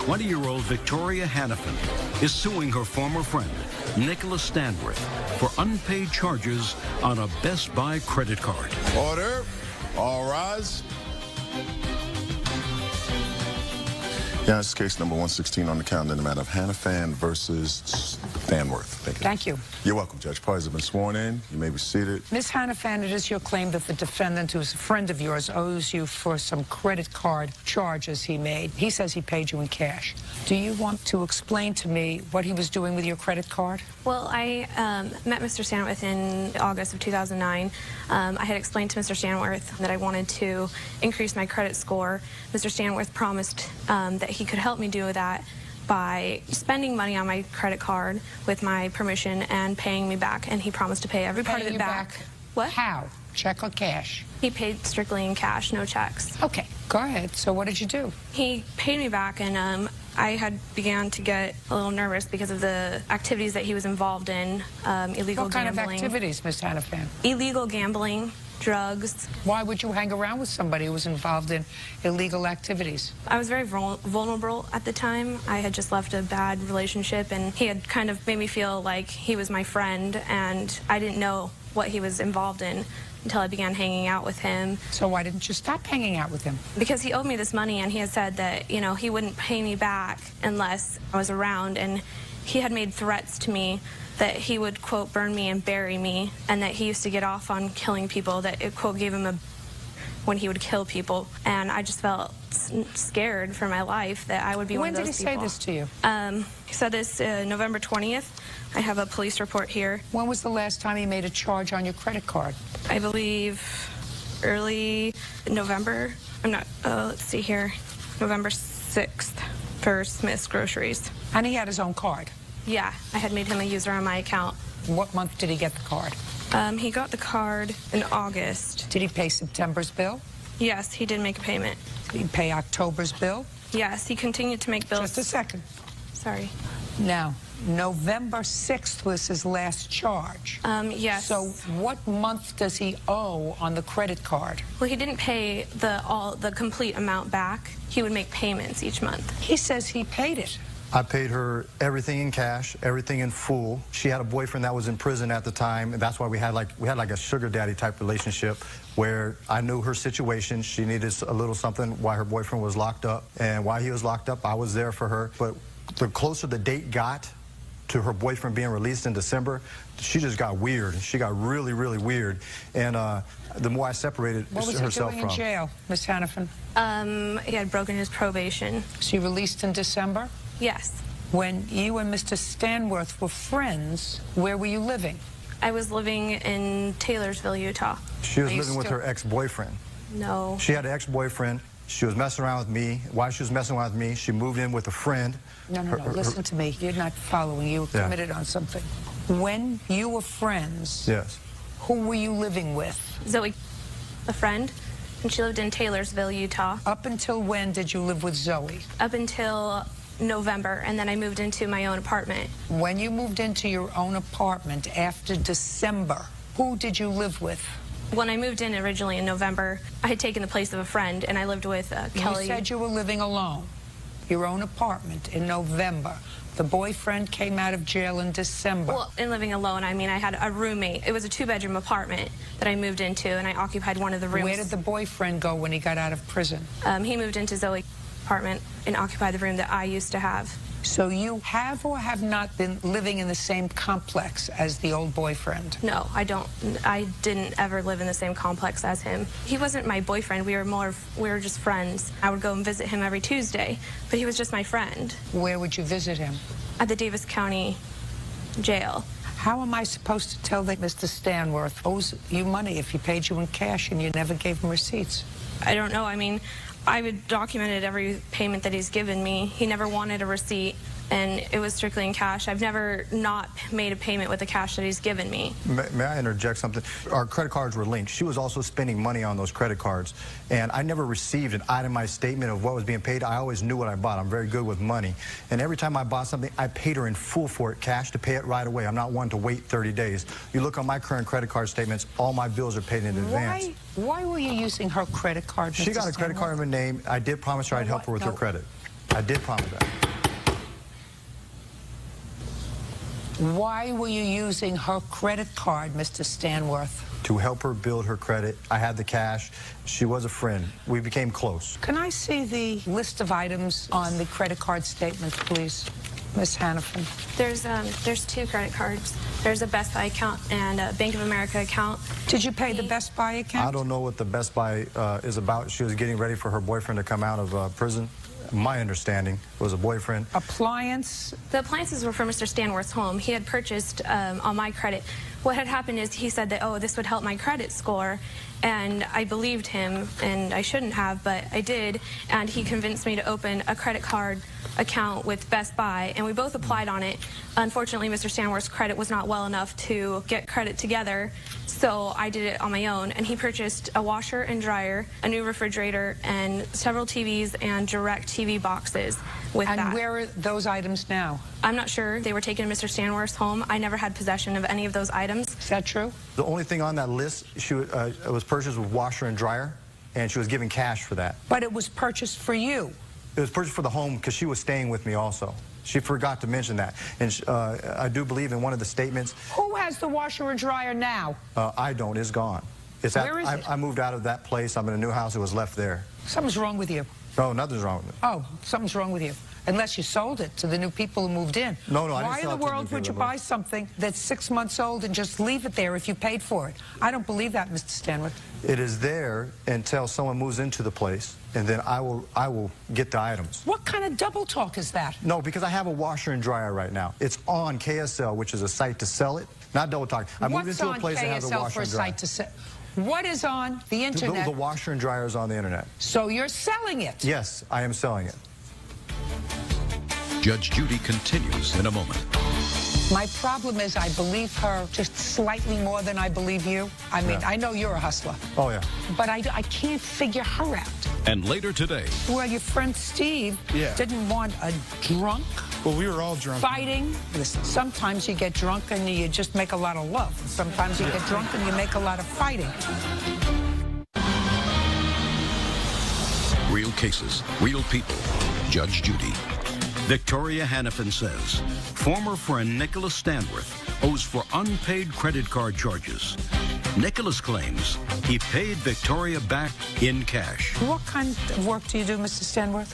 20-year-old Victoria Hannafin is suing her former friend, Nicholas Stanworth, for unpaid charges on a Best Buy credit card. Order. All rise. Yeah, it's case number 116 on the calendar in the matter of Hannafin versus Stanworth. Thank you. You're welcome, Judge. Parties have been sworn in. You may be seated. Ms. Hannafin, it is your claim that the defendant, who's a friend of yours, owes you for some credit card charges he made. He says he paid you in cash. Do you want to explain to me what he was doing with your credit card? Well, I met Mr. Stanworth in August of 2009. I had explained to Mr. Stanworth that I wanted to increase my credit score. Mr. Stanworth promised that he could help me do that by spending money on my credit card with my permission and paying me back, and he promised to pay every part of it back. What? How? Check or cash? He paid strictly in cash, no checks. Okay, go ahead. So what did you do? He paid me back, and I had began to get a little nervous because of the activities that he was involved in, illegal gambling. What kind of activities, Ms. Hannafin? Illegal gambling, drugs. Why would you hang around with somebody who was involved in illegal activities? I was very vulnerable at the time. I had just left a bad relationship, and he had kind of made me feel like he was my friend, and I didn't know what he was involved in until I began hanging out with him. So why didn't you stop hanging out with him? Because he owed me this money, and he had said that, you know, he wouldn't pay me back unless I was around, and he had made threats to me that he would, quote, burn me and bury me, and that he used to get off on killing people, that it, quote, gave him a when he would kill people. And I just felt scared for my life that I would be one of those people. When did he say this to you? He said this November 20th. I have a police report here. When was the last time he made a charge on your credit card? I believe early November. I'm not, let's see here, November 6th for Smith's Groceries. And he had his own card? Yeah, I had made him a user on my account. What month did he get the card? He got the card in August. Did he pay September's bill? Yes, he did make a payment. Did he pay October's bill? Yes, he continued to make bills. Just a second. Sorry. Now, November 6th was his last charge. Yes. So what month does he owe on the credit card? Well, he didn't pay the complete amount back. He would make payments each month. He says he paid it. I paid her everything in cash, everything in full. She had a boyfriend that was in prison at the time, and that's why we had like a sugar daddy type relationship where I knew her situation. She needed a little something while her boyfriend was locked up, and while he was locked up, I was there for her. But the closer the date got to her boyfriend being released in December, she just got weird. She got really, really weird, and the more I separated herself from. What was he doing in jail, Ms. Hannafin? He had broken his probation. Was he released in December? Yes. When you and Mr. Stanworth were friends, where were you living? I was living in Taylorsville, Utah. She was living with her ex-boyfriend. No. She had an ex-boyfriend. She was messing around with me. While she was messing around with me, she moved in with a friend. No, listen to me. You're not following. You were committed on something. When you were friends, yes, who were you living with? Zoe, a friend, and she lived in Taylorsville, Utah. Up until when did you live with Zoe? Up until November, and then I moved into my own apartment. When you moved into your own apartment after December, who did you live with? When I moved in originally in November, I had taken the place of a friend, and I lived with Kelly. You said you were living alone, your own apartment in November. The boyfriend came out of jail in December. Well, in living alone, I mean, I had a roommate. It was a two-bedroom apartment that I moved into, and I occupied one of the rooms. Where did the boyfriend go when he got out of prison? He moved into Zoe's apartment and occupied the room that I used to have. So you have or have not been living in the same complex as the old boyfriend? No, I don't. I didn't ever live in the same complex as him. He wasn't my boyfriend. We were just friends. I would go and visit him every Tuesday, but he was just my friend. Where would you visit him? At the Davis County Jail. How am I supposed to tell that Mr. Stanworth owes you money if he paid you in cash and you never gave him receipts? I don't know. I mean, I've documented every payment that he's given me. He never wanted a receipt, and it was strictly in cash. I've never not made a payment with the cash that he's given me. May I interject something? Our credit cards were linked. She was also spending money on those credit cards, and I never received an itemized statement of what was being paid. I always knew what I bought. I'm very good with money, and every time I bought something, I paid her in full for it, cash, to pay it right away. I'm not one to wait 30 days. You look on my current credit card statements, all my bills are paid in advance. Why were you using her credit card, Mr. She got a credit card in her name. I did promise her I'd help her with her credit. I did promise that. Why were you using her credit card, Mr. Stanworth? To help her build her credit. I had the cash. She was a friend. We became close. Can I see the list of items on the credit card statement, please, Ms. Hannafin? There's 2 credit cards. There's a Best Buy account and a Bank of America account. Did you pay the Best Buy account? I don't know what the Best Buy is about. She was getting ready for her boyfriend to come out of prison. My understanding was a boyfriend. Appliance? The appliances were for Mr. Stanworth's home. He had purchased on my credit. What had happened is he said that, oh, this would help my credit score, and I believed him, and I shouldn't have, but I did, and he convinced me to open a credit card account with Best Buy, and we both applied on it. Unfortunately, Mr. Stanworth's credit was not well enough to get credit together, so I did it on my own, and he purchased a washer and dryer, a new refrigerator, and several TVs and direct TV boxes with that. And where are those items now? I'm not sure. They were taken to Mr. Stanworth's home. I never had possession of any of those items. Is that true? The only thing on that list, it was purchased with washer and dryer, and she was given cash for that. But it was purchased for you. It was purchased for the home because she was staying with me also. She forgot to mention that. And I do believe in one of the statements. Who has the washer and dryer now? I don't. It's gone. Where is it? I moved out of that place. I'm in a new house. It was left there. Something's wrong with you. No, nothing's wrong with it. Oh, something's wrong with you. Unless you sold it to the new people who moved in. No, I didn't Why in sell the it to the world new would you people. buy something that's 6 months old and just leave it there if you paid for it? I don't believe that, Mr. Stanworth. It is there until someone moves into the place, and then I will get the items. What kind of double talk is that? No, because I have a washer and dryer right now. It's on KSL, which is a site to sell it. Not double talk. I moved into a place that has a washer and dryer. What is on the internet? The washer and dryer is on the internet. So you're selling it? Yes, I am selling it. Judge Judy continues in a moment. My problem is I believe her just slightly more than I believe you. I mean, Yeah. I know you're a hustler. Oh, yeah. But I can't figure her out. And later today, Well, your friend Steve Yeah. didn't want a drunk Well, we were all drunk. fighting. Listen, sometimes you get drunk and you just make a lot of love. Sometimes you get drunk and you make a lot of fighting. real cases, real people. Judge Judy. Victoria Hannafin says former friend Nicholas Stanworth owes for unpaid credit card charges. Nicholas claims he paid Victoria back in cash. What kind of work do you do, Mr. Stanworth?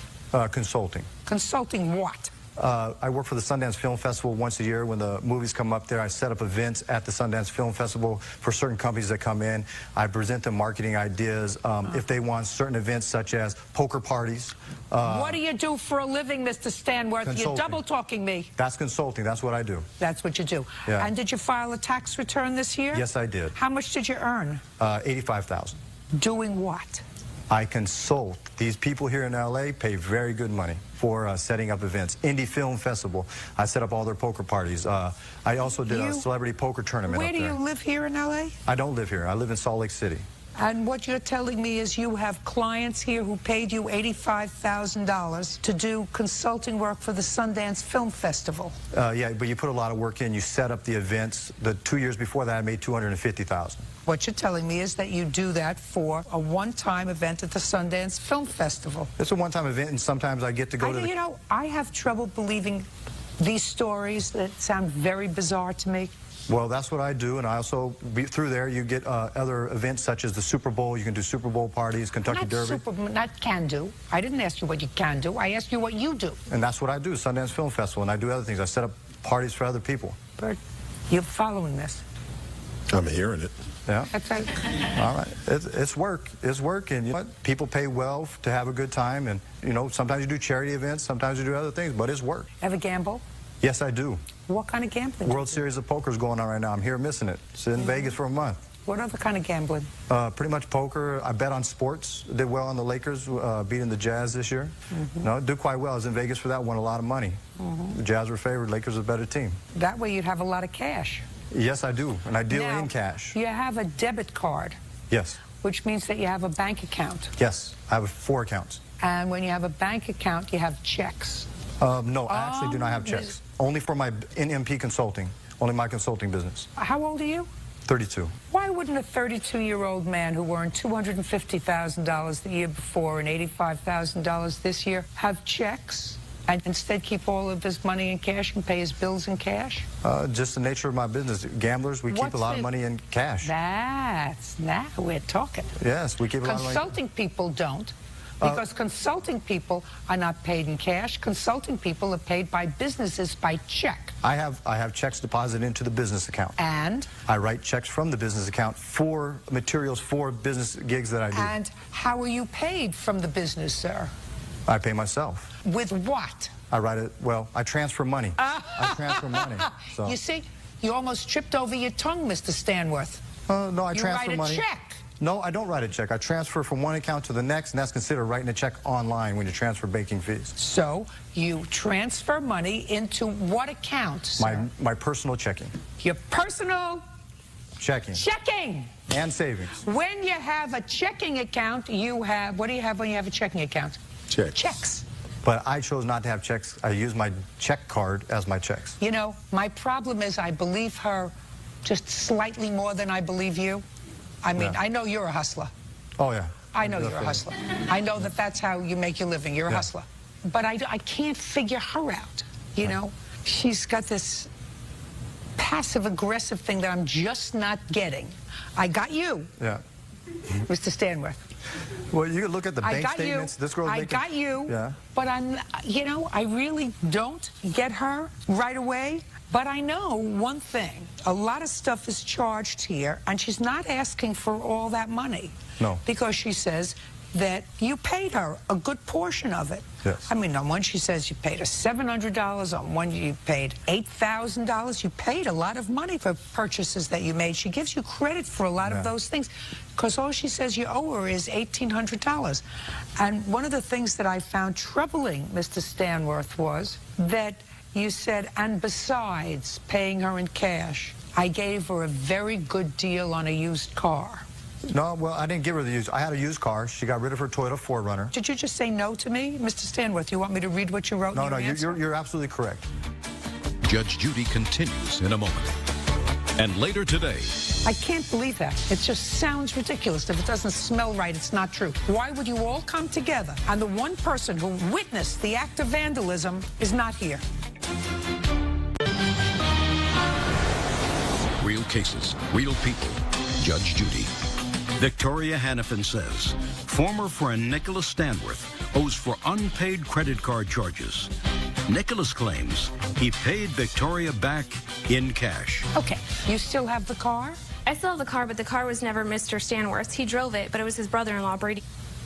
Consulting. Consulting what? I work for the Sundance Film Festival once a year. When the movies come up there, I set up events at the Sundance Film Festival for certain companies that come in. I present them marketing ideas. If they want certain events such as poker parties. What do you do for a living, Mr. Stanworth? You're Consulting. double talking me. That's consulting. That's what I do. That's what you do. Yeah. And did you file a tax return this year? Yes, I did. How much did you earn? $85,000. Doing what? I consult. These people here in LA pay very good money for setting up events. Indie Film Festival, I set up all their poker parties. I also did a celebrity poker tournament Where up do there. you live here in LA? I don't live here. I live in Salt Lake City. And what you're telling me is you have clients here who paid you $85,000 to do consulting work for the Sundance Film Festival. Yeah, but you put a lot of work in. You set up the events. The 2 years before that, I made $250,000. What you're telling me is that you do that for a one-time event at the Sundance Film Festival. It's a one-time event, and sometimes I get to go to the... You know, I have trouble believing these stories that sound very bizarre to me. Well, that's what I do, and I also, through there, you get other events such as the Super Bowl. You can do Super Bowl parties, Kentucky Derby. Not can do. I didn't ask you what you can do. I asked you what you do. And that's what I do, Sundance Film Festival, and I do other things. I set up parties for other people. Bert, you're following this. I'm hearing it. Yeah. That's right. All right. It's work. It's work, and you know what? People pay well to have a good time, and, you know, sometimes you do charity events, sometimes you do other things, but it's work. Ever gamble? Yes, I do. What kind of gambling? World Series of Poker is going on right now. I'm here missing it. It's in Vegas for a month. What other kind of gambling? Pretty much poker. I bet on sports. Did well on the Lakers, beating the Jazz this year. No, did quite well. I was in Vegas for that. Won a lot of money. The Jazz were favored. Lakers are a better team. That way you'd have a lot of cash. Yes, I do, and I deal Now, in cash. You have a debit card, Yes. which means that you have a bank account. Yes, I have 4 accounts. And when you have a bank account, you have checks. No, I actually do not have checks. Only for my NMP consulting. Only my consulting business. How old are you? 32. Why wouldn't a 32-year-old man who earned $250,000 the year before and $85,000 this year have checks? and instead keep all of his money in cash and pay his bills in cash? Just the nature of my business. Gamblers, we keep a lot of money in cash. Now we're talking. Yes, we keep a lot of money. Consulting people don't. Because consulting people are not paid in cash. Consulting people are paid by businesses by check. I have checks deposited into the business account. And? I write checks from the business account for materials for business gigs that I do. And how are you paid from the business, sir? I pay myself. With what? I write it, well, I transfer money. I transfer money. So. You see, you almost tripped over your tongue, Mr. Stanworth. No, I transfer money. You write a check. No, I don't write a check. I transfer from one account to the next, and that's considered writing a check online when you transfer banking fees. So you transfer money into what account, sir? My personal checking. Your personal checking. Checking. And savings. When you have a checking account, you have, what do you have when you have a checking account? Checks. Checks. But I chose not to have checks. I use my check card as my checks. You know, my problem is I believe her just slightly more than I believe you. I mean, I know you're a hustler. Oh, yeah. I know you're a hustler. I know that that's how you make your living. You're a hustler. But I can't figure her out, you know? She's got this passive-aggressive thing that I'm just not getting. I got you, Mr. Stanworth. Well, you can look at the bank statements. This girl's making... I got you, but I'm, you know, I really don't get her right away. But I know one thing, a lot of stuff is charged here, and she's not asking for all that money. No. Because she says that you paid her a good portion of it. Yes. I mean, on one she says you paid her $700, on one you paid $8,000. You paid a lot of money for purchases that you made. She gives you credit for a lot of those things, because all she says you owe her is $1,800. And one of the things that I found troubling, Mr. Stanworth, was that you said, and besides paying her in cash, I gave her a very good deal on a used car. No, well, I didn't give her the used. I had a used car. She got rid of her Toyota 4Runner. Did you just say no to me, Mr. Stanworth? You want me to read what you wrote? No, you're absolutely correct. Judge Judy continues in a moment. And later today... I can't believe that. It just sounds ridiculous. If it doesn't smell right, it's not true. Why would you all come together and the one person who witnessed the act of vandalism is not here? Real cases, real people. Judge Judy. Victoria Hannafin says former friend Nicholas Stanworth owes for unpaid credit card charges. Nicholas claims he paid Victoria back in cash. Okay, you still have the car? I still have the car, but the car was never Mr. Stanworth's. He drove it, but it was his brother-in-law, Brady.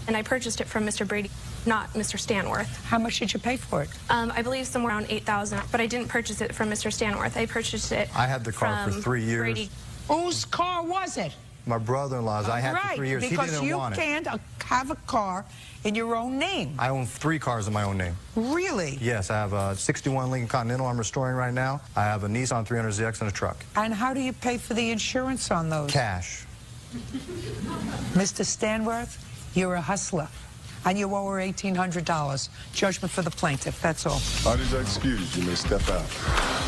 And I purchased it from Mr. Brady, not Mr. Stanworth. How much did you pay for it? I believe somewhere around $8,000, but I didn't purchase it from Mr. Stanworth. I purchased it I had the car for 3 years. Brady. Whose car was it? My brother-in-law's. I had for 3 years. He didn't want it. Because you can't have a car in your own name. I own 3 cars in my own name. Really? Yes, I have a 61 Lincoln Continental I'm restoring right now. I have a Nissan 300ZX and a truck. And how do you pay for the insurance on those? Cash. Mr. Stanworth, you're a hustler. And you owe her $1,800. Judgment for the plaintiff, that's all. Out is excused. You may step out.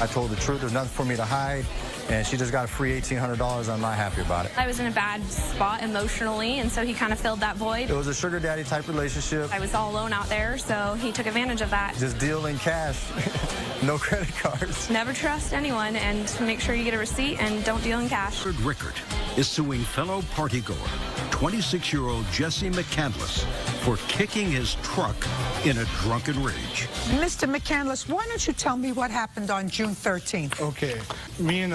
I told the truth. There's nothing for me to hide. And she just got a free $1,800. I'm not happy about it. I was in a bad spot emotionally, and so he kind of filled that void. It was a sugar daddy type relationship. I was all alone out there, so he took advantage of that. Just deal in cash. No credit cards. Never trust anyone, and make sure you get a receipt and don't deal in cash. Rickard is suing fellow partygoer, 26-year-old Jesse McCandless, for kicking his truck in a drunken rage. Mr. McCandless, why don't you tell me what happened on June 13th? Okay. Me and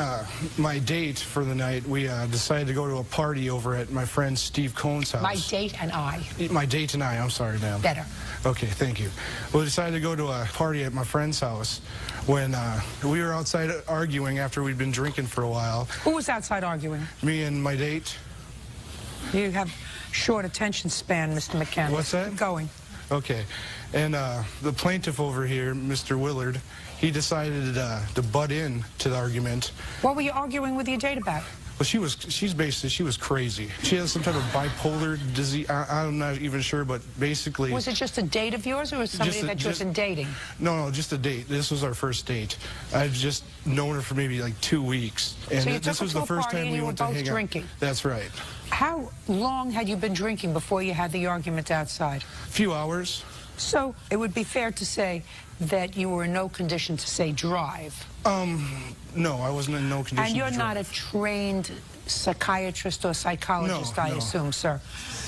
my date for the night, we decided to go to a party over at my friend Steve Cohn's house. My date and I. My date and I, I'm sorry, ma'am. Better. Okay, thank you. We decided to go to a party at my friend's house when we were outside arguing after we'd been drinking for a while. Who was outside arguing? Me and my date. You have short attention span, Mr. McCandless. What's that? Keep going. Okay. And the plaintiff over here, Mr. Willard, he decided to butt in to the argument. What were you arguing with your date about? Well, she was crazy. She has some type of bipolar disease. I'm not even sure, but basically... Was it just a date of yours, or was it somebody that you had been dating? No, just a date. This was our first date. I've just known her for maybe like 2 weeks. And So you took this her was to the a first party time and we you went were to both hang out. drinking? That's right. How long had you been drinking before you had the argument outside? A few hours. So it would be fair to say that you were in no condition to, say, drive. No, I wasn't in no condition And you're to not drive. a trained psychiatrist or psychologist, No, I no. assume, sir.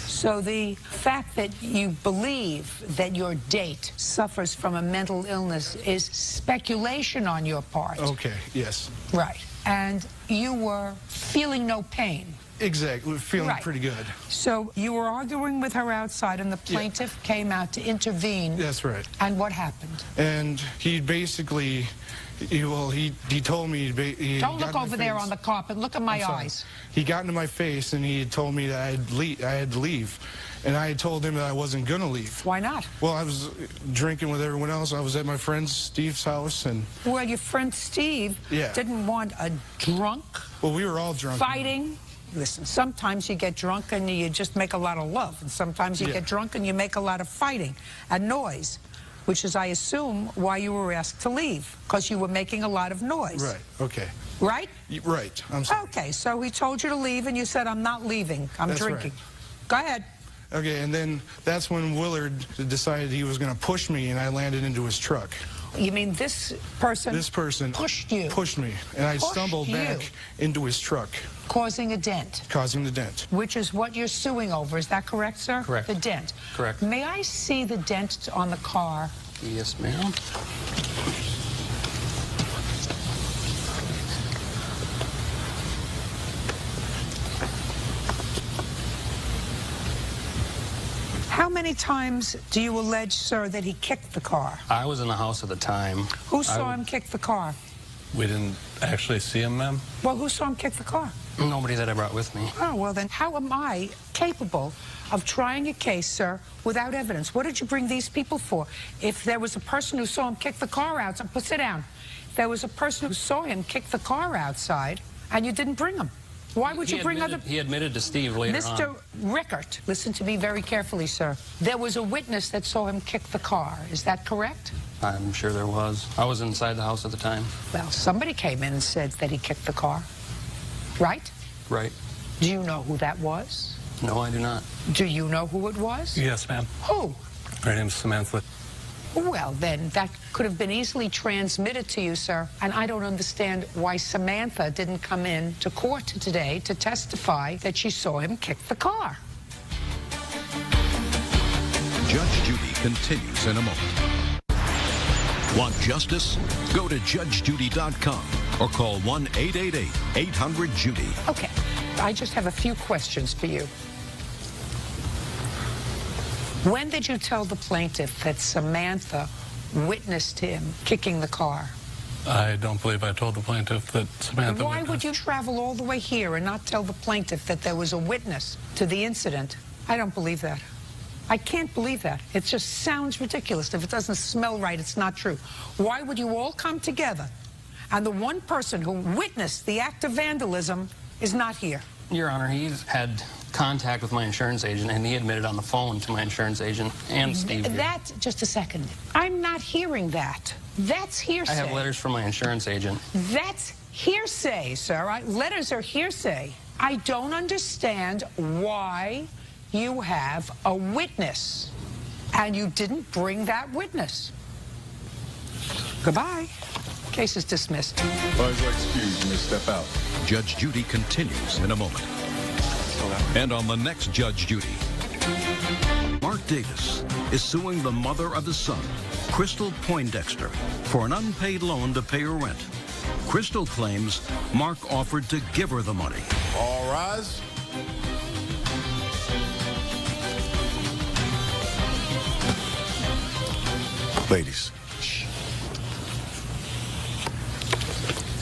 So the fact that you believe that your date suffers from a mental illness is speculation on your part. Okay, yes. Right. And you were feeling no pain. Exactly, feeling Right. pretty good. So you were arguing with her outside, and the plaintiff came out to intervene. That's right. And what happened? And he basically, he told me... He Don't got look in my over there face. on the carpet. Look at my I'm sorry. eyes. He got into my face and he told me that I had to leave. And I had told him that I wasn't going to leave. Why not? Well, I was drinking with everyone else. I was at my friend Steve's house and... Well, your friend Steve didn't want a drunk, Well, we were all drunk. fighting. Listen, sometimes you get drunk and you just make a lot of love. And sometimes you get drunk and you make a lot of fighting and noise, which is, I assume, why you were asked to leave, because you were making a lot of noise. Right, okay. Right? Right, I'm sorry. Okay, so he told you to leave and you said, I'm not leaving, I'm That's drinking. right. Go ahead. Okay, and then that's when Willard decided he was going to push me and I landed into his truck. You mean this person? This person pushed you. Pushed me, and I Pushed stumbled you. back into his truck, Causing a dent. causing the dent. Which is what you're suing over. Is that correct, sir? Correct. The dent. Correct. May I see the dent on the car? Yes, ma'am. How many times do you allege, sir, that he kicked the car? I was in the house at the time. Who saw him kick the car? We didn't actually see him, ma'am. Well, who saw him kick the car? Nobody that I brought with me. Oh, well, then how am I capable of trying a case, sir, without evidence? What did you bring these people for? If there was a person who saw him kick the car outside, sit down. If there was a person who saw him kick the car outside and you didn't bring him, why would you bring other... He admitted to Steve later Mr. on. Rickert, listen to me very carefully, sir. There was a witness that saw him kick the car. Is that correct? I'm sure there was. I was inside the house at the time. Well, somebody came in and said that he kicked the car, right? Right. Do you know who that was? No, I do not. Do you know who it was? Yes, ma'am. Who? Her name's Samantha. Well, then, that could have been easily transmitted to you, sir. And I don't understand why Samantha didn't come in to court today to testify that she saw him kick the car. Judge Judy continues in a moment. Want justice? Go to judgejudy.com or call 1-888-800-JUDY. Okay, I just have a few questions for you. When did you tell the plaintiff that Samantha witnessed him kicking the car? I don't believe I told the plaintiff that Samantha Why witnessed. would you travel all the way here and not tell the plaintiff that there was a witness to the incident? I don't believe that. I can't believe that. It just sounds ridiculous. If it doesn't smell right, it's not true. Why would you all come together and the one person who witnessed the act of vandalism is not here? Your Honor, he's had contact with my insurance agent, and he admitted on the phone to my insurance agent and Steve here. That, just a second. I'm not hearing that. That's hearsay. I have letters from my insurance agent. That's hearsay, sir. Letters are hearsay. I don't understand why you have a witness and you didn't bring that witness. Goodbye. Case is dismissed. Please excuse me, step out. Judge Judy continues in a moment. And on the next Judge Judy, Mark Davis is suing the mother of his son, Crystal Poindexter, for an unpaid loan to pay her rent. Crystal claims Mark offered to give her the money. All rise. Ladies.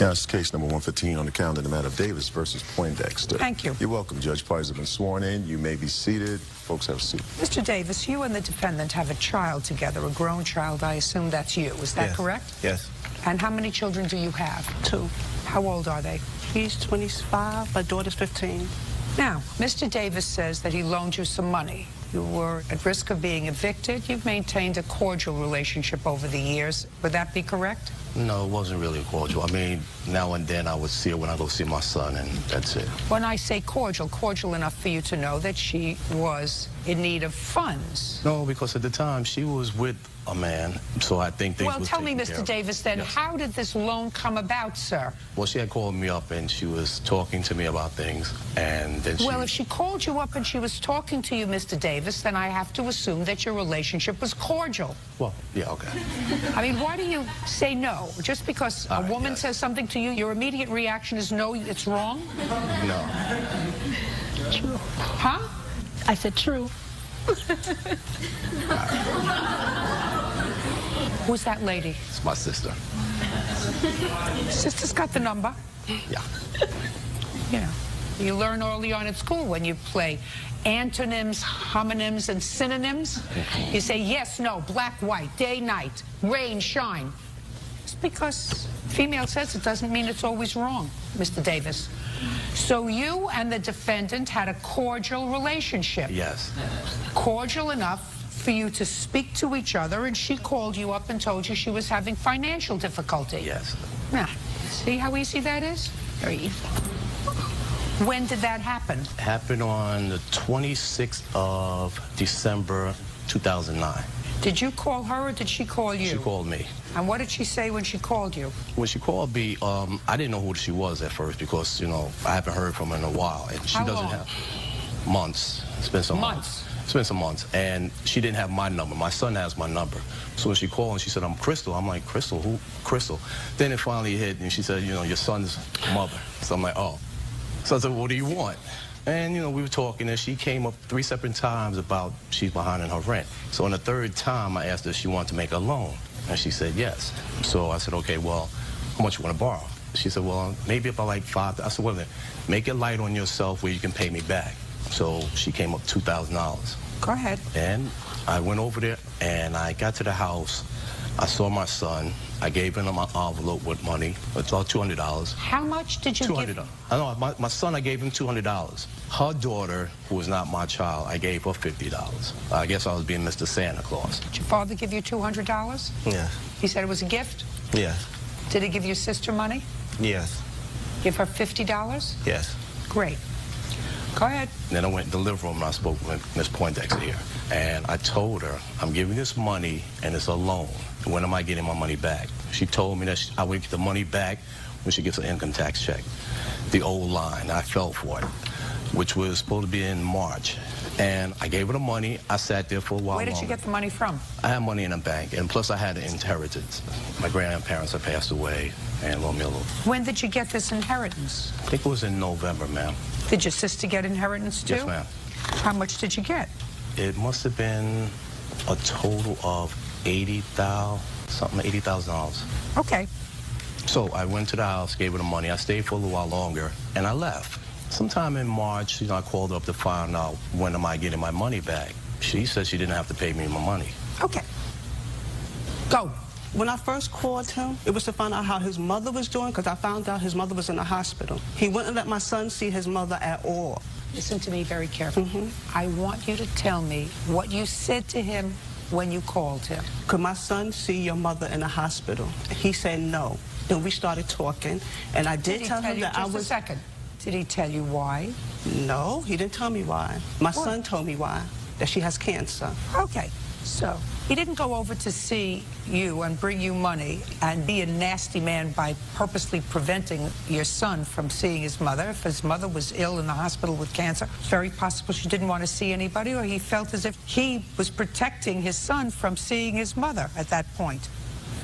Yeah, it's case number 115 on the calendar, the matter of Davis versus Poindexter. Thank you. You're welcome. Judge parties have been sworn in. You may be seated. Folks, have a seat. Mr. Davis, you and the defendant have a child together, a grown child. I assume that's you. Is that correct? Yes. And how many children do you have? 2. How old are they? He's 25. My daughter's 15. Now, Mr. Davis says that he loaned you some money. You were at risk of being evicted. You've maintained a cordial relationship over the years. Would that be correct? No, it wasn't really cordial. I mean, now and then I would see her when I go see my son, and that's it. When I say cordial, cordial enough for you to know that she was in need of funds. No, because at the time she was with a man, so I think things Well, was tell me, taken care Mr. of. Davis, then, Yes. how did this loan come about, sir? Well, she had called me up and she was talking to me about things, and then Well, if she called you up and she was talking to you, Mr. Davis, then I have to assume that your relationship was cordial. Well, yeah, okay. I mean, why do you say no? Just because a woman says something to you, your immediate reaction is no, it's wrong? No. True. Huh? I said true. Who's that lady? It's my sister. Sister's got the number. Yeah. You know, you learn early on at school when you play antonyms, homonyms, and synonyms. You say yes, no, black, white, day, night, rain, shine. Just because female says it doesn't mean it's always wrong, Mr. Davis. So you and the defendant had a cordial relationship. Yes. Cordial enough for you to speak to each other, and she called you up and told you she was having financial difficulty. Yes. Now, see how easy that is? Very easy. When did that happen? It happened on the 26th of December, 2009. Did you call her or did she call you? She called me. And what did she say when she called you? When she called me, I didn't know who she was at first because, you know, I haven't heard from her in a while. And she How doesn't long? have months. It's been some months. It's been some months. And she didn't have my number. My son has my number. So when she called and she said, I'm Crystal. I'm like, Crystal? Who? Crystal. Then it finally hit and she said, you know, your son's mother. So I'm like, oh. So I said, what do you want? And, you know, we were talking, and she came up 3 separate times about she's behind in her rent. So on the 3rd time, I asked her if she wanted to make a loan, and she said yes. So I said, okay, well, how much you want to borrow? She said, well, maybe about like $5,000. I said, well, make it light on yourself where you can pay me back. So she came up $2,000. Go ahead. And I went over there, and I got to the house. I saw my son. I gave him my envelope with money. It's all $200. How much did you give? $200. I know, my son, I gave him $200. Her daughter, who was not my child, I gave her $50. I guess I was being Mr. Santa Claus. Did your father give you $200? Yeah. He said it was a gift? Yeah. Did he give your sister money? Yes. Give her $50? Yes. Great. Go ahead. Then I went to the living room and I spoke with Miss Poindexter here. And I told her, I'm giving this money and it's a loan. When am I getting my money back? She told me that I would get the money back when she gets an income tax check. The old line, I fell for it, which was supposed to be in March. And I gave her the money. I sat there for a while Where did you get the money from? I had money in a bank, and plus I had an inheritance. My grandparents had passed away, and loaned me a little. When did you get this inheritance? I think it was in November, ma'am. Did your sister get inheritance too? Yes, ma'am. How much did you get? It must have been a total of $80,000. Okay. So I went to the house, gave her the money. I stayed for a little while longer, and I left. Sometime in March, you know, I called her up to find out when am I getting my money back. She said she didn't have to pay me my money. Okay. Go. When I first called him, it was to find out how his mother was doing, because I found out his mother was in the hospital. He wouldn't let my son see his mother at all. Listen to me very carefully. I want you to tell me what you said to him when you called him. Could my son see your mother in the hospital? He said no. Then we started talking, and I did tell him that I was... Just a second. Did he tell you why? No, he didn't tell me why. My son told me why, that she has cancer. Okay, so he didn't go over to see you and bring you money and be a nasty man by purposely preventing your son from seeing his mother. If his mother was ill in the hospital with cancer, it's very possible she didn't want to see anybody, or he felt as if he was protecting his son from seeing his mother at that point.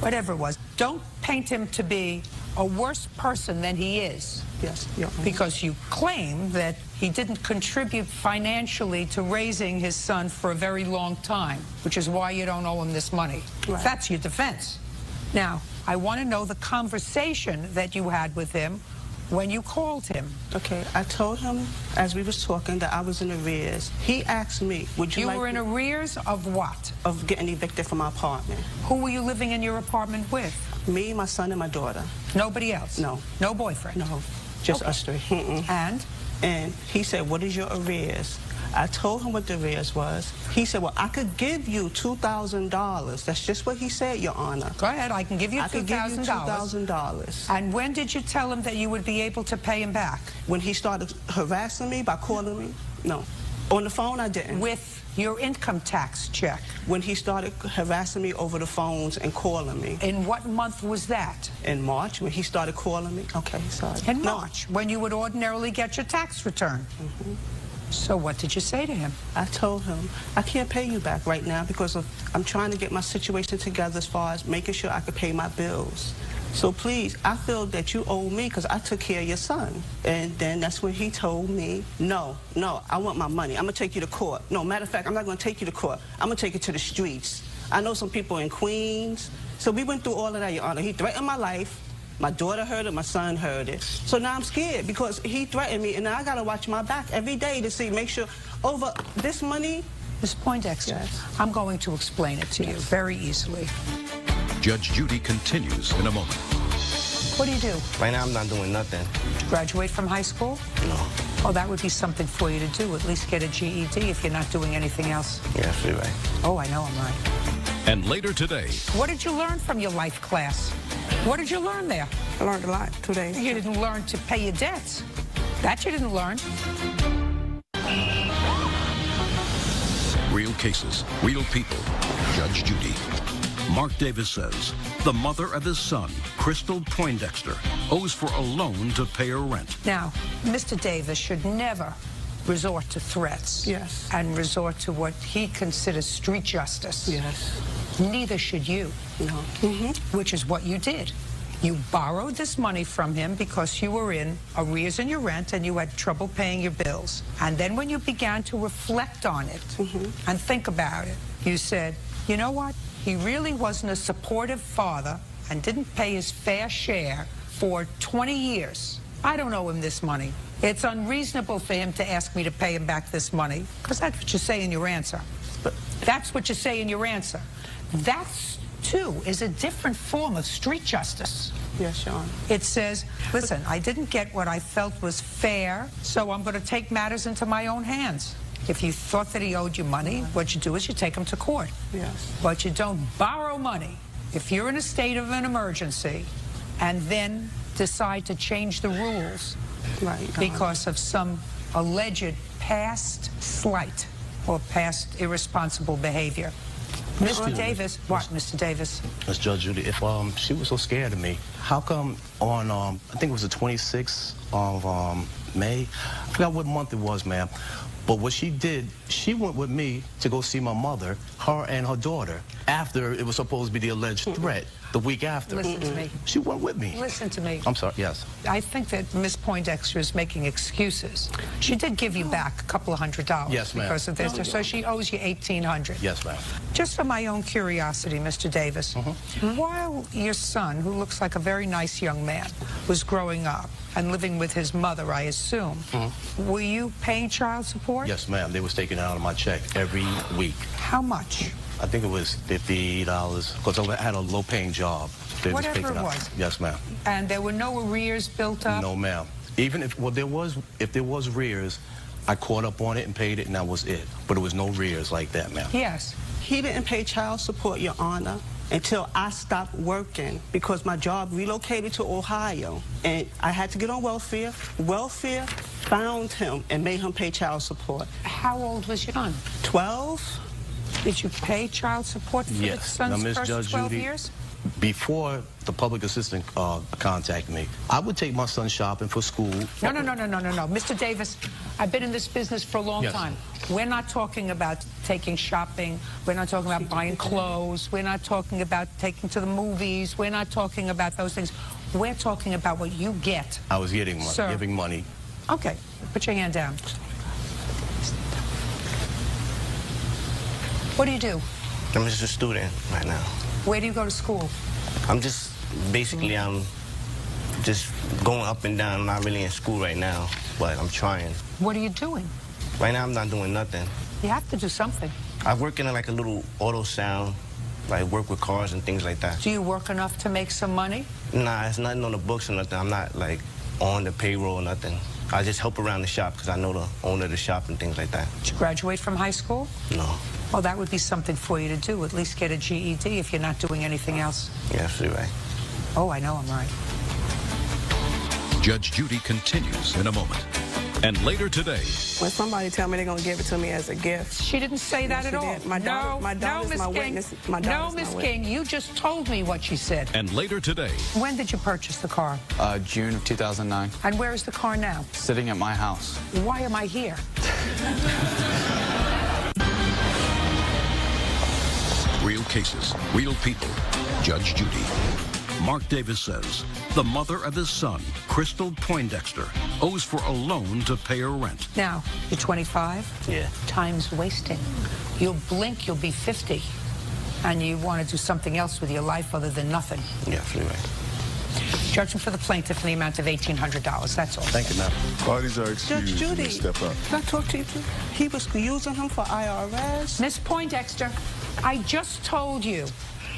Whatever it was. Don't paint him to be a worse person than he is. Yes. Yeah. Because you claim that he didn't contribute financially to raising his son for a very long time, which is why you don't owe him this money. Right. That's your defense. Now, I want to know the conversation that you had with him when you called him. Okay, I told him as we was talking that I was in arrears. He asked me, would you like... You were in arrears of what? Of getting evicted from my apartment. Who were you living in your apartment with? Me, my son, and my daughter. Nobody else? No. No boyfriend? No, just Okay. us three. And? And he said, what is your arrears? I told him what the arrears was. He said, well, I could give you $2,000. That's just what he said, Your Honor. Go ahead, I can give you $2,000. I could give you $2,000. And when did you tell him that you would be able to pay him back? When he started harassing me by calling me? No. On the phone, I didn't. With your income tax check? When he started harassing me over the phones and calling me. In what month was that? In March, when he started calling me. Okay, sorry. In March, when you would ordinarily get your tax return. Mm-hmm. So what did you say to him? I told him, I can't pay you back right now because I'm trying to get my situation together as far as making sure I can pay my bills. So please, I feel that you owe me because I took care of your son. And then that's when he told me, no, I want my money. I'm going to take you to court. No, matter of fact, I'm not going to take you to court. I'm going to take you to the streets. I know some people in Queens. So we went through all of that, Your Honor. He threatened my life. My daughter heard it, my son heard it. So now I'm scared because he threatened me, and now I got to watch my back every day to see, make sure over this money. Ms. Poindexter, yes. I'm going to explain it to you very easily. Judge Judy continues in a moment. What do you do? Right now, I'm not doing nothing. Did you graduate from high school? No. Oh, that would be something for you to do, at least get a GED if you're not doing anything else. Yeah, you're right. Oh, I know I'm right. And later today... What did you learn from your life class? What did you learn there? I learned a lot 2 days. You didn't learn to pay your debts. That you didn't learn. Real cases, real people. Judge Judy. Mark Davis says the mother of his son, Crystal Poindexter, owes for a loan to pay her rent. Now, Mr. Davis should never resort to threats. Yes. And resort to what he considers street justice. Yes. Neither should you. No. Mm-hmm. Which is what you did. You borrowed this money from him because you were in arrears in your rent and you had trouble paying your bills. And then when you began to reflect on it and think about it, you said, you know what? He really wasn't a supportive father and didn't pay his fair share for 20 years. I don't owe him this money. It's unreasonable for him to ask me to pay him back this money, because that's what you say in your answer. But that's what you say in your answer. That, too, is a different form of street justice. Yes, Your Honor. It says, listen, I didn't get what I felt was fair, so I'm going to take matters into my own hands. If you thought that he owed you money, what you do is you take him to court. Yes. But you don't borrow money if you're in a state of an emergency and then decide to change the rules because of some alleged past slight or past irresponsible behavior. Mr. Davis, what, Mr. Davis? That's Judge Judy. If she was so scared of me, how come on, I think it was the 26th of May, I forgot what month it was, ma'am, but what she did, she went with me to go see my mother, her and her daughter, after it was supposed to be the alleged threat, the week after. Listen to me. She went with me. Listen to me. I'm sorry, yes. I think that Ms. Poindexter is making excuses. She did give you back a couple of $100. Yes, ma'am. Because of this, so she owes you $1,800. Yes, ma'am. Just for my own curiosity, Mr. Davis, while your son, who looks like a very nice young man, was growing up and living with his mother, I assume, were you paying child support? Yes, ma'am. They was taking it out of my check every week. How much? I think it was $50 because I had a low-paying job. They was Whatever taking it out. was. Yes, ma'am. And there were no arrears built up? No, ma'am. Even if, well, if there was arrears, I caught up on it and paid it, and that was it. But there was no arrears like that, ma'am. Yes. He didn't pay child support, Your Honor, until I stopped working because my job relocated to Ohio. And I had to get on welfare. Welfare found him and made him pay child support. How old was your son? 12. Did you pay child support for the son's now, first Judge 12 Judy, years? Before the public assistant contacted me, I would take my son shopping for school. No. Mr. Davis, I've been in this business for a long time. We're not talking about taking shopping. We're not talking about buying clothes. We're not talking about taking to the movies. We're not talking about those things. We're talking about what you get. I was getting money, Sir. giving money. Okay, put your hand down. What do you do? I'm just a student right now. Where do you go to school? I'm just, basically, I'm just going up and down. I'm not really in school right now, but I'm trying. What are you doing? Right now, I'm not doing nothing. You have to do something. I work in like a little auto sound, like work with cars and things like that. Do you work enough to make some money? Nah, it's nothing on the books or nothing. I'm not like on the payroll or nothing. I just help around the shop because I know the owner of the shop and things like that. Did you graduate from high school? No. Well, that would be something for you to do, at least get a GED if you're not doing anything else. You're absolutely right. Oh, I know I'm right. Judge Judy continues in a moment. And later today, When somebody tell me they're going to give it to me as a gift. She didn't say that She at all. did. My daughter's Miss my King. witness. No, Miss King, you just told me what she said. and later today, When did you purchase the car? June of 2009. And where is the car now? Sitting at my house. Why am I here? real cases, real people. Judge Judy. Mark Davis says the mother of his son, Crystal Poindexter, owes for a loan to pay her rent. Now, you're 25? Yeah. Time's wasting. You'll blink, you'll be 50. And you want to do something else with your life other than nothing. You're absolutely right. Judgment for the plaintiff in the amount of $1,800. That's all. Thank you, ma'am. Parties are excused. Judge You may Judy, step up. can I talk to you? He was using him for IRS. Miss Poindexter, I just told you,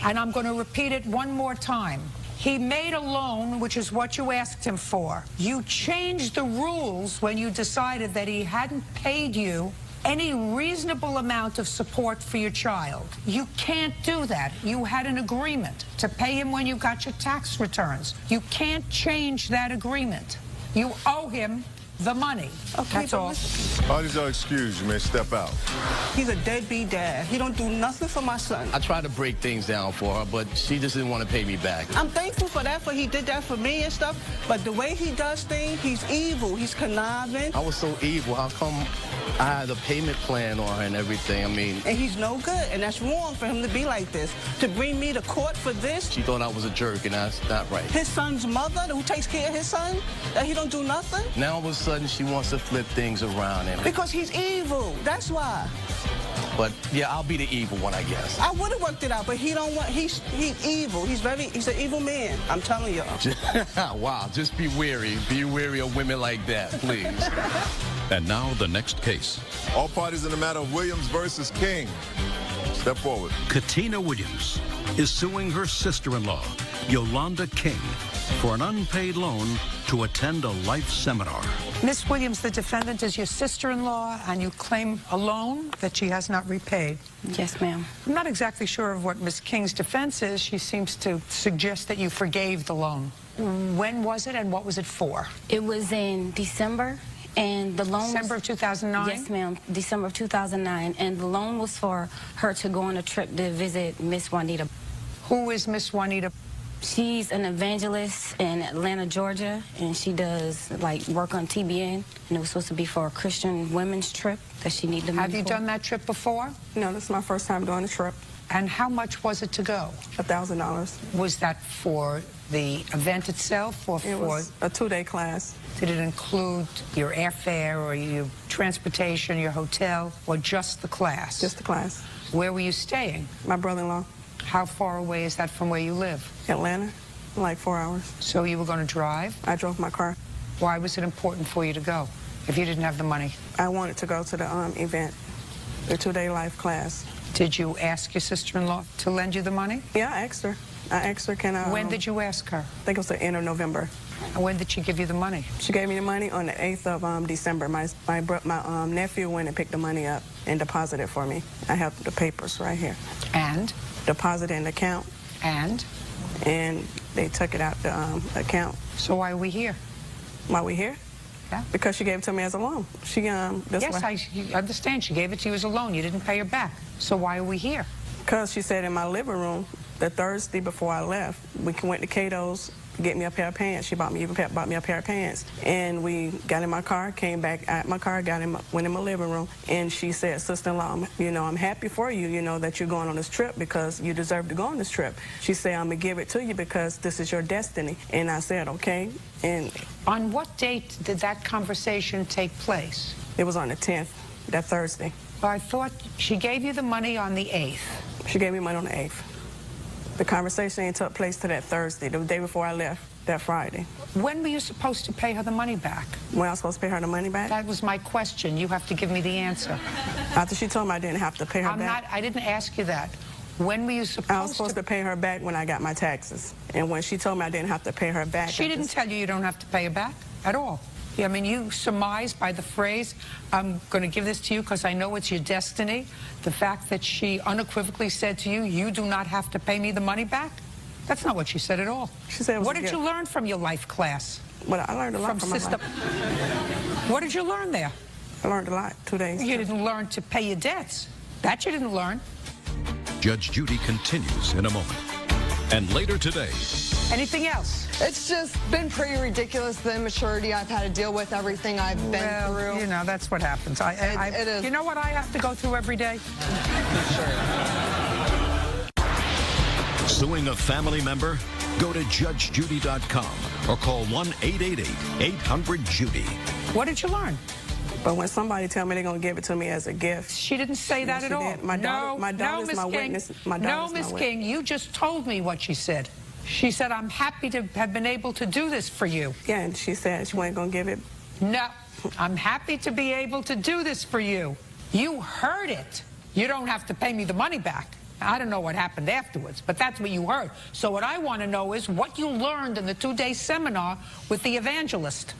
and I'm going to repeat it one more time. He made a loan, which is what you asked him for. You changed the rules when you decided that he hadn't paid you any reasonable amount of support for your child. You can't do that. You had an agreement to pay him when you got your tax returns. You can't change that agreement. You owe him the money. Okay, that's all. Parties are excused. You may step out. He's a deadbeat dad. He don't do nothing for my son. I tried to break things down for her, but she just didn't want to pay me back. I'm thankful for that, for he did that for me and stuff, but the way he does things, he's evil. He's conniving. I was so evil. How come I had a payment plan on her and everything? I mean... And he's no good, and that's wrong for him to be like this. To bring me to court for this. She thought I was a jerk, and that's not right. His son's mother, who takes care of his son, that he don't do nothing? Now all of a sudden she wants to flip things around. And Because he's evil, that's why. But yeah, I'll be the evil one, I guess. I would have worked it out, but he don't want, he's evil. He's an evil man, I'm telling y'all. Wow, just be wary. Be wary of women like that, please. And now the next case. All parties in the matter of Williams versus King. Step forward. Katina Williams is suing her sister-in-law, Yolanda King, for an unpaid loan to attend a life seminar. Miss Williams, the defendant is your sister-in-law, and you claim a loan that she has not repaid. Yes, ma'am. I'm not exactly sure of what Miss King's defense is. She seems to suggest that you forgave the loan. When was it, and what was it for? It was in December, and the loan December of 2009? Yes, ma'am, December of 2009, and the loan was for her to go on a trip to visit Miss Juanita. Who is Miss Juanita? She's an evangelist in Atlanta, Georgia, and she does, like, work on TBN, and it was supposed to be for a Christian women's trip that she needed the money Have you for. done that trip before? No, this is my first time doing the trip. And how much was it to go? $1,000. Was that for the event itself, or It for... was a 2-day class. Did it include your airfare or your transportation, your hotel, or just the class? Just the class. Where were you staying? My brother-in-law. How far away is that from where you live? Atlanta, like 4 hours. So you were going to drive? I drove my car. Why was it important for you to go if you didn't have the money? I wanted to go to the event, the 2-day life class. Did you ask your sister-in-law to lend you the money? Yeah, I asked her. Can I... When did you ask her? I think it was the end of November. And when did she give you the money? She gave me the money on the 8th of December. My nephew went and picked the money up and deposited for me. I have the papers right here. And? Deposited in the account. And? And they took it out the account. So why are we here? Why are we here? Yeah. Because she gave it to me as a loan. She Yes, I understand. She gave it to you as a loan. You didn't pay her back. So why are we here? Because she said in my living room, the Thursday before I left, we went to Cato's to get me a pair of pants. She bought me a pair of pants. And we got in my car, came back at my car, went in my living room, and she said, sister-in-law, I'm happy for you, that you're going on this trip because you deserve to go on this trip. She said, I'm going to give it to you because this is your destiny. And I said, okay. And on what date did that conversation take place? It was on the 10th, that Thursday. Well, I thought she gave you the money on the 8th. She gave me money on the 8th. The conversation took place to that Thursday, the day before I left, that Friday. When were you supposed to pay her the money back? When I was supposed to pay her the money back? That was my question. You have to give me the answer. After she told me I didn't have to pay her back. I didn't ask you that. When were you supposed to pay her back when I got my taxes. And when she told me I didn't have to pay her back. She didn't tell you you don't have to pay her back at all. I mean, you surmise by the phrase, I'm going to give this to you because I know it's your destiny, the fact that she unequivocally said to you, you do not have to pay me the money back? That's not what she said at all. She said it was what a did gift. you learn from your life class? Well, I learned a lot from my life. What did you learn there? I learned a lot, 2 days. You didn't learn to pay your debts. That you didn't learn. Judge Judy continues in a moment. And later today... Anything else? It's just been pretty ridiculous, the immaturity I've had to deal with, everything I've been through. You know, that's what happens. It is. You know what I have to go through every day? Suing a family member? Go to judgejudy.com or call 1-888-800-JUDY. What did you learn? But when somebody tell me they're going to give it to me as a gift. She didn't say that at all. My daughter's my witness. No, Miss King, you just told me what she said. She said, I'm happy to have been able to do this for you. Yeah, and she said she wasn't going to give it. No, I'm happy to be able to do this for you. You heard it. You don't have to pay me the money back. I don't know what happened afterwards, but that's what you heard. So what I want to know is what you learned in the 2-day seminar with the evangelist.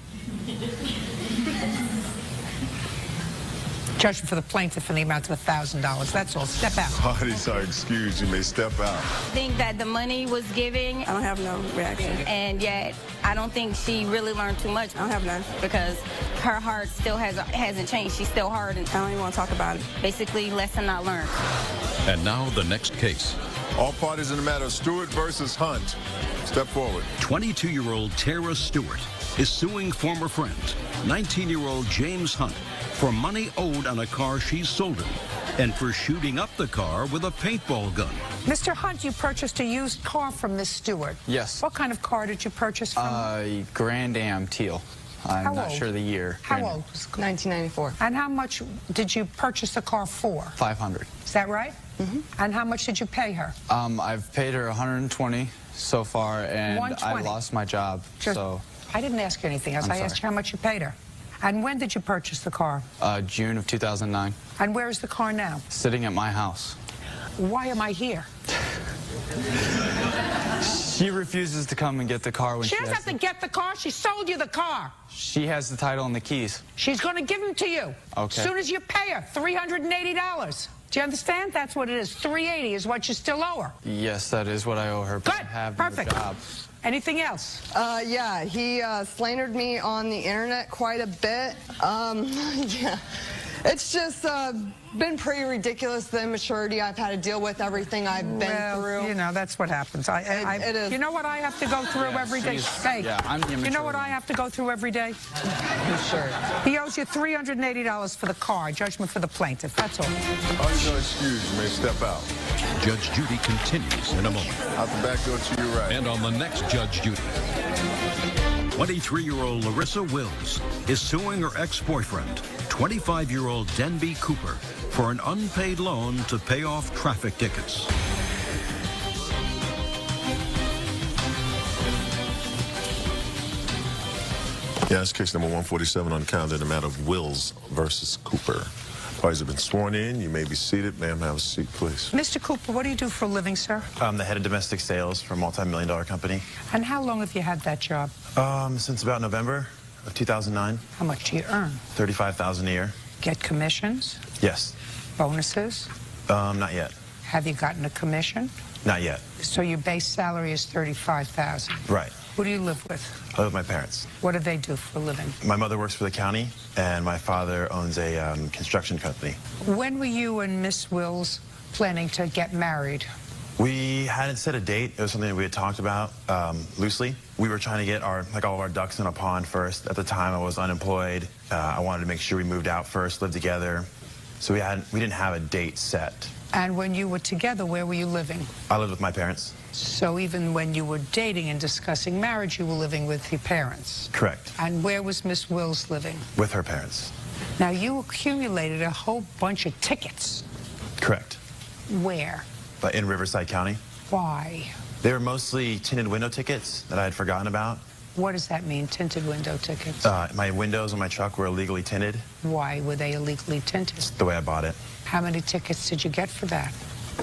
Judgment for the plaintiff in the amount of $1,000. That's all. Step out. Parties are excused. You may step out. I think that the money was giving. I don't have no reaction. And yet, I don't think she really learned too much. I don't have none. Because her heart still hasn't changed. She's still hard. And I don't even want to talk about it. Basically, lesson not learned. And now the next case. All parties in the matter, Stewart versus Hunt. Step forward. 22-year-old Tara Stewart is suing former friend, 19-year-old James Hunt, for money owed on a car she sold him and for shooting up the car with a paintball gun. Mr. Hunt, you purchased a used car from Miss Stewart. Yes. What kind of car did you purchase from? Grand Am teal. I'm not sure the year. How old was the car? 1994. And how much did you purchase the car for? $500. Is that right? Mm-hmm. And how much did you pay her? I've paid her $120 so far, and I lost my job. So I didn't ask you anything else. I asked you how much you paid her. And when did you purchase the car? June of 2009. And where is the car now? Sitting at my house. Why am I here? She refuses to come and get the car when she doesn't have to get the car. She sold you the car. She has the title and the keys. She's going to give them to you. Okay. As soon as you pay her, $380. Do you understand? That's what it is. $380 is what you still owe her. Yes, that is what I owe her. Good. I have Perfect. No job. Anything else? Yeah, he slandered me on the internet quite a bit. Yeah, it's just been pretty ridiculous, the immaturity I've had to deal with, everything I've been through. You know, that's what happens. It is. You know what I have to go through every day? Hey, yeah, I'm the immature. You know what I have to go through every day? Sure. He owes you $380 for the car. Judgment for the plaintiff. That's all. Parties are excused. You may step out. Judge Judy continues in a moment. Out the back door to your right. And on the next Judge Judy, 23-year-old Larissa Wills is suing her ex-boyfriend, 25-year-old Denby Cooper, for an unpaid loan to pay off traffic tickets. Yeah, it's case number 147 on the calendar, the matter of Wills versus Cooper. Parties have been sworn in. You may be seated. Ma'am, have a seat, please. Mr. Cooper, what do you do for a living, sir? I'm the head of domestic sales for a multi-million-dollar company. And how long have you had that job? Since about November of 2009. How much do you earn? $35,000 a year. Get commissions? Yes. Bonuses? Not yet. Have you gotten a commission? Not yet. So your base salary is $35,000. Right. Who do you live with? I live with my parents. What do they do for a living? My mother works for the county, and my father owns a construction company. When were you and Miss Wills planning to get married? We hadn't set a date. It was something that we had talked about loosely. We were trying to get all of our ducks in a pond first. At the time, I was unemployed. I wanted to make sure we moved out first, lived together. So we didn't have a date set. And when you were together, where were you living? I lived with my parents. So even when you were dating and discussing marriage, you were living with your parents? Correct. And where was Miss Wills living? With her parents. Now, you accumulated a whole bunch of tickets. Correct. Where? In Riverside County. Why? They were mostly tinted window tickets that I had forgotten about. What does that mean, tinted window tickets? My windows on my truck were illegally tinted. Why were they illegally tinted? It's the way I bought it. How many tickets did you get for that?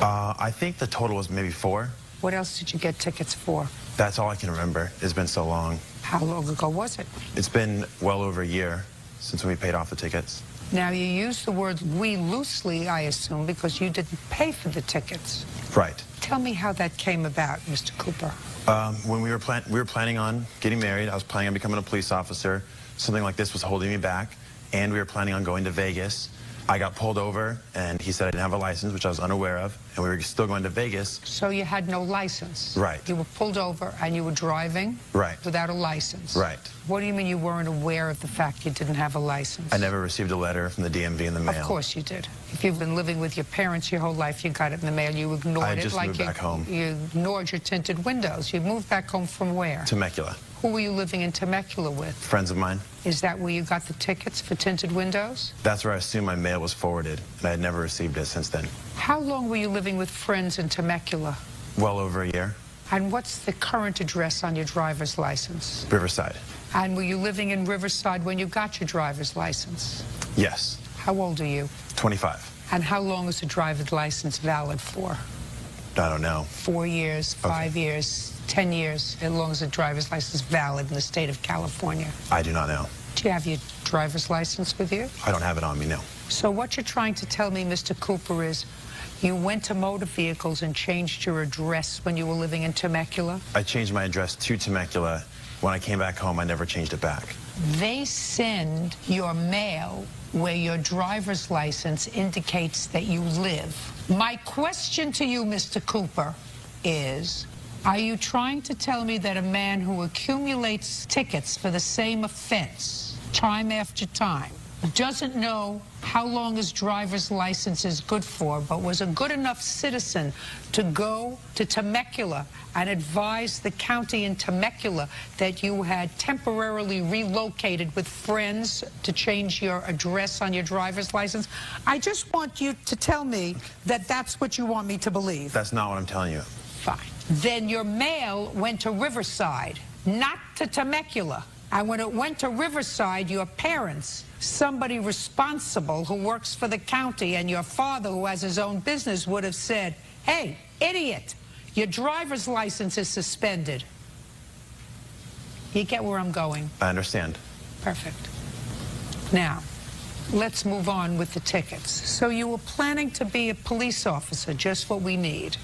I think the total was maybe 4. What else did you get tickets for? That's all I can remember. It's been so long. How long ago was it? It's been well over a year since we paid off the tickets. Now, you use the word we loosely, I assume, because you didn't pay for the tickets. Right. Tell me how that came about, Mr. Cooper. When we were planning on getting married, I was planning on becoming a police officer. Something like this was holding me back, and we were planning on going to Vegas. I got pulled over, and he said I didn't have a license, which I was unaware of, and we were still going to Vegas. So you had no license? Right. You were pulled over, and you were driving? Right. Without a license? Right. What do you mean you weren't aware of the fact you didn't have a license? I never received a letter from the DMV in the mail. Of course you did. If you've been living with your parents your whole life, you got it in the mail, you ignored it. I just moved back home. You ignored your tinted windows. You moved back home from where? Temecula. Who were you living in Temecula with? Friends of mine. Is that where you got the tickets for tinted windows? That's where I assume my mail was forwarded, and I had never received it since then. How long were you living with friends in Temecula? Well over a year. And what's the current address on your driver's license? Riverside. And were you living in Riverside when you got your driver's license? Yes. How old are you? 25. And how long is a driver's license valid for? I don't know. 4 years, 5 years, 10 years, as long as a driver's license is valid in the state of California. I do not know. Do you have your driver's license with you? I don't have it on me, no. So what you're trying to tell me, Mr. Cooper, is you went to motor vehicles and changed your address when you were living in Temecula? I changed my address to Temecula. When I came back home, I never changed it back. They send your mail where your driver's license indicates that you live. My question to you, Mr. Cooper, is, are you trying to tell me that a man who accumulates tickets for the same offense time after time doesn't know how long his driver's license is good for, but was a good enough citizen to go to Temecula and advise the county in Temecula that you had temporarily relocated with friends to change your address on your driver's license? I just want you to tell me that that's what you want me to believe. That's not what I'm telling you. Fine. Then your mail went to Riverside, not to Temecula. And when it went to Riverside, your parents, somebody responsible who works for the county, and your father who has his own business would have said, hey, idiot, your driver's license is suspended. You get where I'm going? I understand. Perfect. Now, let's move on with the tickets. So you were planning to be a police officer, just what we need.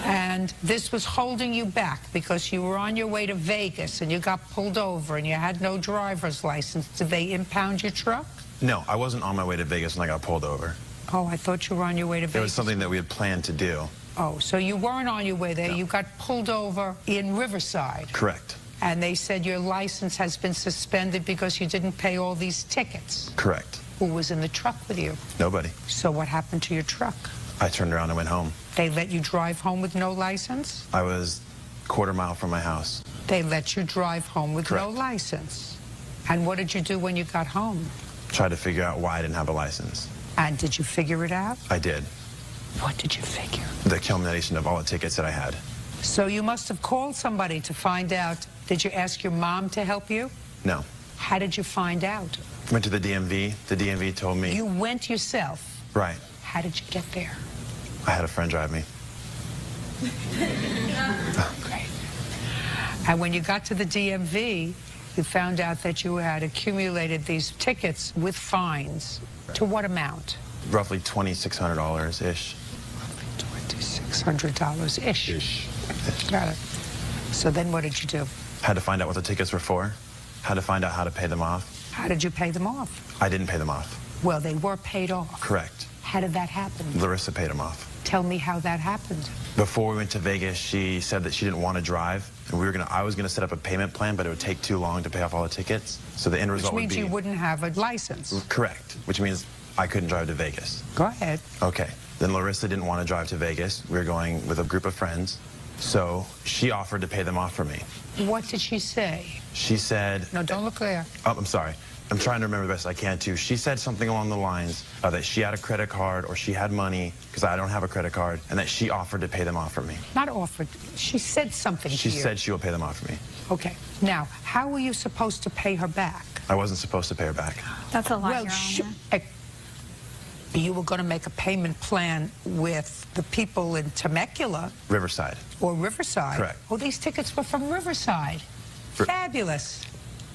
And this was holding you back because you were on your way to Vegas and you got pulled over and you had no driver's license. Did they impound your truck? No, I wasn't on my way to Vegas when I got pulled over. Oh, I thought you were on your way to Vegas. It was something that we had planned to do. Oh, so you weren't on your way there. No. You got pulled over in Riverside. Correct. And they said your license has been suspended because you didn't pay all these tickets. Correct. Who was in the truck with you? Nobody. So what happened to your truck? I turned around and went home. They let you drive home with no license? I was a quarter mile from my house. They let you drive home with Correct. no license. And what did you do when you got home? Tried to figure out why I didn't have a license. And did you figure it out? I did. What did you figure? The culmination of all the tickets that I had. So you must have called somebody to find out. Did you ask your mom to help you? No. How did you find out? Went to the DMV. The DMV told me. You went yourself? Right. How did you get there? I had a friend drive me. Great. And when you got to the DMV, you found out that you had accumulated these tickets with fines. To what amount? Roughly $2,600-ish. $2,600-ish. Got it. So then what did you do? Had to find out what the tickets were for. Had to find out how to pay them off. How did you pay them off? I didn't pay them off. Well, they were paid off. Correct. How did that happen? Larissa paid them off. Tell me how that happened. Before we went to Vegas, she said that she didn't want to drive, and I was gonna set up a payment plan, but it would take too long to pay off all the tickets. So the end result would be... Which means you wouldn't have a license. Correct, which means I couldn't drive to Vegas. Go ahead. Okay. Then Larissa didn't want to drive to Vegas. We were going with a group of friends. So she offered to pay them off for me. What did she say? She said... No, don't look there. Oh, I'm sorry. I'm trying to remember the best I can, too. She said something along the lines that she had a credit card or she had money, because I don't have a credit card, and that she offered to pay them off for me. Not offered. She said something to you. She said she will pay them off for me. Okay. Now, how were you supposed to pay her back? I wasn't supposed to pay her back. That's a lie, Well, Your Honor. You were going to make a payment plan with the people in Temecula. Riverside. Or Riverside. Correct. Oh, these tickets were from Riverside. Fabulous.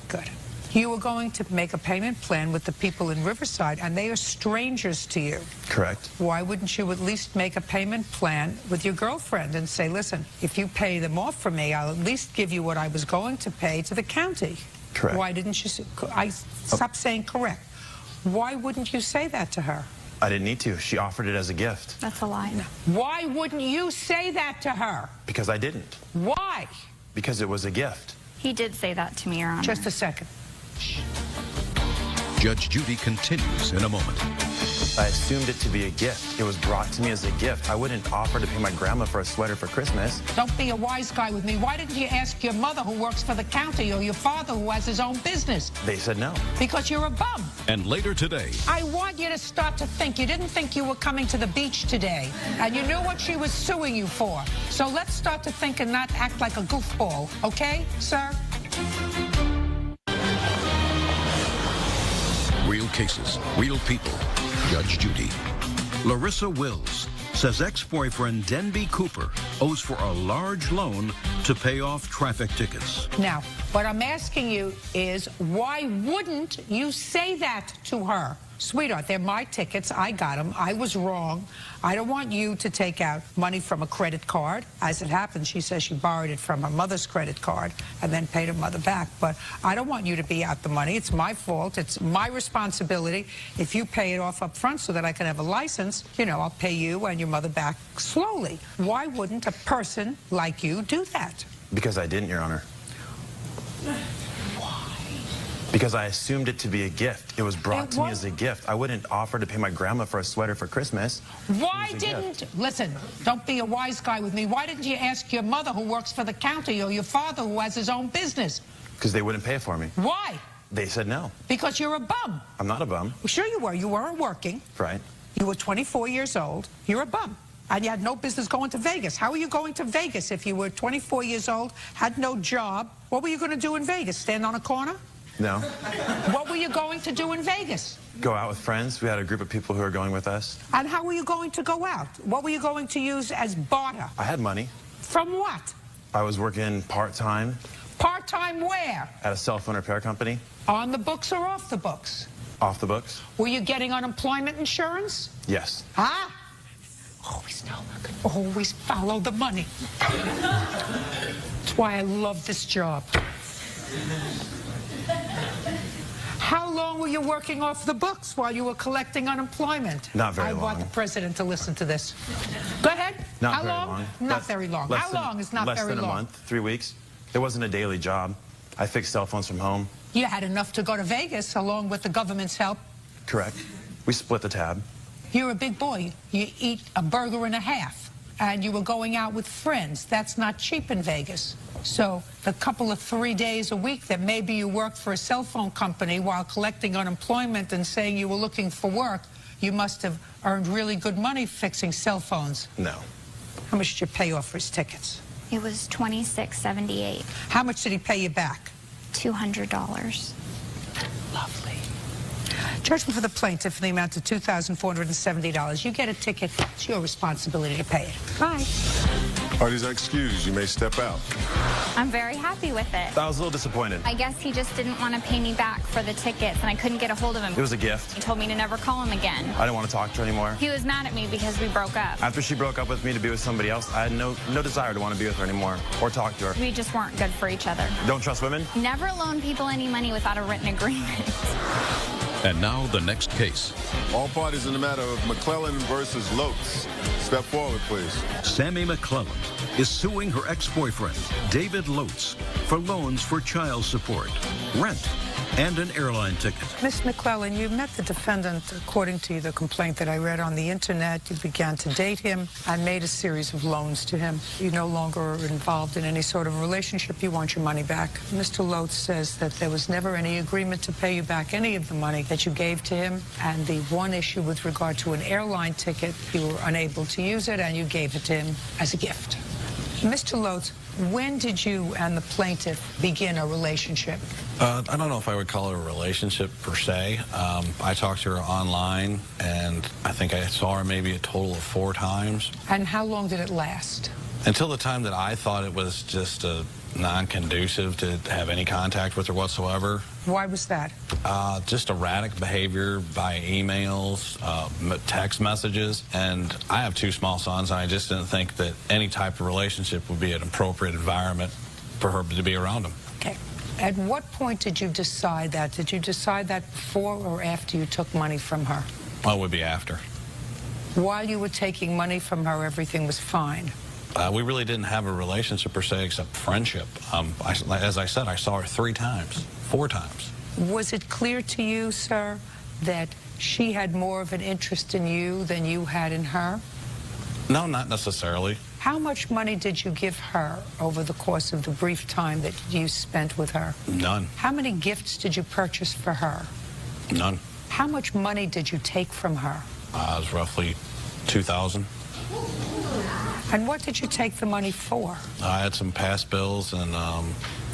Good. You were going to make a payment plan with the people in Riverside, and they are strangers to you. Correct. Why wouldn't you at least make a payment plan with your girlfriend and say, listen, if you pay them off for me, I'll at least give you what I was going to pay to the county? Correct. Why didn't you stop saying correct? Why wouldn't you say that to her? I didn't need to. She offered it as a gift. That's a lie. No. Why wouldn't you say that to her? Because I didn't. Why? Because it was a gift. He did say that to me, Your Honor. Just a second. Judge Judy continues in a moment. I assumed it to be a gift. It was brought to me as a gift. I wouldn't offer to pay my grandma for a sweater for Christmas. Don't be a wise guy with me. Why didn't you ask your mother who works for the county or your father who has his own business? They said no. Because you're a bum. And later today. I want you to start to think. You didn't think you were coming to the beach today, and you knew what she was suing you for. So let's start to think and not act like a goofball, okay, sir? Real cases, real people. Judge Judy. Larissa Wills says ex-boyfriend Denby Cooper owes for a large loan to pay off traffic tickets. Now, what I'm asking you is, why wouldn't you say that to her? Sweetheart, they're my tickets. I got them. I was wrong. I don't want you to take out money from a credit card. As it happens, she says she borrowed it from her mother's credit card and then paid her mother back. But I don't want you to be out the money. It's my fault. It's my responsibility. If you pay it off up front so that I can have a license, you know, I'll pay you and your mother back slowly. Why wouldn't a person like you do that? Because I didn't, Your Honor. Because I assumed it to be a gift. It was brought to me as a gift. I wouldn't offer to pay my grandma for a sweater for Christmas. Why didn't, listen, don't be a wise guy with me. Why didn't you ask your mother who works for the county or your father who has his own business? Because they wouldn't pay for me. Why? They said no. Because you're a bum. I'm not a bum. Well, sure you were. You weren't working. Right. You were 24 years old. You're a bum. And you had no business going to Vegas. How are you going to Vegas if you were 24 years old, had no job? What were you going to do in Vegas? Stand on a corner? No. What were you going to do in Vegas? Go out with friends. We had a group of people who were going with us. And how were you going to go out? What were you going to use as barter? I had money. From what? I was working part-time. Part-time where? At a cell phone repair company. On the books or off the books? Off the books. Were you getting unemployment insurance? Yes. Huh? Always follow the money. That's why I love this job. How long were you working off the books while you were collecting unemployment? Not very long. I want the president to listen to this. Go ahead. Not How very long? Not very long. How long is not very long? Less than a month, 3 weeks. It wasn't a daily job. I fixed cell phones from home. You had enough to go to Vegas along with the government's help. Correct. We split the tab. You're a big boy. You eat a burger and a half. And you were going out with friends. That's not cheap in Vegas. So the couple of 3 days a week that maybe you worked for a cell phone company while collecting unemployment and saying you were looking for work, you must have earned really good money fixing cell phones. No. How much did you pay off for his tickets? It was $26.78. How much did he pay you back? $200. Lovely. Judgment for the plaintiff in the amount of $2,470. You get a ticket. It's your responsibility to pay it. Bye. Parties are excused. You may step out. I'm very happy with it. I was a little disappointed. I guess he just didn't want to pay me back for the tickets, and I couldn't get a hold of him. It was a gift. He told me to never call him again. I didn't want to talk to her anymore. He was mad at me because we broke up. After she broke up with me to be with somebody else, I had no desire to want to be with her anymore or talk to her. We just weren't good for each other. Don't trust women? Never loan people any money without a written agreement. And now the next case. All parties in the matter of McClellan versus Lotz. Step forward, please. Sammy McClellan is suing her ex-boyfriend, David Lotz, for loans for child support, rent, and an airline ticket. Miss McClellan, you met the defendant, according to the complaint that I read on the internet. You began to date him and made a series of loans to him. You no longer are involved in any sort of relationship. You want your money back. Mr. Lotz says that there was never any agreement to pay you back any of the money that you gave to him. And the one issue with regard to an airline ticket, you were unable to use it and you gave it to him as a gift. Mr. Lotz, When did you and the plaintiff begin a relationship? I don't know if I would call it a relationship per se. I talked to her online, and I think I saw her maybe a total of 4 times. And how long did it last? Until the time that I thought it was just non-conducive to have any contact with her whatsoever. Why was that? Just erratic behavior by emails, text messages, and I have 2 small sons, and I just didn't think that any type of relationship would be an appropriate environment for her to be around them. Okay. At what point did you decide that? Did you decide that before or after you took money from her? Well, it would be after. While you were taking money from her, everything was fine? We really didn't have a relationship per se except friendship. As I said, I saw her 3 times, 4 times. Was it clear to you, sir, that she had more of an interest in you than you had in her? No, not necessarily. How much money did you give her over the course of the brief time that you spent with her? None. How many gifts did you purchase for her? None. How much money did you take from her? It was roughly $2,000. And what did you take the money for? I had some past bills, and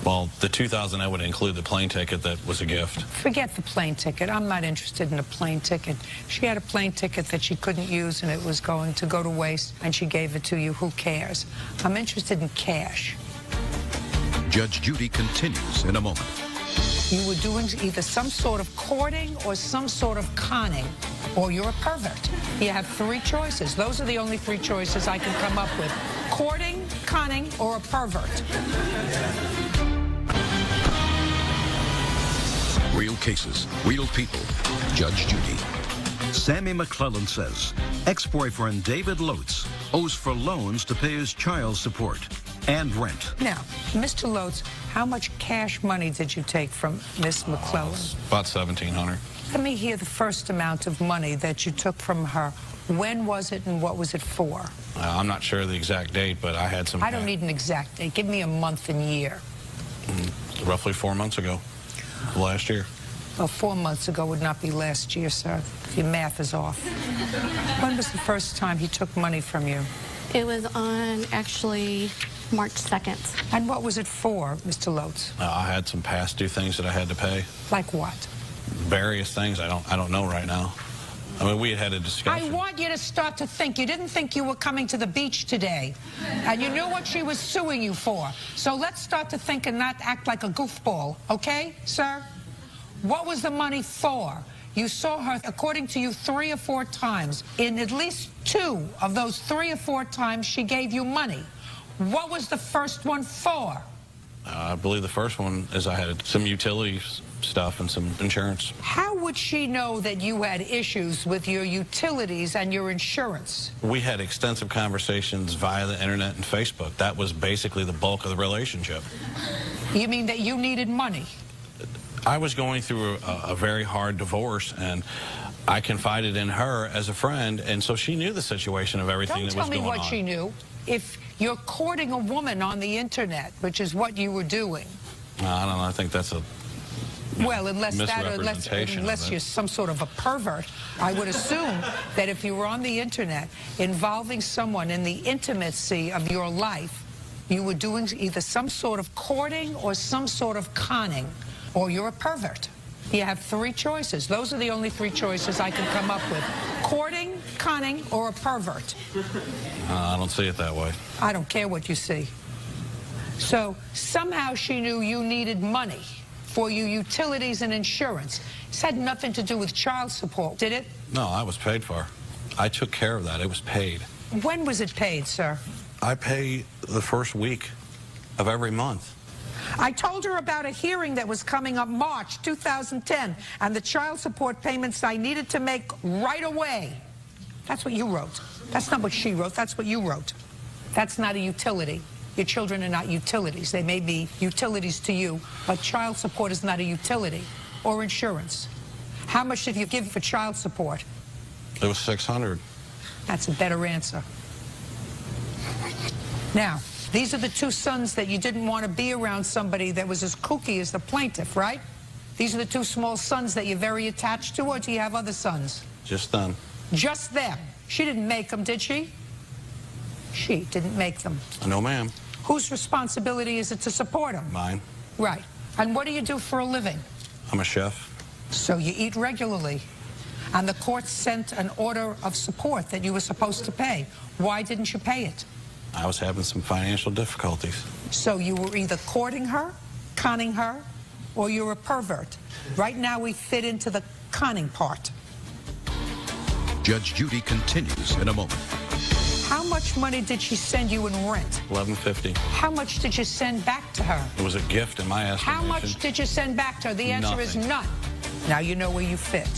well, the $2,000 that would include the plane ticket that was a gift. Forget the plane ticket. I'm not interested in a plane ticket. She had a plane ticket that she couldn't use, and it was going to go to waste, and she gave it to you. Who cares? I'm interested in cash. Judge Judy continues in a moment. You were doing either some sort of courting or some sort of conning, or you're a pervert. You have 3 choices. Those are the only 3 choices I can come up with. Courting, conning, or a pervert. Real cases, real people. Judge Judy. Sammy McClellan says ex-boyfriend David Lotes owes for loans to pay his child support and rent. Now, Mr. Lotes, how much cash money did you take from Miss McClellan? About $1,700. Let me hear the first amount of money that you took from her. When was it and what was it for? I'm not sure the exact date, but I had some... I don't need an exact date. Give me a month and year. Roughly 4 months ago, last year. Well, 4 months ago would not be last year, sir. Your math is off. When was the first time he took money from you? It was on, actually, March 2nd. And what was it for, Mr. Lotes? I had some past due things that I had to pay. Like what? Various things. I don't know right now. I mean, we had a discussion. I want you to start to think. You didn't think you were coming to the beach today. And you knew what she was suing you for. So let's start to think and not act like a goofball. Okay, sir? What was the money for? You saw her, according to you, 3 or 4 times. In at least 2 of those 3 or 4 times, she gave you money. What was the first one for? I believe the first one is I had some utilities stuff and some insurance. How would she know that you had issues with your utilities and your insurance? We had extensive conversations via the internet and Facebook. That was basically the bulk of the relationship. You mean that you needed money? I was going through a very hard divorce, and I confided in her as a friend, and so she knew the situation of everything that was going on. Don't tell me what she knew. If you're courting a woman on the internet, which is what you were doing. I don't know. I think that's a well, unless you're some sort of a pervert, I would assume that if you were on the internet involving someone in the intimacy of your life, you were doing either some sort of courting or some sort of conning, or you're a pervert. You have 3 choices. Those are the only 3 choices I can come up with. Courting, conning, or a pervert. I don't see it that way. I don't care what you see. So somehow she knew you needed money for your utilities and insurance. This had nothing to do with child support, did it? No, I was paid for. I took care of that. It was paid. When was it paid, sir? I pay the first week of every month. I told her about a hearing that was coming up March 2010 and the child support payments I needed to make right away. That's what you wrote. That's not what she wrote. That's what you wrote. That's not a utility. Your children are not utilities. They may be utilities to you, but child support is not a utility or insurance. How much did you give for child support? It was $600. That's a better answer. Now, these are the 2 sons that you didn't want to be around somebody that was as kooky as the plaintiff, right? These are the 2 small sons that you're very attached to, or do you have other sons? Just them. Just them. She didn't make them, did she? She didn't make them. No, ma'am. Whose responsibility is it to support him? Mine. Right. And what do you do for a living? I'm a chef. So you eat regularly. And the court sent an order of support that you were supposed to pay. Why didn't you pay it? I was having some financial difficulties. So you were either courting her, conning her, or you're a pervert. Right now we fit into the conning part. Judge Judy continues in a moment. How much money did she send you in rent? $11.50. How much did you send back to her? It was a gift in my estimation. How much did you send back to her? The answer is Nothing. none. Now you know where you fit.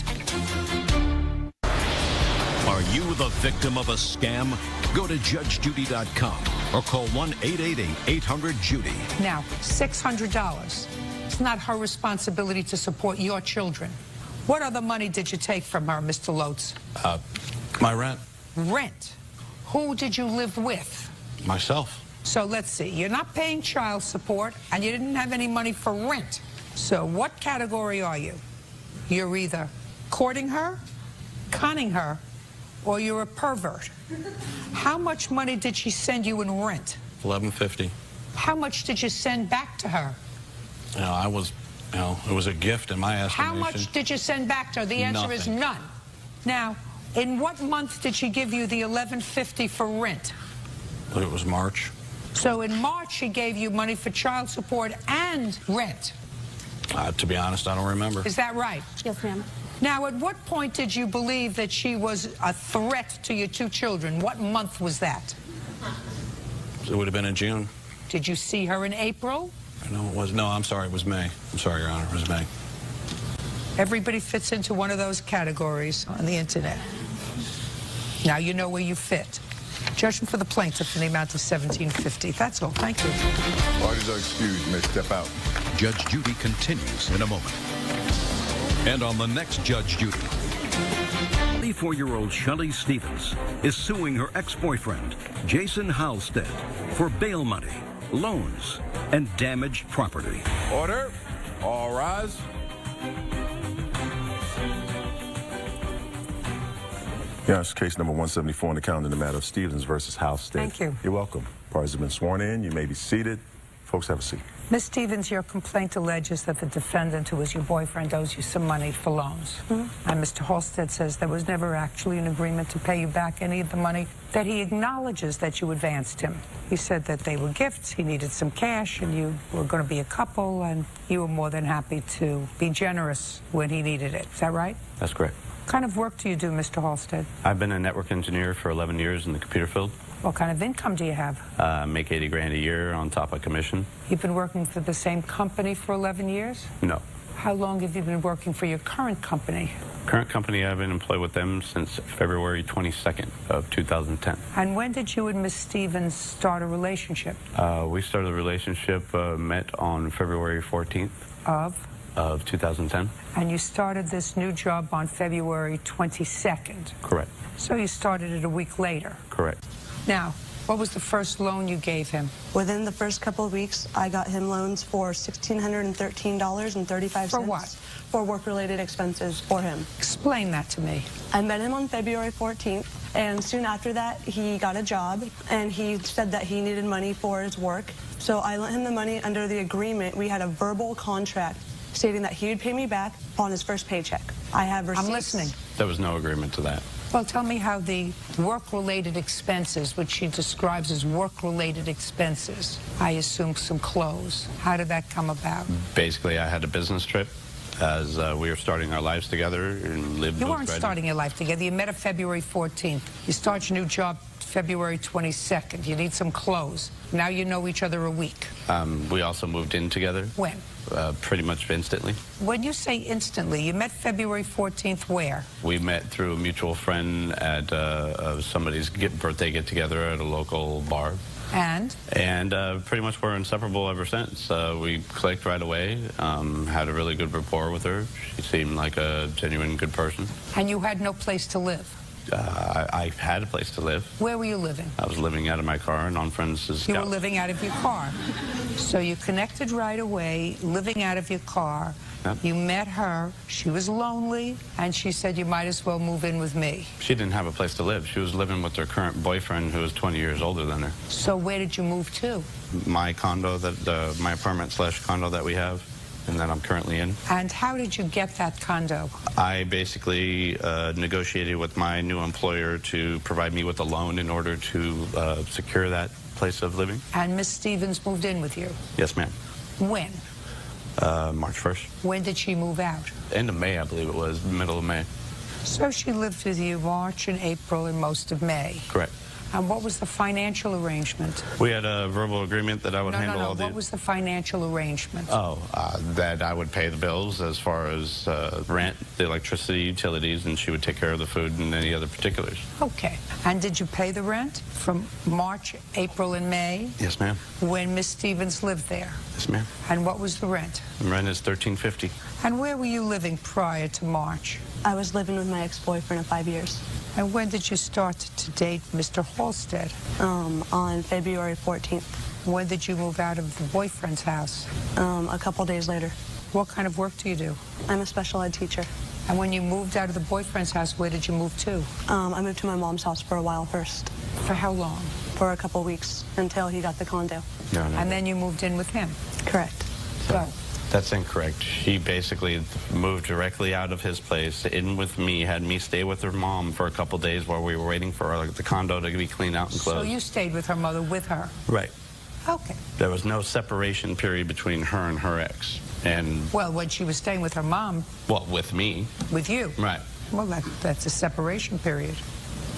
Are you the victim of a scam? Go to judgejudy.com or call 1-888-800-JUDY. Now, $600. It's not her responsibility to support your children. What other money did you take from her, Mr. Lotz? My rent. Rent. Who did you live with? Myself. So let's see. You're not paying child support, and you didn't have any money for rent. So what category are you? You're either courting her, conning her, or you're a pervert. How much money did she send you in rent? $11.50. How much did you send back to her? You know, it was a gift in my estimation. How much did you send back to her? The answer is Nothing. none. Now, in what month did she give you the $11.50 for rent? It was March. So in March, she gave you money for child support and rent. To be honest, I don't remember. Is that right? Yes, ma'am. Now, at what point did you believe that she was a threat to your two children? What month was that? It would have been in June. Did you see her in April? No, it was. No, I'm sorry. It was May. I'm sorry, Your Honor. It was May. Everybody fits into one of those categories on the internet. Now you know where you fit. Judgment for the plaintiff in the amount of $17.50. That's all. Thank you. Parties are excused. You may step out. Judge Judy continues in a moment. And on the next Judge Judy, 24-year-old Shelley Stevens is suing her ex-boyfriend, Jason Halstead, for bail money, loans, and damaged property. Order. All rise. Yes, case number 174 on the calendar in the matter of Stevens versus Halstead. Thank you. You're welcome. Parties have been sworn in. You may be seated. Folks, have a seat. Ms. Stevens, your complaint alleges that the defendant, who was your boyfriend, owes you some money for loans. And Mr. Halstead says there was never actually an agreement to pay you back any of the money that he acknowledges that you advanced him. He said that they were gifts, he needed some cash, and you were going to be a couple, and you were more than happy to be generous when he needed it. Is that right? That's correct. What kind of work do you do, Mr. Halstead? I've been a network engineer for 11 years in the computer field. What kind of income do you have? Make 80 grand a year on top of commission. You've been working for the same company for 11 years? No. How long have you been working for your current company? Current company, I've been employed with them since February 22nd of 2010. And when did you and Ms. Stevens start a relationship? We started the relationship, met on February 14th. Of 2010. And you started this new job on February 22nd. Correct. So you started it a week later. Correct. Now, what was the first loan you gave him? Within the first couple of weeks, I got him loans for $1,613.35. For what? For work-related expenses for him. Explain that to me. I met him on February 14th, and soon after that, he got a job, and he said that he needed money for his work. So I lent him the money under the agreement. We had a verbal contract stating that he would pay me back upon his first paycheck. I have receipts. I'm listening. There was no agreement to that. Well, tell me how the work-related expenses, which she describes as work-related expenses, I assume some clothes. How did that come about? Basically, I had a business trip as we were starting our lives together and lived. You weren't starting your life together. You met on February 14th. You start your new job February 22nd. You need some clothes. Now you know each other a week. We also moved in together. When? Pretty much instantly. When you say instantly, you met February 14th where? We met through a mutual friend at somebody's birthday get-together at a local bar. And? And pretty much we're inseparable ever since. We clicked right away, had a really good rapport with her. She seemed like a genuine good person. And you had no place to live? I had a place to live. Where were you living? I was living out of my car and on friends' You were couch. living out of your car. So you connected right away, living out of your car. Yep. You met her. She was lonely, and she said, you might as well move in with me. She didn't have a place to live. She was living with her current boyfriend, who was 20 years older than her. So where did you move to? My condo, my apartment/condo that we have, and that I'm currently in. And how did you get that condo? I basically negotiated with my new employer to provide me with a loan in order to secure that place of living. And Miss Stevens moved in with you? Yes, ma'am. When? March 1st. When did she move out? End of May, I believe it was, middle of May. So she lived with you March and April and most of May. Correct. And what was the financial arrangement? We had a verbal agreement that I would handle all the... What was the financial arrangement? That I would pay the bills as far as rent, the electricity, utilities, and she would take care of the food and any other particulars. Okay. And did you pay the rent from March, April, and May? Yes, ma'am. When Miss Stevens lived there? Yes, ma'am. And what was the rent? The rent is $13.50. And where were you living prior to March? I was living with my ex-boyfriend of 5 years. And when did you start to date Mr. Halstead? On February 14th. When did you move out of the boyfriend's house? A couple days later. What kind of work do you do? I'm a special ed teacher. And when you moved out of the boyfriend's house, where did you move to? I moved to my mom's house for a while first. For how long? For a couple weeks, until he got the condo. No. And then you moved in with him? Correct. Go. That's incorrect. She basically moved directly out of his place, in with me, had me stay with her mom for a couple days while we were waiting for the condo to be cleaned out and closed. So you stayed with her mother with her? Right. Okay. There was no separation period between her and her ex. And well, when she was staying with her mom. Well, with me. With you. Right. Well, that's a separation period.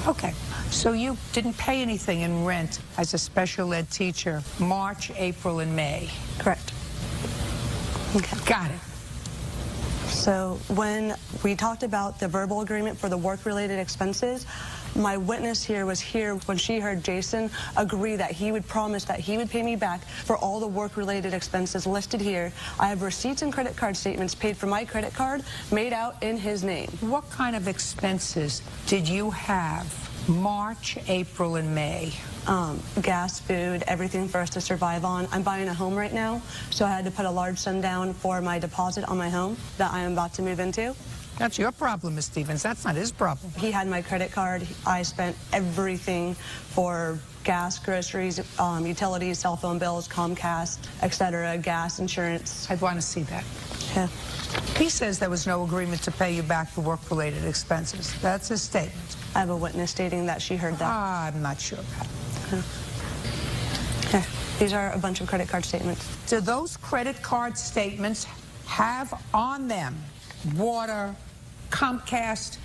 Okay. So you didn't pay anything in rent as a special ed teacher March, April, and May. Correct. Okay. Got it. So when we talked about the verbal agreement for the work-related expenses, my witness here was here when she heard Jason agree that he would promise that he would pay me back for all the work-related expenses listed here. I have receipts and credit card statements paid for my credit card made out in his name. What kind of expenses did you have March, April, and May? Gas, food, everything for us to survive on. I'm buying a home right now, so I had to put a large sum down for my deposit on my home that I am about to move into. That's your problem, Ms. Stevens. That's not his problem. He had my credit card. I spent everything for gas, groceries, utilities, cell phone bills, Comcast, etc., gas, insurance. I'd want to see that. Yeah. He says there was no agreement to pay you back the work-related expenses. That's his statement. I have a witness stating that she heard that. I'm not sure about it. Okay. These are a bunch of credit card statements. Do those credit card statements have on them water, Comcast?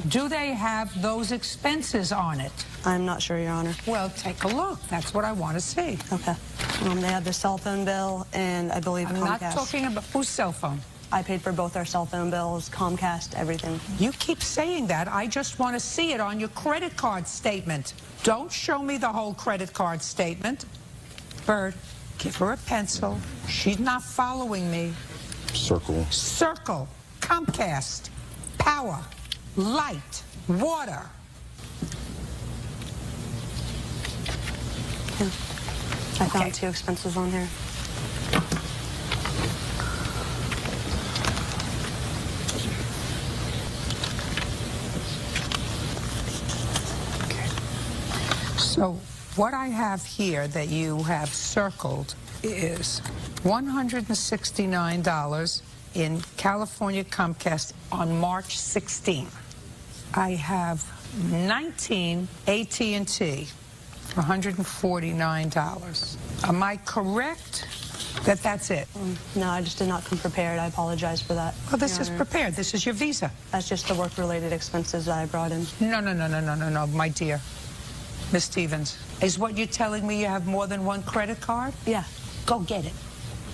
Do they have those expenses on it? I'm not sure, Your Honor. Well, take a look. That's what I want to see. Okay. They have the cell phone bill and I believe Comcast. I'm not talking about whose cell phone. I paid for both our cell phone bills, Comcast, everything. You keep saying that. I just want to see it on your credit card statement. Don't show me the whole credit card statement. Bird, give her a pencil. She's not following me. Circle. Circle. Comcast. Power. Light. Water. Yeah. I found 2 expenses on here. So what I have here that you have circled is $169 in California Comcast on March 16th. I have 19 AT&T for $149. Am I correct that that's it? No, I just did not come prepared. I apologize for that. Well, this is prepared. This is your visa. That's just the work-related expenses that I brought in. No, my dear. Miss Stevens, is what you're telling me you have more than one credit card? Yeah. Go get it.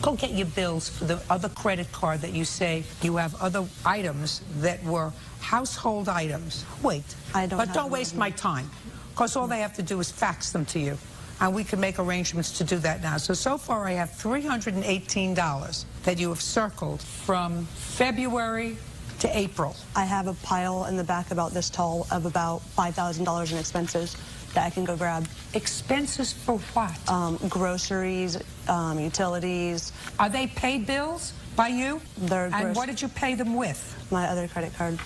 Go get your bills for the other credit card that you say you have other items that were household items. Wait. But don't waste my time, because all they have to do is fax them to you, and we can make arrangements to do that now. So far I have $318 that you have circled from February to April? I have a pile in the back about this tall of about $5,000 in expenses that I can go grab. Expenses for what? Groceries, utilities. Are they paid bills by you? And what did you pay them with? My other credit card.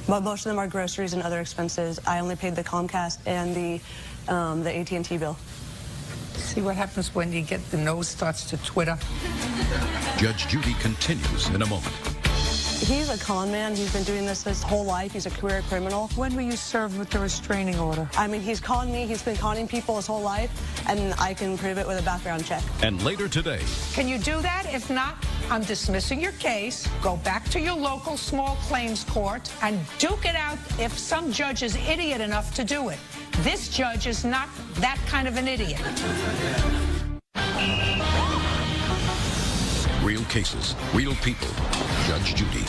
But most of them are groceries and other expenses. I only paid the Comcast and the AT&T bill. See what happens when you get the nose starts to twitter? Judge Judy continues in a moment. He's a con man. He's been doing this his whole life. He's a career criminal. When were you served with the restraining order? I mean, he's conned me. He's been conning people his whole life, and I can prove it with a background check. And later today. Can you do that? If not, I'm dismissing your case. Go back to your local small claims court and duke it out if some judge is idiot enough to do it. This judge is not that kind of an idiot. Real cases, real people. Judge Judy.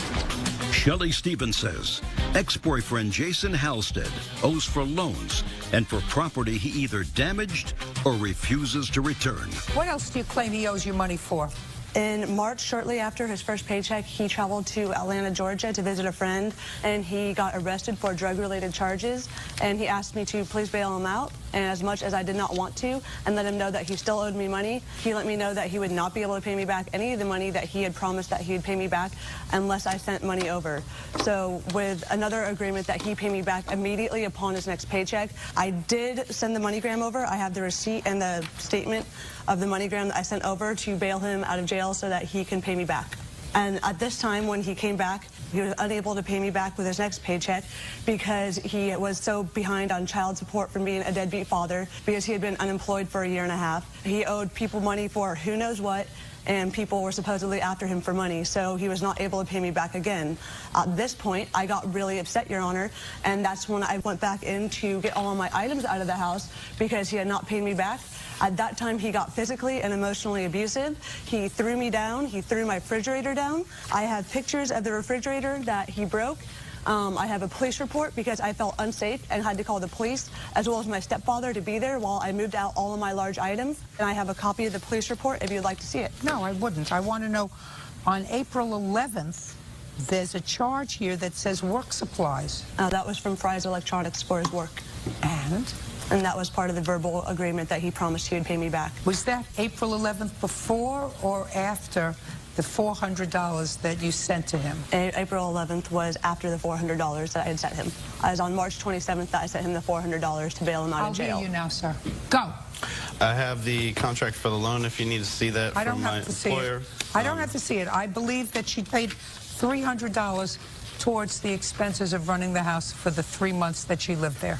Shelley Stevens says ex-boyfriend Jason Halstead owes for loans and for property he either damaged or refuses to return. What else do you claim he owes you money for? In March, shortly after his first paycheck, he traveled to Atlanta, Georgia to visit a friend, and he got arrested for drug-related charges, and he asked me to please bail him out. And as much as I did not want to and let him know that he still owed me money, he let me know that he would not be able to pay me back any of the money that he had promised that he would pay me back unless I sent money over. So with another agreement that he pay me back immediately upon his next paycheck, I did send the MoneyGram over. I have the receipt and the statement of the MoneyGram that I sent over to bail him out of jail so that he can pay me back. And at this time, when he came back, he was unable to pay me back with his next paycheck because he was so behind on child support from being a deadbeat father because he had been unemployed for a year and a half. He owed people money for who knows what, and people were supposedly after him for money, so he was not able to pay me back again. At this point, I got really upset, Your Honor, and that's when I went back in to get all of my items out of the house because he had not paid me back. At that time, he got physically and emotionally abusive. He threw me down. He threw my refrigerator down. I have pictures of the refrigerator that he broke. I have a police report because I felt unsafe and had to call the police, as well as my stepfather, to be there while I moved out all of my large items. And I have a copy of the police report if you'd like to see it. No, I wouldn't. I want to know, on April 11th, there's a charge here that says work supplies. That was from Fry's Electronics for his work. And that was part of the verbal agreement that he promised he would pay me back. Was that April 11th before or after the $400 that you sent to him? April 11th was after the $400 that I had sent him. I was on March 27th that I sent him the $400 to bail him out of jail. I'll hear you now, sir. Go. I have the contract for the loan if you need to see that from my employer. I don't have to see it. I believe that she paid $300 towards the expenses of running the house for the 3 months that she lived there.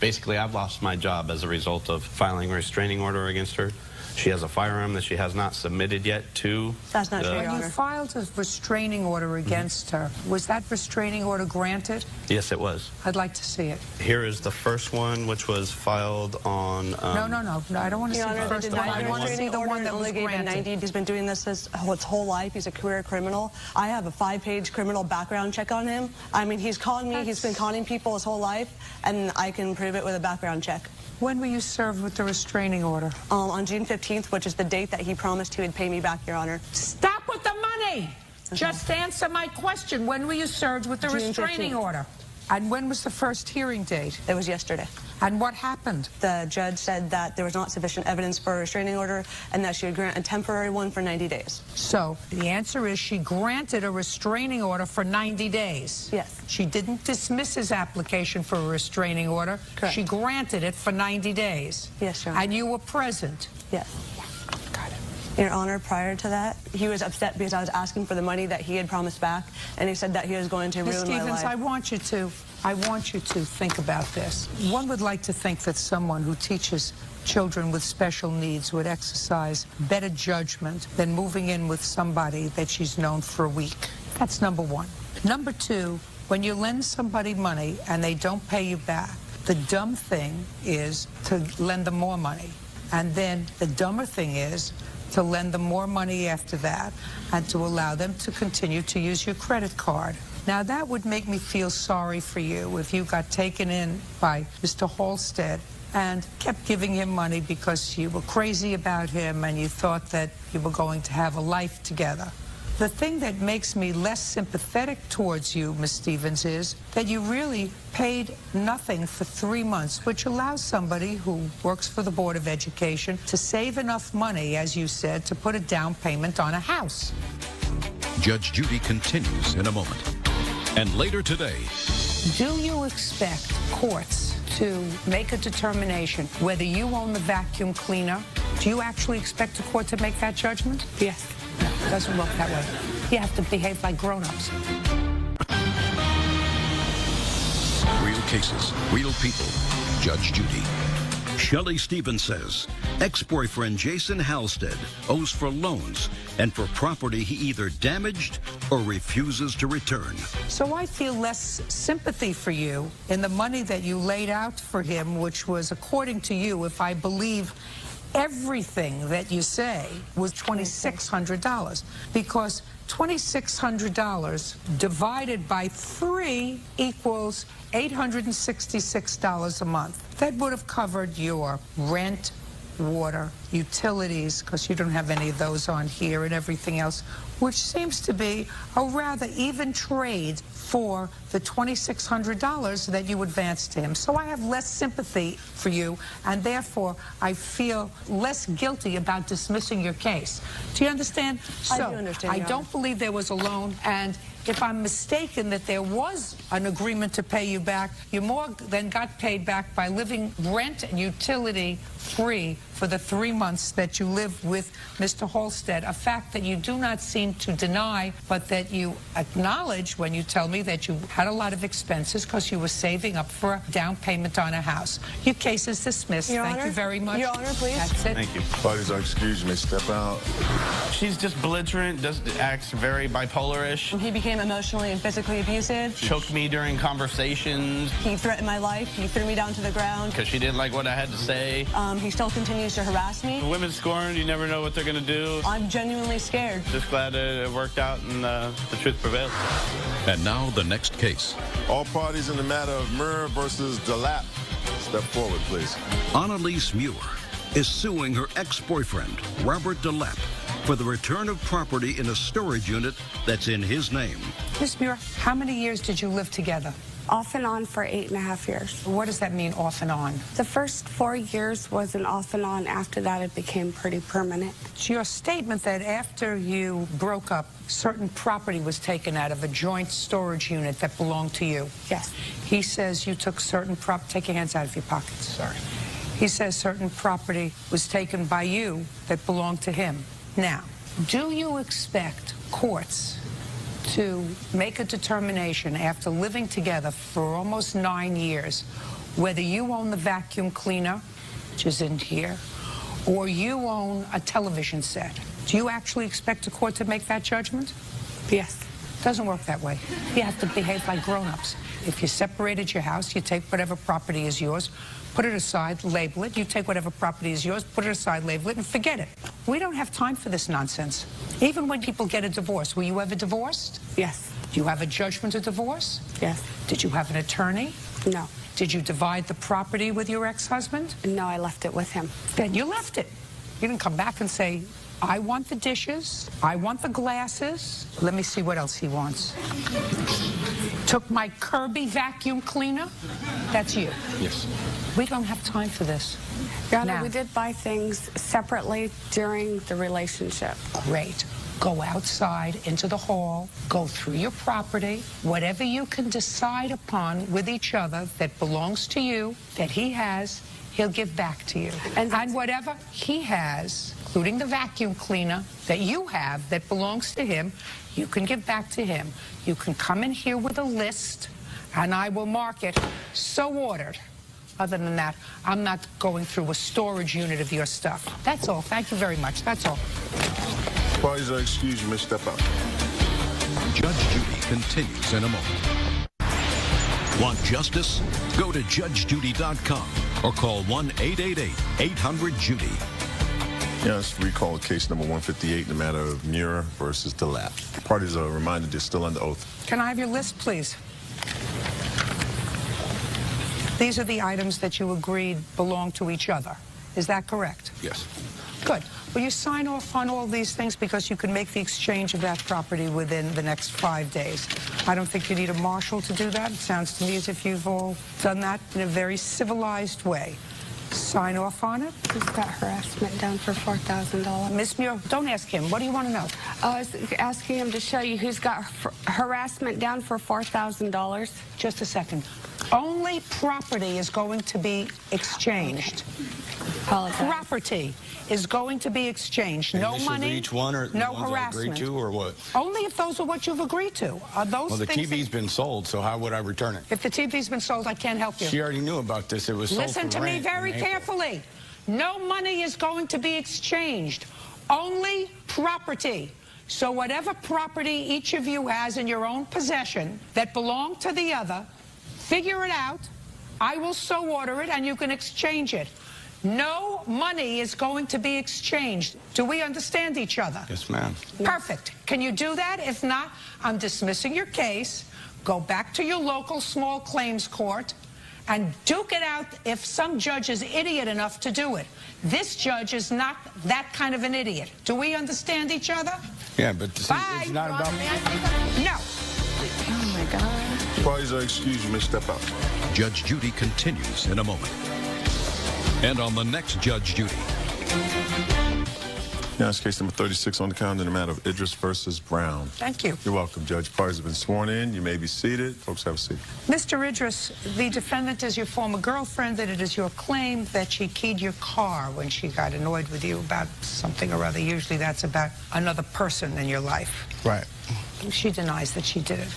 Basically, I've lost my job as a result of filing a restraining order against her. She has a firearm that she has not submitted yet to. That's not true, Your When Honor. you filed a restraining order against her, was that restraining order granted? Yes, it was. I'd like to see it. Here is the first one, which was filed on... No, I don't want to see the first one. I want to see the one that was granted. He's been doing this his whole life. He's a career criminal. I have a 5-page criminal background check on him. I mean, he's conned me. He's been conning people his whole life, and I can prove it with a background check. When were you served with the restraining order? On June 15th, which is the date that he promised he would pay me back, Your Honor. Stop with the money! Just answer my question. When were you served with the restraining order? And when was the first hearing date? It was yesterday. And what happened? The judge said that there was not sufficient evidence for a restraining order and that she would grant a temporary one for 90 days. So the answer is she granted a restraining order for 90 days. Yes. She didn't dismiss his application for a restraining order. Correct. She granted it for 90 days. Yes, Your Honor. And you were present. Yes. Got it. Your Honor, prior to that, he was upset because I was asking for the money that he had promised back, and he said that he was going to ruin Ms. my life. Stevens, I want you to think about this. One would like to think that someone who teaches children with special needs would exercise better judgment than moving in with somebody that she's known for a week. That's number one. Number two, when you lend somebody money and they don't pay you back, the dumb thing is to lend them more money. And then the dumber thing is to lend them more money after that and to allow them to continue to use your credit card. Now, that would make me feel sorry for you if you got taken in by Mr. Halstead and kept giving him money because you were crazy about him and you thought that you were going to have a life together. The thing that makes me less sympathetic towards you, Ms. Stevens, is that you really paid nothing for 3 months, which allows somebody who works for the Board of Education to save enough money, as you said, to put a down payment on a house. Judge Judy continues in a moment. And later today, do you expect courts to make a determination whether you own the vacuum cleaner? Do you actually expect a court to make that judgment? Yes. No, it doesn't work that way. You have to behave like grown-ups. real cases, real people. Judge Judy. Shelley Stevens says ex-boyfriend Jason Halstead owes for loans and for property he either damaged or refuses to return. So I feel less sympathy for you in the money that you laid out for him, which was, according to you, if I believe everything that you say, was $2,600, because $2,600 divided by 3 equals $866 a month. That would have covered your rent, water, utilities, because you don't have any of those on here, and everything else, which seems to be a rather even trade for the $2,600 that you advanced to him. So I have less sympathy for you, and therefore I feel less guilty about dismissing your case. Do you understand? I do understand, I Your don't Honor. believe there was a loan, and if I'm mistaken that there was an agreement to pay you back, you more than got paid back by living rent and utility free for the 3 months that you lived with Mr. Halstead, a fact that you do not seem to deny, but that you acknowledge when you tell me that you had a lot of expenses because you were saving up for a down payment on a house. Your case is dismissed. Your Thank Honor? you very much. Your Honor, please. That's it. Thank you. Parties are excused. You may step out. She's just belligerent, acts very bipolar-ish. He became emotionally and physically abusive. Choked me during conversations He threatened my life. He threw me down to the ground. because she didn't like what I had to say. He still continues to harass me. The women scorned, you never know what they're going to do. I'm genuinely scared. Just glad it worked out and the truth prevailed. And now the next case. All parties in the matter of Muir versus DeLapp, step forward, please. Annalise Muir is suing her ex-boyfriend, Robert DeLapp, for the return of property in a storage unit that's in his name. Ms. Muir, how many years did you live together? Off and on for 8.5 years. What does that mean, off and on? The first 4 years was an off and on. After that, it became pretty permanent. It's your statement that after you broke up, certain property was taken out of a joint storage unit that belonged to you. Yes. He says you took certain take your hands out of your pockets. Sorry. He says certain property was taken by you that belonged to him. Now, do you expect courts to make a determination after living together for almost 9 years whether you own the vacuum cleaner, which is in here, or you own a television set? Do you actually expect a court to make that judgment? Yes. Doesn't work that way. You have to behave like grown-ups. If you separated your house, you take whatever property is yours, put it aside, label it. You take whatever property is yours, put it aside, label it, and forget it. We don't have time for this nonsense. Even when people get a divorce, were you ever divorced? Yes. Do you have a judgment of divorce? Yes. Did you have an attorney? No. Did you divide the property with your ex-husband? No, I left it with him. Then you left it. You didn't come back and say, I want the dishes, I want the glasses. Let me see what else he wants. Took my Kirby vacuum cleaner. That's you. Yes. We don't have time for this. Your Honor, Now, we did buy things separately during the relationship. great. Go outside into the hall, go through your property, whatever you can decide upon with each other that belongs to you, that he has, he'll give back to you. And whatever he has, including the vacuum cleaner that you have that belongs to him, you can give back to him. You can come in here with a list, and I will mark it, so ordered. Other than that, I'm not going through a storage unit of your stuff. That's all. Thank you very much. That's all. Parties are excused. You may step out. Judge Judy continues in a moment. Want justice? Go to judgejudy.com or call 1-888-800-JUDY. Yes, recall case number 158 in the matter of Muir versus DeLapp. Parties are reminded they're still under oath. Can I have your list, please? These are the items that you agreed belong to each other. Is that correct? Yes. Good. Will you sign off on all these things because you can make the exchange of that property within the next 5 days? I don't think you need a marshal to do that. It sounds to me as if you've all done that in a very civilized way. Sign off on it. He's got harassment down for $4,000. Miss Muir, don't ask him. What do you want to know? I was asking him to show you who's got harassment down for $4,000. Just a second. Only property is going to be exchanged. Apologize. Property is going to be exchanged. No money, each one or no the ones harassment. I agreed to, or what? Only if those are what you've agreed to. Are those Well, the things TV's been sold, so how would I return it? If the TV's been sold, I can't help you. She already knew about this. It was sold Listen for to me rent very in April. carefully. No money is going to be exchanged. Only property. So whatever property each of you has in your own possession that belong to the other, figure it out. I will so order it, and you can exchange it. No money is going to be exchanged. Do we understand each other? Yes, ma'am. Perfect. Can you do that? If not, I'm dismissing your case. Go back to your local small claims court and duke it out if some judge is idiot enough to do it. This judge is not that kind of an idiot. Do we understand each other? Yeah, but see, it's not about me. No. Oh, my God. Parties are excused. You may step out. Judge Judy continues in a moment. And on the next Judge Judy. Now it's case number 36 on the calendar in the matter of Idris versus Brown. Thank you. You're welcome, Judge. Parties have been sworn in. You may be seated. Folks, have a seat. Mr. Idris, the defendant is your former girlfriend, and it is your claim that she keyed your car when she got annoyed with you about something or other. Usually that's about another person in your life. Right. She denies that she did it.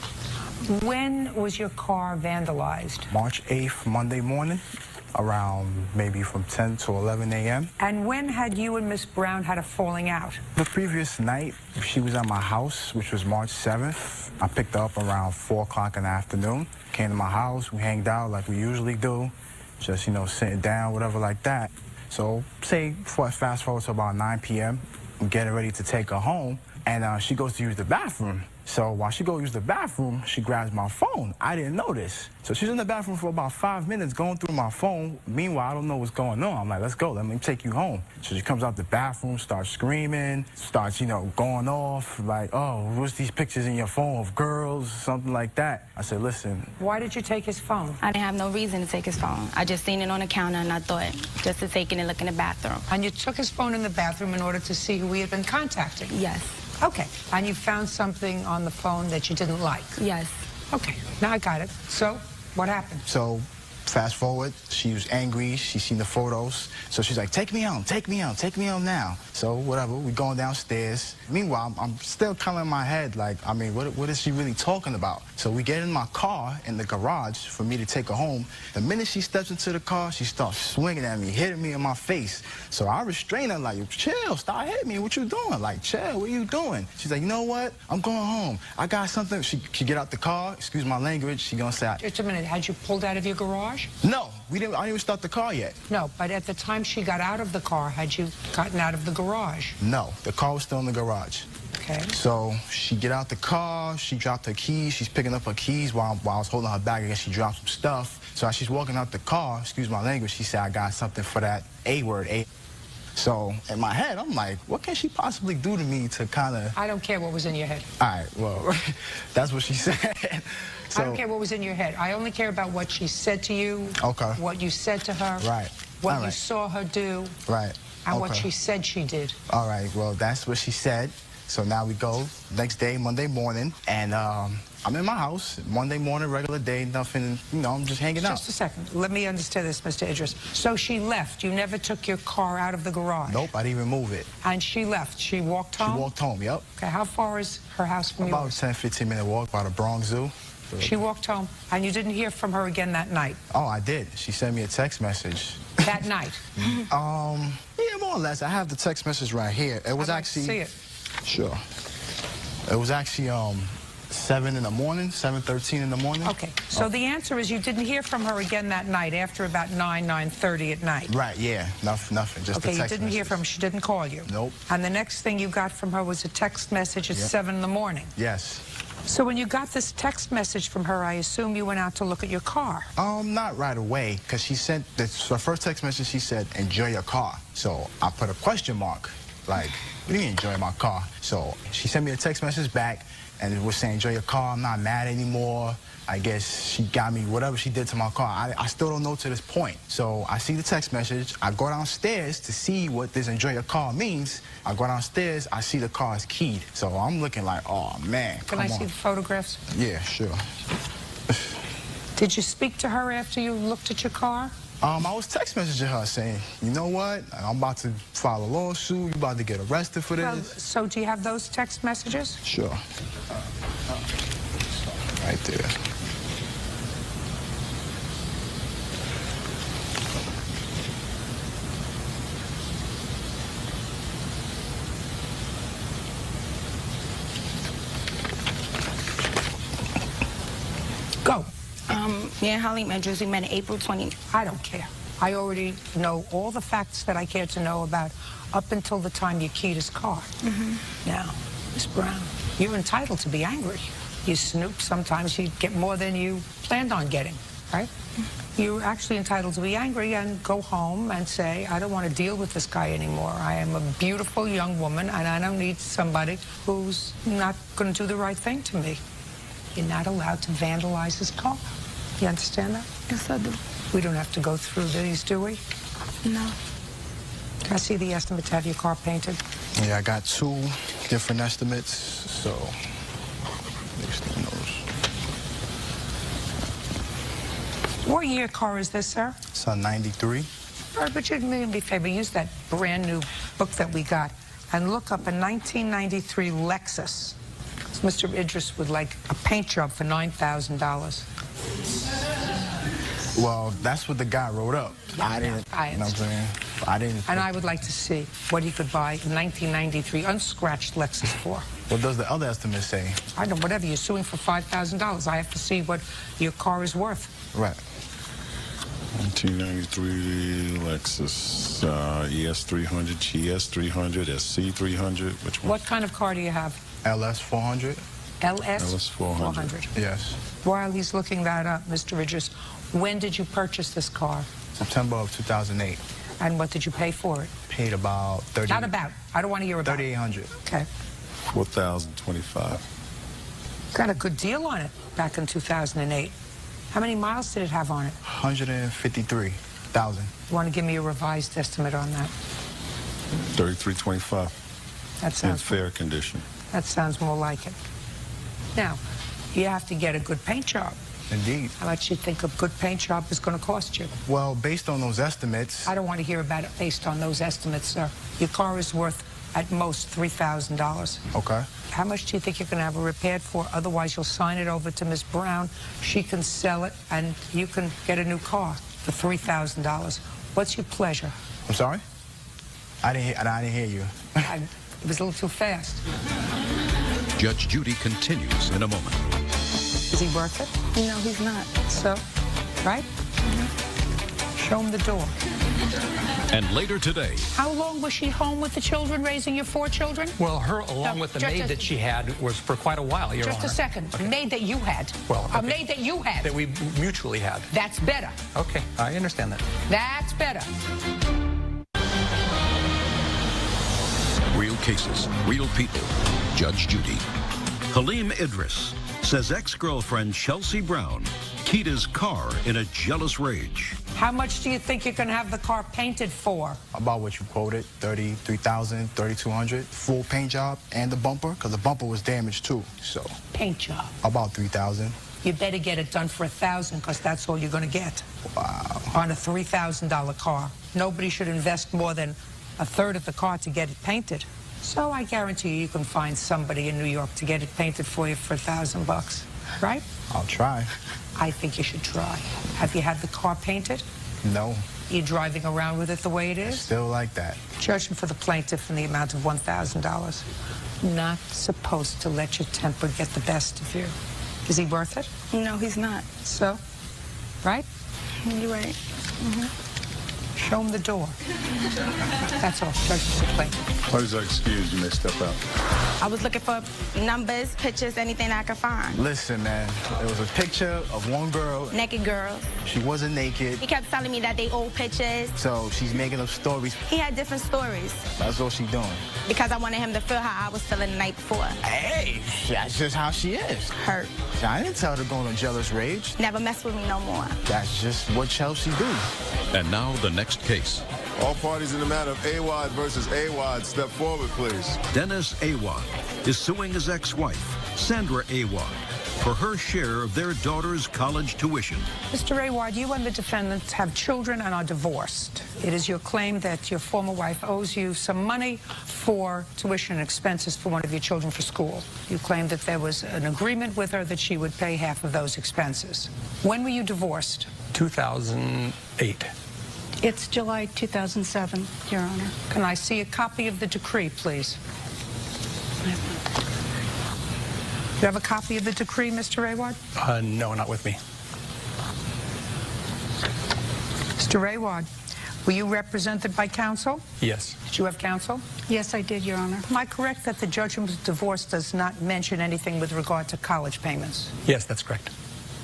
When was your car vandalized? March 8th, Monday morning, around maybe from 10 to 11 a.m. And when had you and Miss Brown had a falling out? The previous night, she was at my house, which was March 7th. I picked her up around 4 o'clock in the afternoon. Came to my house, we hanged out like we usually do. Just, you know, sitting down, whatever like that. So, say, fast forward to about 9 p.m., I'm getting ready to take her home, and she goes to use the bathroom. So while she goes use the bathroom, she grabs my phone. I didn't notice. So she's in the bathroom for about 5 minutes going through my phone. Meanwhile, I don't know what's going on. I'm like, let's go, let me take you home. So she comes out the bathroom, starts screaming, starts, you know, going off, like, oh, what's these pictures in your phone of girls, something like that. I said, listen. Why did you take his phone? I didn't have no reason to take his phone. I just seen it on the counter, and I thought just to take it and look in the bathroom. And you took his phone in the bathroom in order to see who he had been contacting? Yes. Okay. And you found something on the phone that you didn't like? Yes. Okay. Now I got it. So, what happened? So, fast forward, she was angry, she seen the photos, so she's like, take me home, take me home, take me home now. So, whatever, we going downstairs. Meanwhile, I'm still kind of in my head, like, I mean, what is she really talking about? So we get in my car in the garage for me to take her home. The minute she steps into the car, she starts swinging at me, hitting me in my face. So I restrain her, like, chill, stop hitting me, what you doing? Like, chill, what you doing? She's like, you know what? I'm going home. I got something. She get out the car, excuse my language, she gonna say, Just a minute, had you pulled out of your garage? No, I didn't even start the car yet. No, but at the time she got out of the car, had you gotten out of the garage? No, the car was still in the garage. Okay. So she get out the car, she dropped her keys, she's picking up her keys while I was holding her bag. I guess she dropped some stuff. So as she's walking out the car, excuse my language, she said, I got something for that A word, A. So in my head, I'm like, what can she possibly do to me to kind of... I don't care what was in your head. All right, well, that's what she said. So, I don't care what was in your head. I only care about what she said to you, okay, what you said to her, right, what you saw her do, right, and what she said she did. All right, well, that's what she said. So now we go next day, Monday morning, and I'm in my house, Monday morning, regular day, nothing, you know, I'm just hanging out. Just a second. Let me understand this, Mr. Idris. So she left. You never took your car out of the garage? Nope, I didn't even move it. And she left. She walked home? She walked home, yep. Okay, how far is her house from About yours? a 10, 15-minute walk by the Bronx Zoo. She walked home, and you didn't hear from her again that night? Oh, I did. She sent me a text message. That night? Yeah, more or less. I have the text message right here. It was actually... see it. Sure. It was actually 7 in the morning, 7:13 in the morning. Okay, so the answer is you didn't hear from her again that night after about 9:30 at night? Right, yeah, nothing, just okay, a text you didn't hear from her, she didn't call you? Nope. And the next thing you got from her was a text message at 7 in the morning? Yes. So when you got this text message from her, I assume you went out to look at your car? Not right away, because she sent, her first text message, she said, enjoy your car. So I put a question mark. Like, what do you mean enjoy my car? So she sent me a text message back, and it was saying, enjoy your car, I'm not mad anymore. I guess she got me whatever she did to my car. I still don't know to this point. So I see the text message. I go downstairs to see what this enjoy your car means. I go downstairs. I see the car is keyed. So I'm looking like, oh, man, Can I see the photographs? Yeah, sure. Did you speak to her after you looked at your car? I was text messaging her saying, you know what? I'm about to file a lawsuit. You're about to get arrested for this. Well, so do you have those text messages? Sure. Right there. Go. Me and Holly met Judy met April 20. I don't care. I already know all the facts that I care to know about up until the time you keyed his car. Now, Miss Brown, you're entitled to be angry. You snoop, sometimes you get more than you planned on getting, right? You're actually entitled to be angry and go home and say, I don't want to deal with this guy anymore. I am a beautiful young woman, and I don't need somebody who's not going to do the right thing to me. You're not allowed to vandalize his car. You understand that? Yes, I do. We don't have to go through these, do we? No. Can I see the estimate to have your car painted? Yeah, I got 2 different estimates, so based on those. What year car is this, sir? It's a 93. All right, but you'd do me a favor, use that brand new book that we got and look up a 1993 Lexus. Mr. Idris would like a paint job for $9,000. Well, that's what the guy wrote up. I didn't, you know what I'm saying? I didn't. And I would like to see what he could buy a 1993 unscratched Lexus for. What does the other estimate say? I don't know, whatever. You're suing for $5,000. I have to see what your car is worth. Right. 1993 Lexus ES300, GS300, SC300. Which one? What kind of car do you have? LS400. LS400. Yes. While he's looking that up, Mr. Idris, when did you purchase this car? September of 2008. And what did you pay for it? Paid about 30. Not about. I don't want to hear about. $3,800. Okay. $4,025. Got a good deal on it back in 2008. How many miles did it have on it? 153,000. You want to give me a revised estimate on that? $3325. That sounds in fair condition. That sounds more like it. Now, you have to get a good paint job. Indeed. How much do you think a good paint job is going to cost you? Well, based on those estimates... I don't want to hear about it based on those estimates, sir. Your car is worth, at most, $3,000. Okay. How much do you think you're going to have it repaired for? Otherwise, you'll sign it over to Miss Brown. She can sell it, and you can get a new car for $3,000. What's your pleasure? I'm sorry? I didn't hear you. It was a little too fast. Judge Judy continues in a moment. Is he worth it? No, he's not. So, right? Show him the door. And later today... How long was she home with the children, raising your 4 children? Well, her, along with the maid that she had, was for quite a while, Your Honor. Just a second. Okay. Maid that you had. Well, a maid that you had. That we mutually had. That's better. Okay, I understand that. That's better. Real cases, real people. Judge Judy. Halim Idris says ex-girlfriend Chelsea Brown keyed his car in a jealous rage. How much do you think you're going to have the car painted for? About what you quoted, $33,000, $3,200, full paint job, and the bumper, because the bumper was damaged too. So paint job. About $3,000. You better get it done for $1,000, because that's all you're going to get. Wow. On a $3,000 car. Nobody should invest more than a third of the car to get it painted. So I guarantee you can find somebody in New York to get it painted for you for $1,000, right? I'll try. I think you should try. Have you had the car painted? No. You driving around with it the way it is? Still like that. Judgment for the plaintiff in the amount of $1,000. Not supposed to let your temper get the best of you. Is he worth it? No, he's not. So? Right? You're right. Show him the door. That's all. Judgment for the plaintiff. Please excuse, you may step out. I was looking for numbers, pictures, anything I could find. Listen, man, it was a picture of one girl. Naked girls. She wasn't naked. He kept telling me that they old pictures. So she's making up stories. He had different stories. That's all she's doing. Because I wanted him to feel how I was feeling the night before. Hey, that's just how she is. Hurt. I didn't tell her to go on a jealous rage. Never mess with me no more. That's just what Chelsea do. And now the next case. All parties in the matter of Awad versus Awad, step forward, please. Dennis Awad is suing his ex-wife, Sandra Awad, for her share of their daughter's college tuition. Mr. Awad, you and the defendants have children and are divorced. It is your claim that your former wife owes you some money for tuition and expenses for one of your children for school. You claim that there was an agreement with her that she would pay half of those expenses. When were you divorced? 2008. It's July 2007, Your Honor. Can I see a copy of the decree, please? You have a copy of the decree, Mr. Awad? No, not with me. Mr. Awad, were you represented by counsel? Yes. Did you have counsel? Yes, I did, Your Honor. Am I correct that the judgment of divorce does not mention anything with regard to college payments? Yes, that's correct.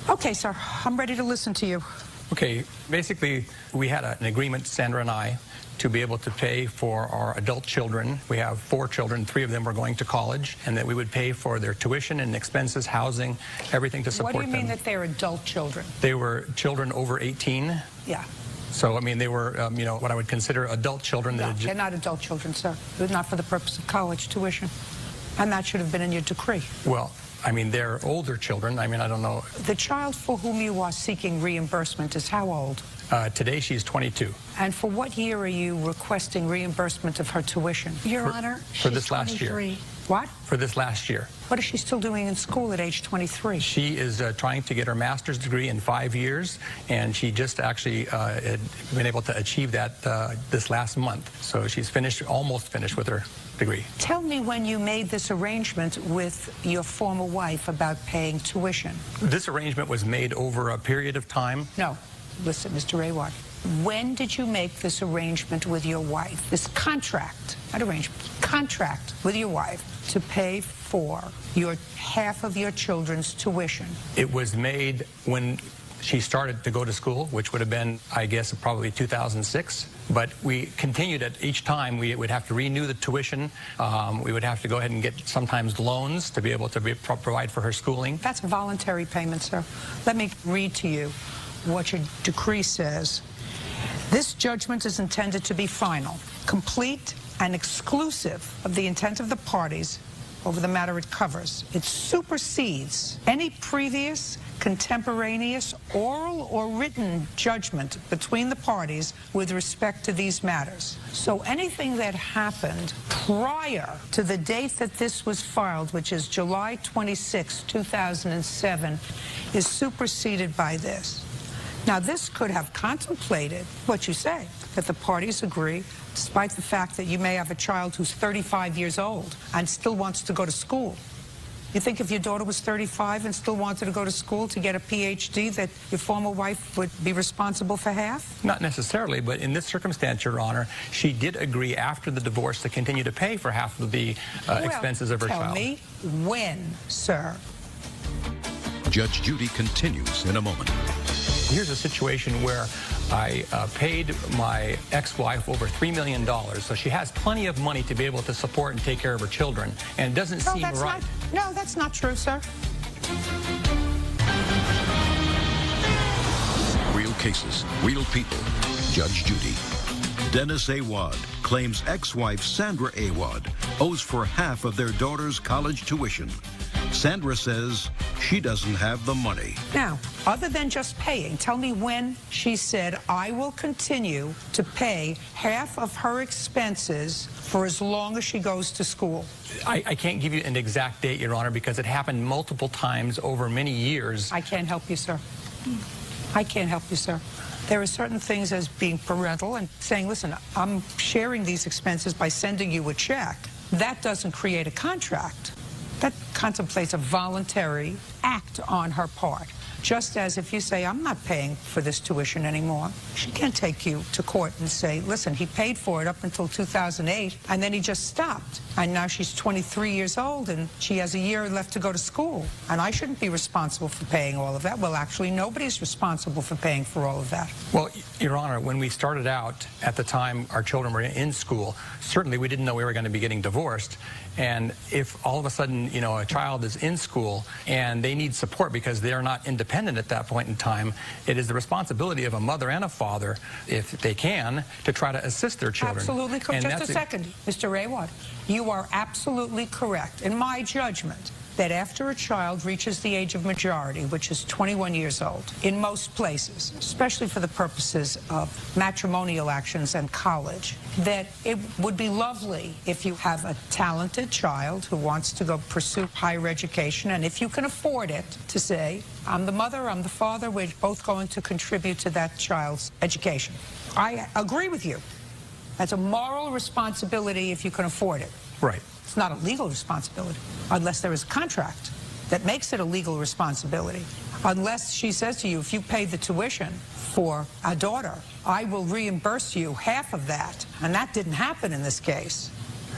Okay, sir. I'm ready to listen to you. Okay, basically, we had an agreement, Sandra and I, to be able to pay for our adult children. We have 4 children, 3 of them were going to college, and that we would pay for their tuition and expenses, housing, everything to support them. What do you mean that they're adult children? They were children over 18. Yeah. So, I mean, they were, you know, what I would consider adult children. No, they're not adult children, sir. They're not for the purpose of college tuition. And that should have been in your decree. Well, I mean, they're older children. I mean, I don't know. The child for whom you are seeking reimbursement is how old? Today, she's 22. And for what year are you requesting reimbursement of her tuition? Your Honor, for this last year. What? For this last year. What is she still doing in school at age 23? She is trying to get her master's degree in 5 years, and she just actually had been able to achieve that this last month. So she's finished, almost finished with her degree. Tell me when you made this arrangement with your former wife about paying tuition. This arrangement was made over a period of time. No. Listen, Mr. Awad, when did you make this arrangement with your wife, this contract, not arrangement, contract with your wife to pay for your half of your children's tuition? It was made when she started to go to school, which would have been, I guess, probably 2006. But we continued at each time. We would have to renew the tuition. We would have to go ahead and get sometimes loans to be able to provide for her schooling. That's a voluntary payment, sir. Let me read to you what your decree says. This judgment is intended to be final, complete, and exclusive of the intent of the parties over the matter it covers. It supersedes any previous, contemporaneous, oral or written judgment between the parties with respect to these matters. So anything that happened prior to the date that this was filed, which is July 26, 2007, is superseded by this. Now, this could have contemplated what you say, that the parties agree, despite the fact that you may have a child who's 35 years old and still wants to go to school. You think if your daughter was 35 and still wanted to go to school to get a PhD, that your former wife would be responsible for half? Not necessarily, but in this circumstance, Your Honor, she did agree after the divorce to continue to pay for half of the expenses of her child. Tell me when, sir. Judge Judy continues in a moment. Here's a situation where I paid my ex-wife over $3 million, so she has plenty of money to be able to support and take care of her children, and it doesn't seem right. No, that's not true, sir. Real cases, real people. Judge Judy. Dennis Awad claims ex-wife Sandra Awad owes for half of their daughter's college tuition. Sandra says she doesn't have the money. Now, other than just paying, tell me when she said, I will continue to pay half of her expenses for as long as she goes to school. I can't give you an exact date, Your Honor, because it happened multiple times over many years. I can't help you, sir. I can't help you, sir. There are certain things as being parental and saying, listen, I'm sharing these expenses by sending you a check. That doesn't create a contract. That contemplates a voluntary act on her part. Just as if you say, I'm not paying for this tuition anymore, she can't take you to court and say, listen, he paid for it up until 2008, and then he just stopped. And now she's 23 years old, and she has a year left to go to school. And I shouldn't be responsible for paying all of that. Well, actually, nobody's responsible for paying for all of that. Well, Your Honor, when we started out, at the time our children were in school, certainly we didn't know we were going to be getting divorced. And if all of a sudden, you know, a child is in school and they need support because they're not independent at that point in time, it is the responsibility of a mother and a father, if they can, to try to assist their children. Absolutely correct. Just a second, Mr. Rayward. You are absolutely correct. In my judgment, that after a child reaches the age of majority, which is 21 years old, in most places, especially for the purposes of matrimonial actions and college, that it would be lovely if you have a talented child who wants to go pursue higher education, and if you can afford it, to say, I'm the mother, I'm the father, we're both going to contribute to that child's education. I agree with you. That's a moral responsibility if you can afford it. Right. It's not a legal responsibility, unless there is a contract that makes it a legal responsibility. Unless she says to you, if you pay the tuition for a daughter, I will reimburse you half of that. And that didn't happen in this case.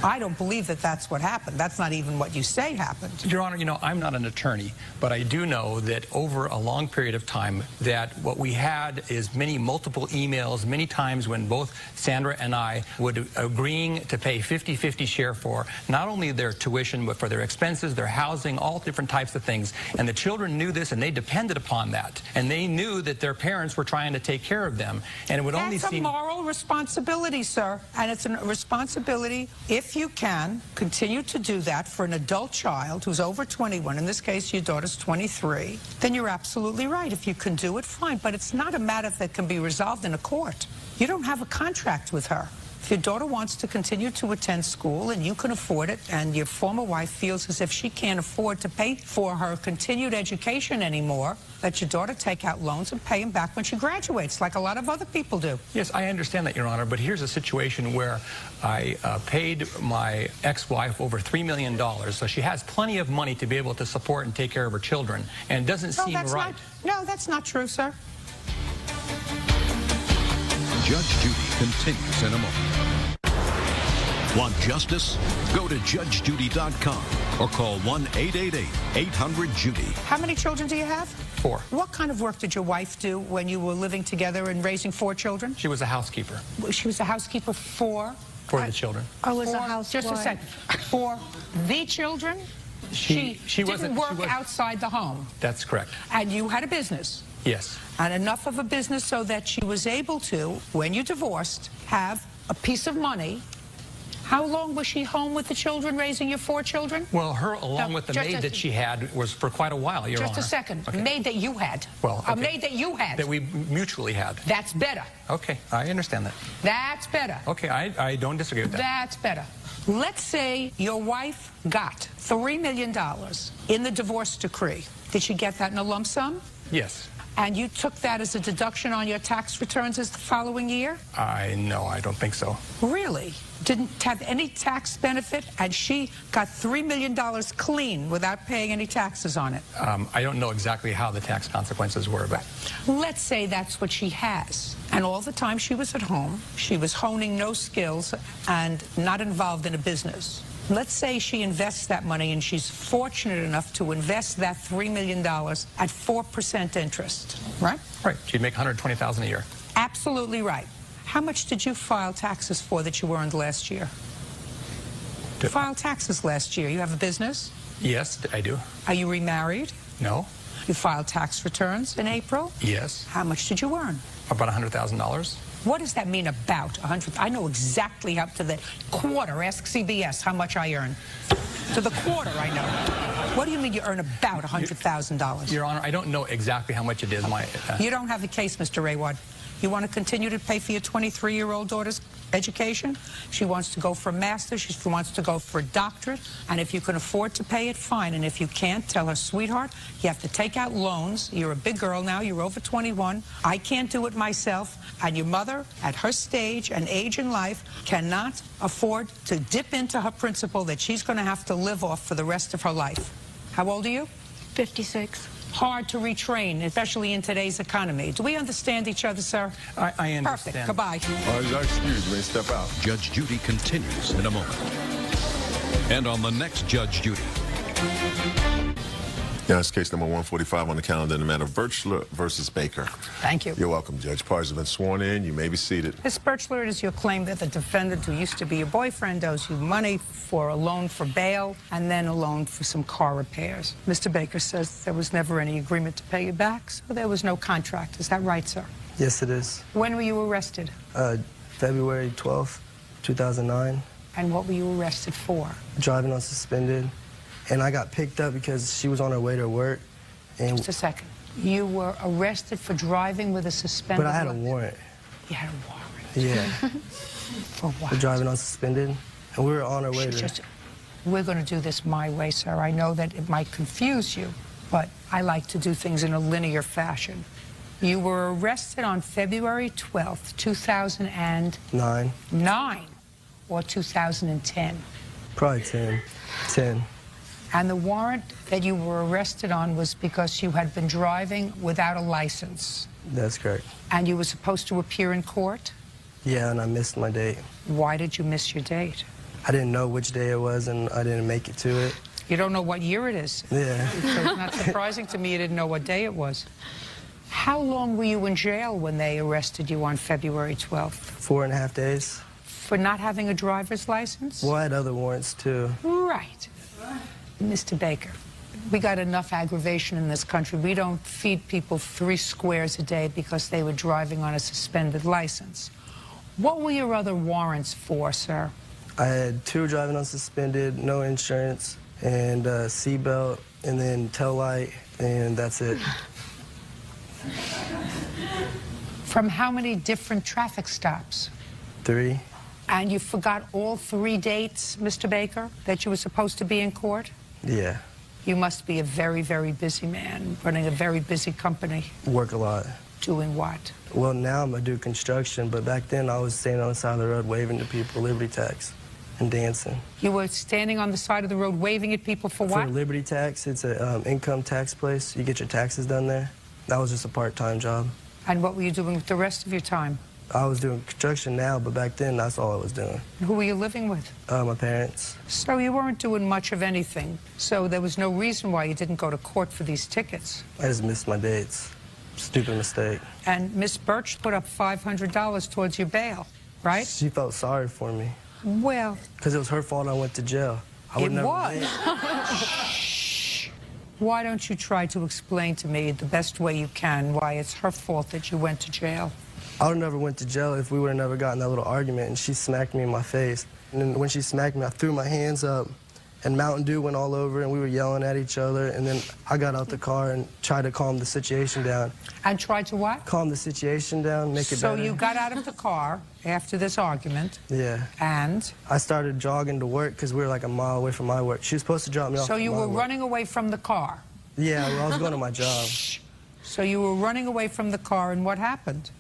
I don't believe that that's what happened. That's not even what you say happened. Your Honor, you know, I'm not an attorney, but I do know that over a long period of time that what we had is multiple emails, many times when both Sandra and I would agreeing to pay 50-50 share for not only their tuition, but for their expenses, their housing, all different types of things. And the children knew this, and they depended upon that. And they knew that their parents were trying to take care of them. And it would only seem... That's a moral responsibility, sir. And it's a responsibility, if you can continue to do that for an adult child who's over 21, in this case your daughter's 23, then you're absolutely right. If you can do it, fine. But it's not a matter that can be resolved in a court. You don't have a contract with her. If your daughter wants to continue to attend school and you can afford it, and your former wife feels as if she can't afford to pay for her continued education anymore, let your daughter take out loans and pay them back when she graduates, like a lot of other people do. Yes, I understand that, Your Honor, but here's a situation where I paid my ex-wife over $3 million, so she has plenty of money to be able to support and take care of her children, and it doesn't seem right. No, that's not true, sir. Judge Judy continues in a moment. Want justice? Go to judgejudy.com or call 1-888-800-JUDY. How many children do you have? 4. What kind of work did your wife do when you were living together and raising 4 children? She was a housekeeper. She was a housekeeper for the children. I was a housewife. Just a second. For the children? She didn't work outside the home. That's correct. And you had a business? Yes. And enough of a business so that she was able to, when you divorced, have a piece of money. How long was she home with the children, raising your 4 children? Well, her, along with the maid that she had, was for quite a while, Your Honor. Just a second. Okay. Maid that you had. Well, okay. A maid that you had. That we mutually had. That's better. Okay, I understand that. That's better. Okay, I don't disagree with that. That's better. Let's say your wife got $3 million in the divorce decree. Did she get that in a lump sum? Yes. And you took that as a deduction on your tax returns as the following year? No, I don't think so. Really? Didn't have any tax benefit, and she got $3 million clean without paying any taxes on it? I don't know exactly how the tax consequences were, but... Let's say that's what she has. And all the time she was at home, she was honing no skills and not involved in a business. Let's say she invests that money, and she's fortunate enough to invest that $3 million at 4% interest, right? Right. She'd make $120,000 a year. Absolutely right. How much did you file taxes for that you earned last year? You filed taxes last year. You have a business? Yes, I do. Are you remarried? No. You filed tax returns in April? Yes. How much did you earn? About $100,000. What does that mean, about 100? I know exactly up to the quarter. Ask CBS how much I earn. To the quarter, I know. What do you mean you earn about $100,000? Your Honor, I don't know exactly how much it is. You don't have the case, Mr. Rayward. You want to continue to pay for your 23-year-old daughter's education? She wants to go for a master's. She wants to go for a doctorate. And if you can afford to pay it, fine. And if you can't, tell her, sweetheart, you have to take out loans. You're a big girl now. You're over 21. I can't do it myself. And your mother, at her stage and age in life, cannot afford to dip into her principal that she's going to have to live off for the rest of her life. How old are you? 56. hard to retrain, especially in today's economy. Do we understand each other, sir? I understand. Perfect. Goodbye. Excuse me, step out. Judge Judy continues in a moment. And on the next Judge Judy. Yeah, it's case number 145 on the calendar in the matter of Birchler versus Baker. Thank you. You're welcome, Judge. Parties have been sworn in. You may be seated. Ms. Birchler, it is your claim that the defendant who used to be your boyfriend owes you money for a loan for bail and then a loan for some car repairs. Mr. Baker says there was never any agreement to pay you back, so there was no contract. Is that right, sir? Yes, it is. When were you arrested? February 12th, 2009. And what were you arrested for? Driving on suspended. And I got picked up because she was on her way to work. And just a second. You were arrested for driving with a suspended... But I had a warrant. You had a warrant? Yeah. For what? For driving on suspended. And we were on our way to... We're going to do this my way, sir. I know that it might confuse you, but I like to do things in a linear fashion. You were arrested on February 12th, 2009. 9 or 2010? Probably 10. 10. And the warrant that you were arrested on was because you had been driving without a license. That's correct. And you were supposed to appear in court? Yeah, and I missed my date. Why did you miss your date? I didn't know which day it was, and I didn't make it to it. You don't know what year it is? Yeah. So it's not surprising to me you didn't know what day it was. How long were you in jail when they arrested you on February 12th? 4.5 days. For not having a driver's license? Well, I had other warrants, too. Right. Mr. Baker, we got enough aggravation in this country. We don't feed people 3 squares a day because they were driving on a suspended license. What were your other warrants for, sir? I had 2 driving on suspended, no insurance, and seatbelt, and then tail light, and that's it. From how many different traffic stops? 3. And you forgot all 3 dates, Mr. Baker, that you were supposed to be in court? Yeah. You must be a very, very busy man, running a very busy company. Work a lot. Doing what? Well, now I'm going to do construction, but back then I was standing on the side of the road waving to people, Liberty Tax, and dancing. You were standing on the side of the road waving at people for what? For Liberty Tax. It's an income tax place. You get your taxes done there. That was just a part-time job. And what were you doing with the rest of your time? I was doing construction now, but back then, that's all I was doing. Who were you living with? My parents. So you weren't doing much of anything. So there was no reason why you didn't go to court for these tickets. I just missed my dates. Stupid mistake. And Miss Birch put up $500 towards your bail, right? She felt sorry for me. Well... Because it was her fault I went to jail. It was? Shh. Why don't you try to explain to me the best way you can why it's her fault that you went to jail? I would have never went to jail if we would have never gotten that little argument, and she smacked me in my face. And then when she smacked me, I threw my hands up, and Mountain Dew went all over, and we were yelling at each other, and then I got out the car and tried to calm the situation down. And tried to what? Calm the situation down, make it better. So you got out of the car after this argument. Yeah. And? I started jogging to work because we were like a mile away from my work. She was supposed to drop me off. So you were running away from the car? Yeah, well, I was going to my job. So you were running away from the car, and what happened?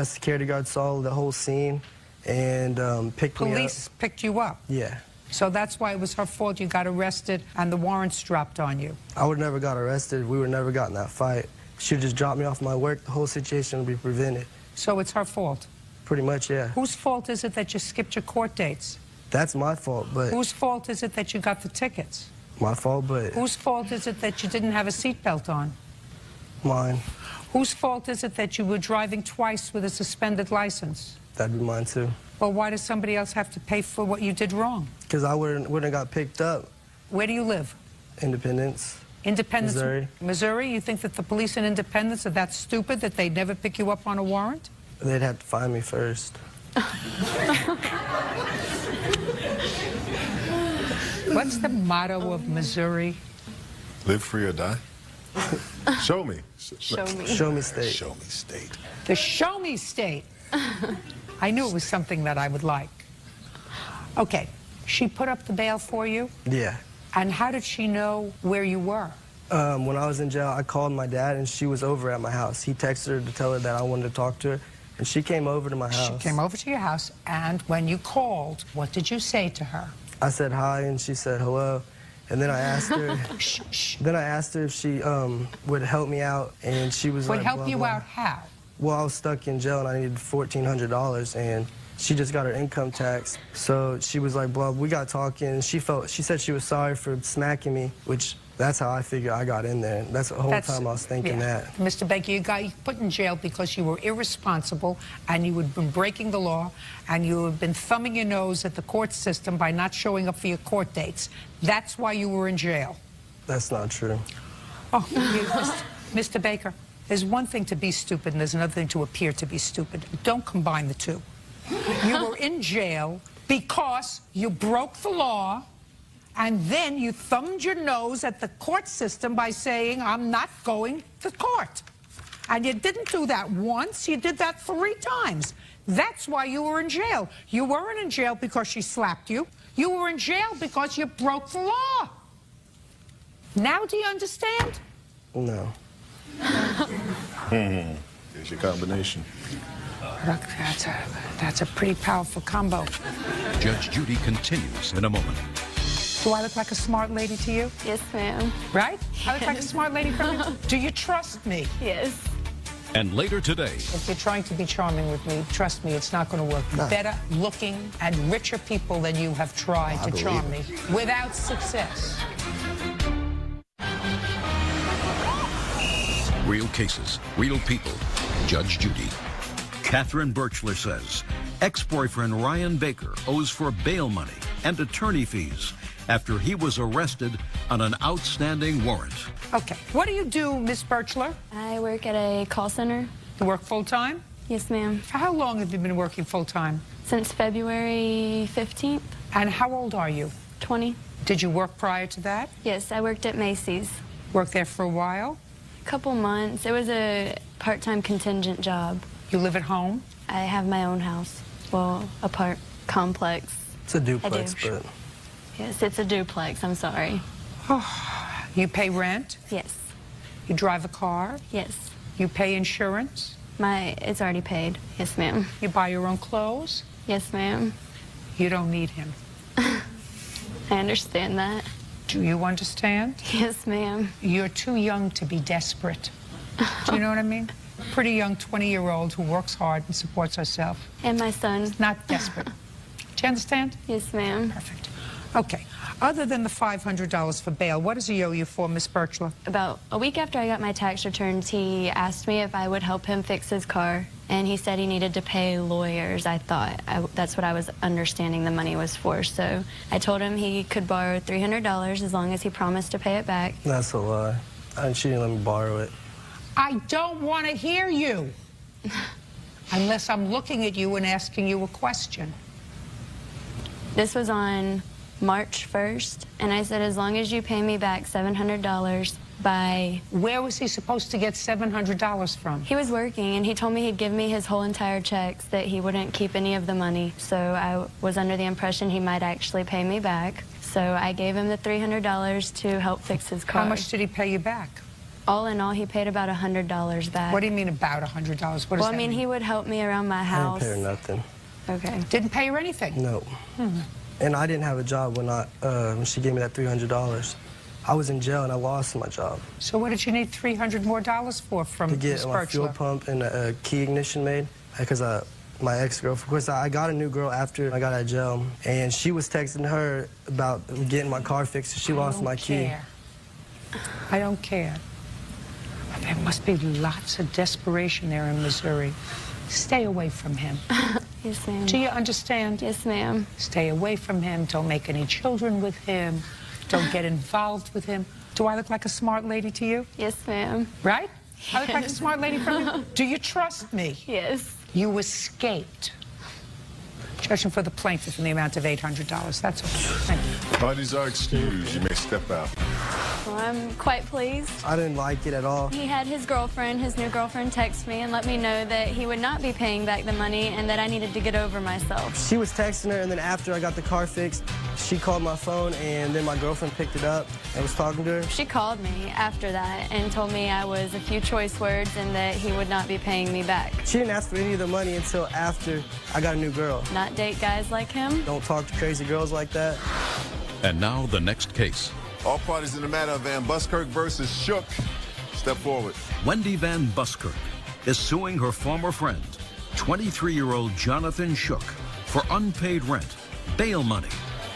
Security guard saw the whole scene and picked me up. Police picked you up? Yeah. So that's why it was her fault you got arrested and the warrants dropped on you? I would never got arrested. We would never got in that fight. She would just drop me off my work. The whole situation would be prevented. So it's her fault? Pretty much, yeah. Whose fault is it that you skipped your court dates? That's my fault, but... Whose fault is it that you got the tickets? My fault, but... Whose fault is it that you didn't have a seatbelt on? Mine. Whose fault is it that you were driving twice with a suspended license? That'd be mine, too. Well, why does somebody else have to pay for what you did wrong? Because I wouldn't have got picked up. Where do you live? Independence. Independence, Missouri. Missouri? You think that the police in Independence are that stupid that they'd never pick you up on a warrant? They'd have to find me first. What's the motto of Missouri? Live free or die? Show me. Show me. Show me state. Show me state. The show me state. I knew it was something that I would like. Okay, she put up the bail for you? Yeah. And how did she know where you were? When I was in jail, I called my dad, and she was over at my house. He texted her to tell her that I wanted to talk to her, and she came over to my house. She came over to your house, and when you called, what did you say to her? I said hi, and she said hello, And then I asked her. Then I asked her if she would help me out, and she was like, Would help blah, you blah. out how? Well, I was stuck in jail and I needed $1,400, and she just got her income tax. So she was like, well, we got talking. She said she was sorry for smacking me, which that's how I figured I got in there. That's the whole time I was thinking that. Mr. Baker, you got put in jail because you were irresponsible and you had been breaking the law and you had been thumbing your nose at the court system by not showing up for your court dates. That's why you were in jail. That's not true. Oh, Mr. Baker, there's one thing to be stupid and there's another thing to appear to be stupid. Don't combine the two. You were in jail because you broke the law, and then you thumbed your nose at the court system by saying, I'm not going to court. And you didn't do that once, you did that 3 times. That's why you were in jail. You weren't in jail because she slapped you. You were in jail because you broke the law. Now do you understand? No. There's your combination. Look, that's a pretty powerful combo. Judge Judy continues in a moment. Do I look like a smart lady to you? Yes, ma'am. Right? I look like a smart lady from you? Do you trust me? Yes. And later today, If you're trying to be charming with me, trust me, it's not going to work. Better looking and richer people than you have tried to charm me without success. real cases, real people. Judge Judy. Catherine Birchler says ex-boyfriend Ryan Baker owes for bail money and attorney fees after he was arrested on an outstanding warrant. Okay. What do you do, Miss Birchler? I work at a call center. You work full-time? Yes, ma'am. For how long have you been working full-time? Since February 15th. And how old are you? 20. Did you work prior to that? Yes, I worked at Macy's. Worked there for a while? A couple months. It was a part-time contingent job. You live at home? I have my own house. Well, complex. It's a duplex, I do. but... Yes, it's a duplex. I'm sorry. You pay rent? Yes. You drive a car? Yes. You pay insurance? It's already paid. Yes, ma'am. You buy your own clothes? Yes, ma'am. You don't need him. I understand that. Do you understand? Yes, ma'am. You're too young to be desperate. Do you know what I mean? Pretty young 20-year-old who works hard and supports herself. And my son. Not desperate. Do you understand? Yes, ma'am. Perfect. Okay. Other than the $500 for bail, what does he owe you for, Miss Birchler? About a week after I got my tax returns, he asked me if I would help him fix his car, and he said he needed to pay lawyers. That's what I was understanding the money was for. So I told him he could borrow $300 as long as he promised to pay it back. That's a lie. She didn't let me borrow it. I don't want to hear you unless I'm looking at you and asking you a question. This was on March 1st, and I said, as long as you pay me back $700 by... Where was he supposed to get $700 from? He was working, and he told me he'd give me his whole entire checks, that he wouldn't keep any of the money. So I was under the impression he might actually pay me back. So I gave him the $300 to help fix his car. How much did he pay you back? All in all, he paid about $100 back. What do you mean about $100? What does that Well, I mean, he would help me around my house. I didn't pay her nothing. Okay. Didn't pay her anything? No. And I didn't have a job when she gave me that $300. I was in jail and I lost my job. So what did you need $300 more for from to get Ms. my Birchler? fuel pump and a key ignition made? Because my ex-girlfriend, of course, I got a new girl after I got out of jail, and she was texting her about getting my car fixed. She lost my key. I don't care. There must be lots of desperation there in Missouri. Stay away from him. Yes, ma'am. Do you understand? Yes, ma'am. Stay away from him. Don't make any children with him. Don't get involved with him. Do I look like a smart lady to you? Yes, ma'am. Right? I look like a smart lady from you? Do you trust me? Yes. You escaped. Judging for the plaintiff in the amount of $800. That's all. Thank you. Parties are excused. You may step out. Well, I'm quite pleased. I didn't like it at all. He had his new girlfriend, text me and let me know that he would not be paying back the money and that I needed to get over myself. She was texting her, and then after I got the car fixed, she called my phone, and then my girlfriend picked it up and was talking to her. She called me after that and told me I was a few choice words and that he would not be paying me back. She didn't ask for any of the money until after I got a new girl. Not date guys like him. Don't talk to crazy girls like that. And now the next case. All parties in the matter of Van Buskirk versus Shook. Step forward. Wendy Van Buskirk is suing her former friend, 23-year-old Jonathan Shook, for unpaid rent, bail money,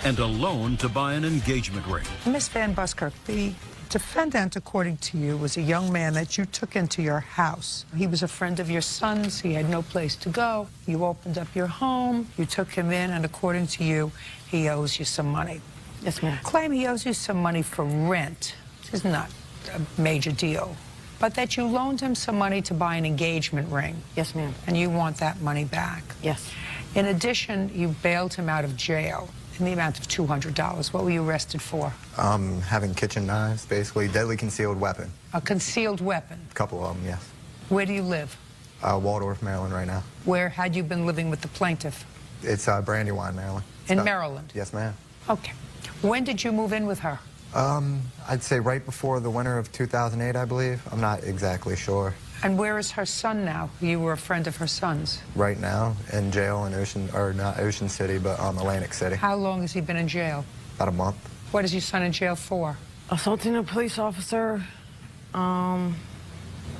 and a loan to buy an engagement ring. Miss Van Buskirk, the defendant, according to you, was a young man that you took into your house. He was a friend of your son's. He had no place to go. You opened up your home. You took him in, and according to you, he owes you some money. Yes, ma'am. Claim he owes you some money for rent. This is not a major deal. But that you loaned him some money to buy an engagement ring. Yes, ma'am. And you want that money back. Yes. In addition, you bailed him out of jail in the amount of $200. What were you arrested for? Having kitchen knives, basically. Deadly concealed weapon. A concealed weapon? A couple of them, yes. Where do you live? Waldorf, Maryland right now. Where had you been living with the plaintiff? It's Brandywine, Maryland. In Maryland? Yes, ma'am. Okay. When did you move in with her? I'd say right before the winter of 2008, I believe. I'm not exactly sure. And where is her son now? You were a friend of her son's. Right now, in jail in not Ocean City, but Atlantic City. How long has he been in jail? About a month. What is your son in jail for? Assaulting a police officer. A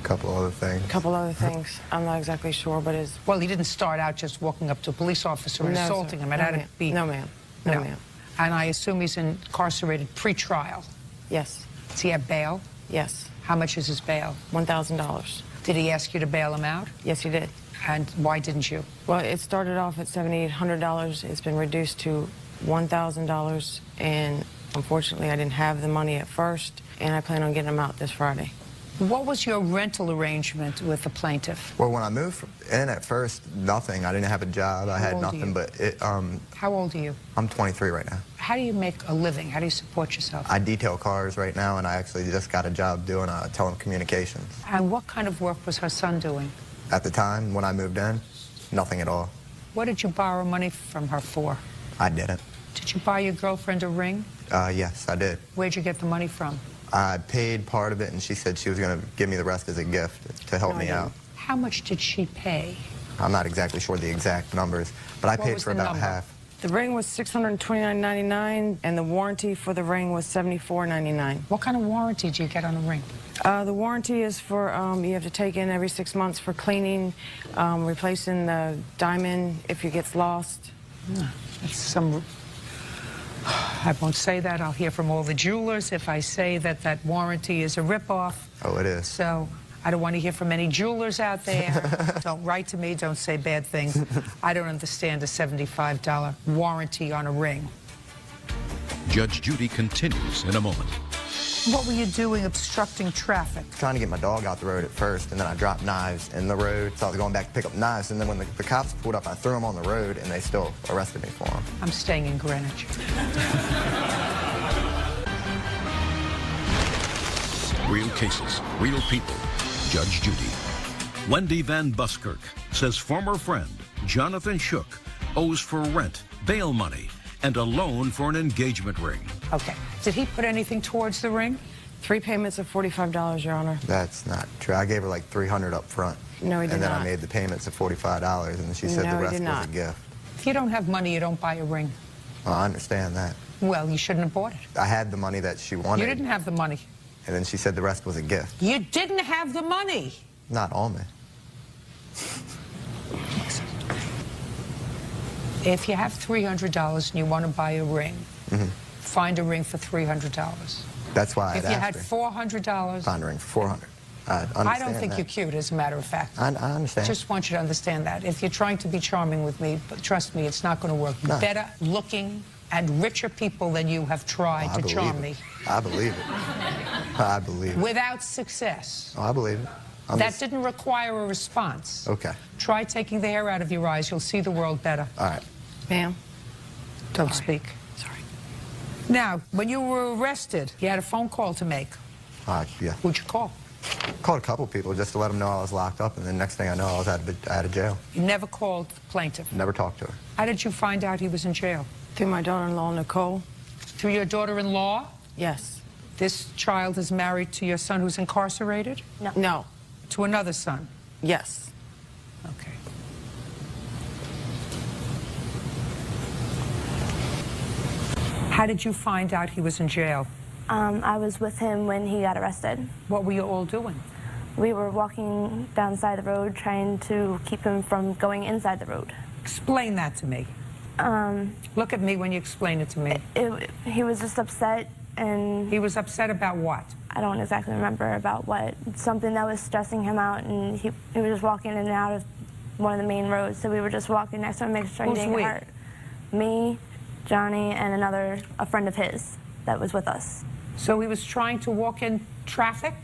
couple other things. Couple other things. I'm not exactly sure, but it's... Well, he didn't start out just walking up to a police officer and assaulting him. It had to be... No, ma'am. No, ma'am. And I assume he's incarcerated pre-trial. Yes. Does he have bail? Yes. How much is his bail? $1,000. Did he ask you to bail him out? Yes, he did. And why didn't you? Well, it started off at $7,800. It's been reduced to $1,000, and unfortunately, I didn't have the money at first, and I plan on getting him out this Friday. What was your rental arrangement with the plaintiff? Well, when I moved in at first, nothing. I didn't have a job. I had nothing, but it... How old are you? I'm 23 right now. How do you make a living? How do you support yourself? I detail cars right now, and I actually just got a job doing telecommunications. And what kind of work was her son doing? At the time, when I moved in, nothing at all. What did you borrow money from her for? I didn't. Did you buy your girlfriend a ring? Yes, I did. Where'd you get the money from? I paid part of it, and she said she was going to give me the rest as a gift to help me out. How much did she pay? I'm not exactly sure the exact numbers, but I paid for about half. The ring was $629.99, and the warranty for the ring was $74.99. What kind of warranty do you get on a ring? The warranty is for, you have to take in every 6 months for cleaning, replacing the diamond if it gets lost. That's some... I won't say that. I'll hear from all the jewelers if I say that that warranty is a ripoff. Oh, it is. So I don't want to hear from any jewelers out there. Don't write to me. Don't say bad things. I don't understand a $75 warranty on a ring. Judge Judy continues in a moment. What were you doing obstructing traffic? Trying to get my dog out the road at first, and then I dropped knives in the road, so I was going back to pick up knives, and then when the cops pulled up, I threw them on the road, and they still arrested me for them. I'm staying in Greenwich. Real cases, real people. Judge Judy. Wendy Van Buskirk says former friend Jonathan Shook owes for rent, bail money, and a loan for an engagement ring. Okay. Did he put anything towards the ring? 3 payments of $45, Your Honor. That's not true. I gave her like $300 up front. No, he did And then not. I made the payments of $45, and she said No, the he rest did was not. a gift. If you don't have money, you don't buy a ring. Well, I understand that. Well, you shouldn't have bought it. I had the money that she wanted. You didn't have the money. And then she said the rest was a gift. You didn't have the money. Not on me. If you have $300 and you want to buy a ring, find a ring for $300. That's why If you had $400... Find a ring for $400. I don't think you're cute, as a matter of fact. I understand. Just want you to understand that. If you're trying to be charming with me, but trust me, it's not going to work. No. Better looking and richer people than you have tried to charm me. I believe it. I believe it. Without success. Oh, I believe it. That didn't require a response. Okay. Try taking the hair out of your eyes. You'll see the world better. All right. Ma'am. Don't speak. Sorry. Now, when you were arrested, you had a phone call to make. Yeah. Who'd you call? Called a couple people just to let them know I was locked up, and then next thing I know, I was out of jail. You never called the plaintiff? Never talked to her. How did you find out he was in jail? Through my daughter-in-law, Nicole. Through your daughter-in-law? Yes. This child is married to your son who's incarcerated? No. No. To another son? Yes. Okay. How did you find out he was in jail? I was with him when he got arrested. What were you all doing? We were walking down the side of the road trying to keep him from going inside the road. Explain that to me. Look at me when you explain it to me. He was just upset, and... He was upset about what? I don't exactly remember about what. Something that was stressing him out, and he was just walking in and out of one of the main roads, so we were just walking next to him, making sure he didn't get hurt. Me, Johnny, and a friend of his that was with us. So he was trying to walk in traffic?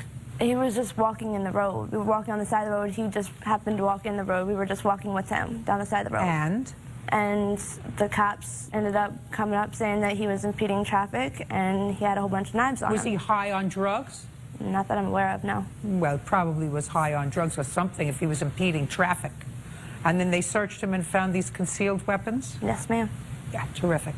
He was just walking in the road. We were walking on the side of the road. He just happened to walk in the road. We were just walking with him down the side of the road. And the cops ended up coming up saying that he was impeding traffic and he had a whole bunch of knives on him. Was he high on drugs? Not that I'm aware of, no. Well, probably was high on drugs or something if he was impeding traffic. And then they searched him and found these concealed weapons? Yes, ma'am. Yeah, terrific.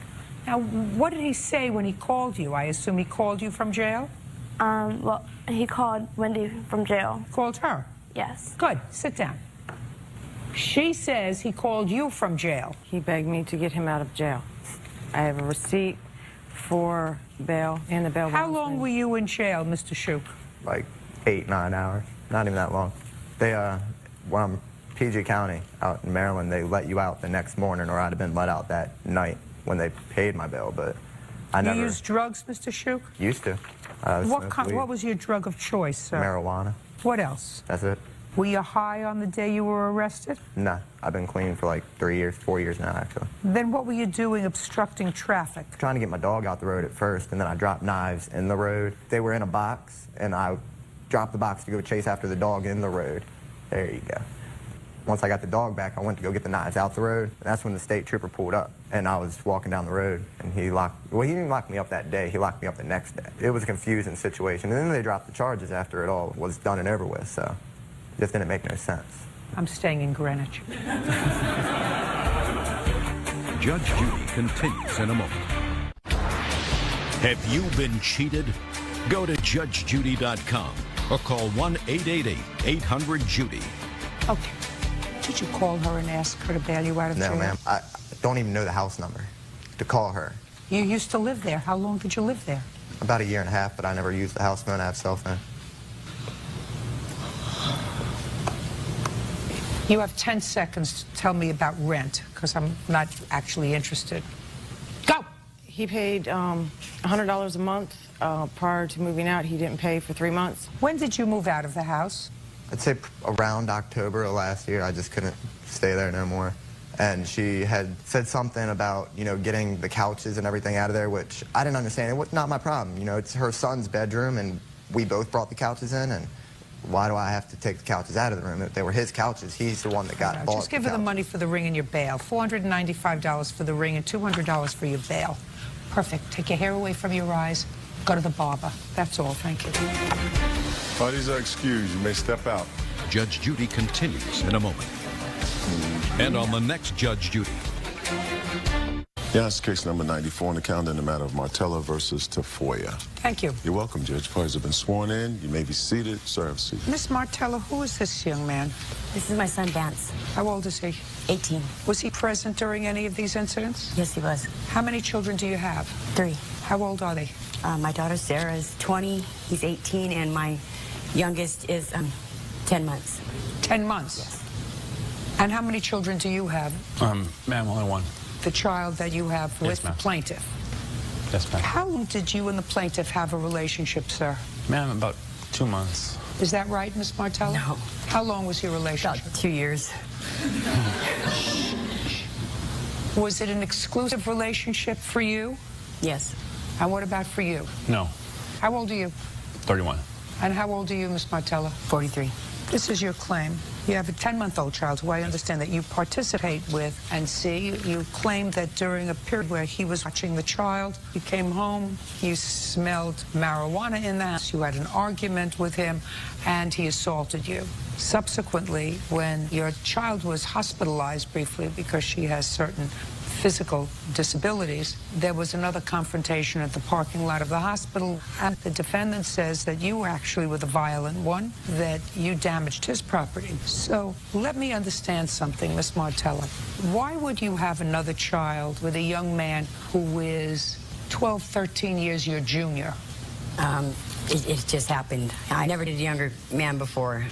Now, what did he say when he called you? I assume he called you from jail? Well, he called Wendy from jail. Called her? Yes. Good. Sit down. She says he called you from jail. He begged me to get him out of jail. I have a receipt for bail and the bail. How long were you in jail, Mr. Shoup? Like 8, 9 hours. Not even that long. They, when I'm PG County out in Maryland, they let you out the next morning, or I'd have been let out that night when they paid my bail, but I never... You used drugs, Mr. Shoup? Used to. What was your drug of choice, sir? Marijuana. What else? That's it. Were you high on the day you were arrested? Nah, I've been clean for like 3 years, 4 years now, actually. Then what were you doing obstructing traffic? Trying to get my dog out the road at first, and then I dropped knives in the road. They were in a box, and I dropped the box to go chase after the dog in the road. There you go. Once I got the dog back, I went to go get the knives out the road, and that's when the state trooper pulled up. And I was walking down the road, and he didn't lock me up that day, he locked me up the next day. It was a confusing situation, and then they dropped the charges after it all was done and over with, so it just didn't make no sense. I'm staying in Greenwich. Judge Judy continues in a moment. Have you been cheated? Go to judgejudy.com or call 1-888-800-JUDY. Okay. Did you call her and ask her to bail you out of jail? No, ma'am. I don't even know the house number to call her. You used to live there. How long did you live there? About 1.5 years, but I never used the house phone. I have a cell phone. You have 10 seconds to tell me about rent, because I'm not actually interested. Go! He paid $100 a month prior to moving out. He didn't pay for 3 months. When did you move out of the house? I'd say around October of last year. I just couldn't stay there no more. And she had said something about, you know, getting the couches and everything out of there, which I didn't understand. It was not my problem. You know, it's her son's bedroom, and we both brought the couches in, and why do I have to take the couches out of the room? If they were his couches, he's the one that got bought. Just give her the money for the ring and your bail. $495 for the ring and $200 for your bail. Perfect. Take your hair away from your eyes. Go to the barber. That's all. Thank you. Parties are excused. You may step out. Judge Judy continues in a moment. And on the next Judge Judy. Yes, case number 94 on the calendar in the matter of Martella versus Tafoya. Thank you. You're welcome, Judge. Parties have been sworn in. You may be seated. Sir, have a seat. Miss Martella, who is this young man? This is my son, Vance. How old is he? 18. Was he present during any of these incidents? Yes, he was. How many children do you have? 3. How old are they? My daughter, Sarah, is 20. He's 18, and my youngest is 10 months. 10 months? Yes. And how many children do you have? Ma'am, only one. The child that you have with the plaintiff? Yes, ma'am. How long did you and the plaintiff have a relationship, sir? Ma'am, about 2 months. Is that right, Miss Martella? No. How long was your relationship? About 2 years. Was it an exclusive relationship for you? Yes. And what about for you? No. How old are you? 31. And how old are you, Miss Martella? 43. This is your claim. You have a 10-month-old child who I understand that you participate with and see. You claim that during a period where he was watching the child, you came home, you smelled marijuana in the house, you had an argument with him, and he assaulted you. Subsequently, when your child was hospitalized briefly because she has certain physical disabilities, there was another confrontation at the parking lot of the hospital, and the defendant says that you actually were the violent one, that you damaged his property. So let me understand something, Miss Martella. Why would you have another child with a young man who is 12, 13 years your junior? It just happened. I never did a younger man before.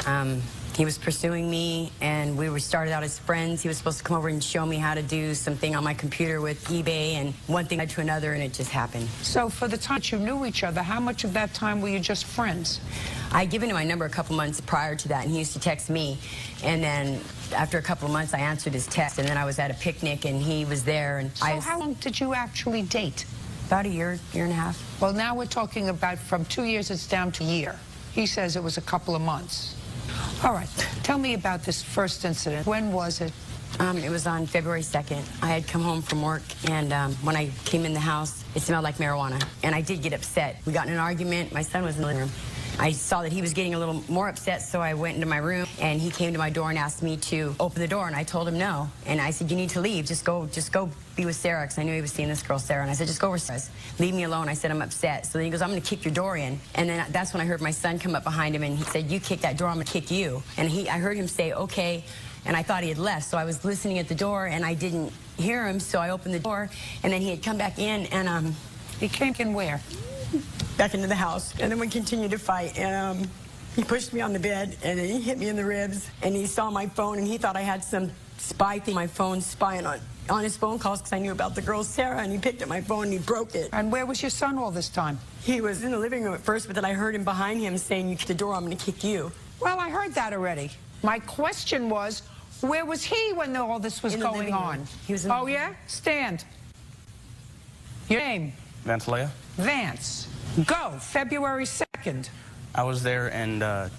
He was pursuing me, and we started out as friends. He was supposed to come over and show me how to do something on my computer with eBay, and one thing led to another, and it just happened. So for the time you knew each other, how much of that time were you just friends? I'd given him my number a couple months prior to that, and he used to text me. And then after a couple of months, I answered his text, and then I was at a picnic, and he was there. And so how long did you actually date? About a year, year and a half. Well, now we're talking about from 2 years, it's down to a year. He says it was a couple of months. All right, tell me about this first incident. When was it? It was on February 2nd. I had come home from work, and when I came in the house, it smelled like marijuana. And I did get upset. We got in an argument. My son was in the living room. I saw that he was getting a little more upset, so I went into my room, and he came to my door and asked me to open the door, and I told him no. And I said, you need to leave. Just go be with Sarah, because I knew he was seeing this girl, Sarah. And I said, just go with Sarah. Leave me alone. I said, I'm upset. So then he goes, I'm going to kick your door in. And then that's when I heard my son come up behind him, and he said, you kick that door, I'm going to kick you. And I heard him say, okay. And I thought he had left, so I was listening at the door, and I didn't hear him, so I opened the door, and then he had come back in, and he came in where? Back into the house. And then we continued to fight, and he pushed me on the bed, and then he hit me in the ribs, and he saw my phone, and he thought I had some spy thing, my phone spying on his phone calls, because I knew about the girl Sarah, and he picked up my phone and he broke it. And where was your son all this time? He was in the living room at first, but then I heard him behind him saying, you kick the door, I'm going to kick you. Well, I heard that already. My question was, where was he when all this was going on? He was in oh, yeah? Stand. Your name? Vance Leia. Vance. Go. February 2nd. I was there, and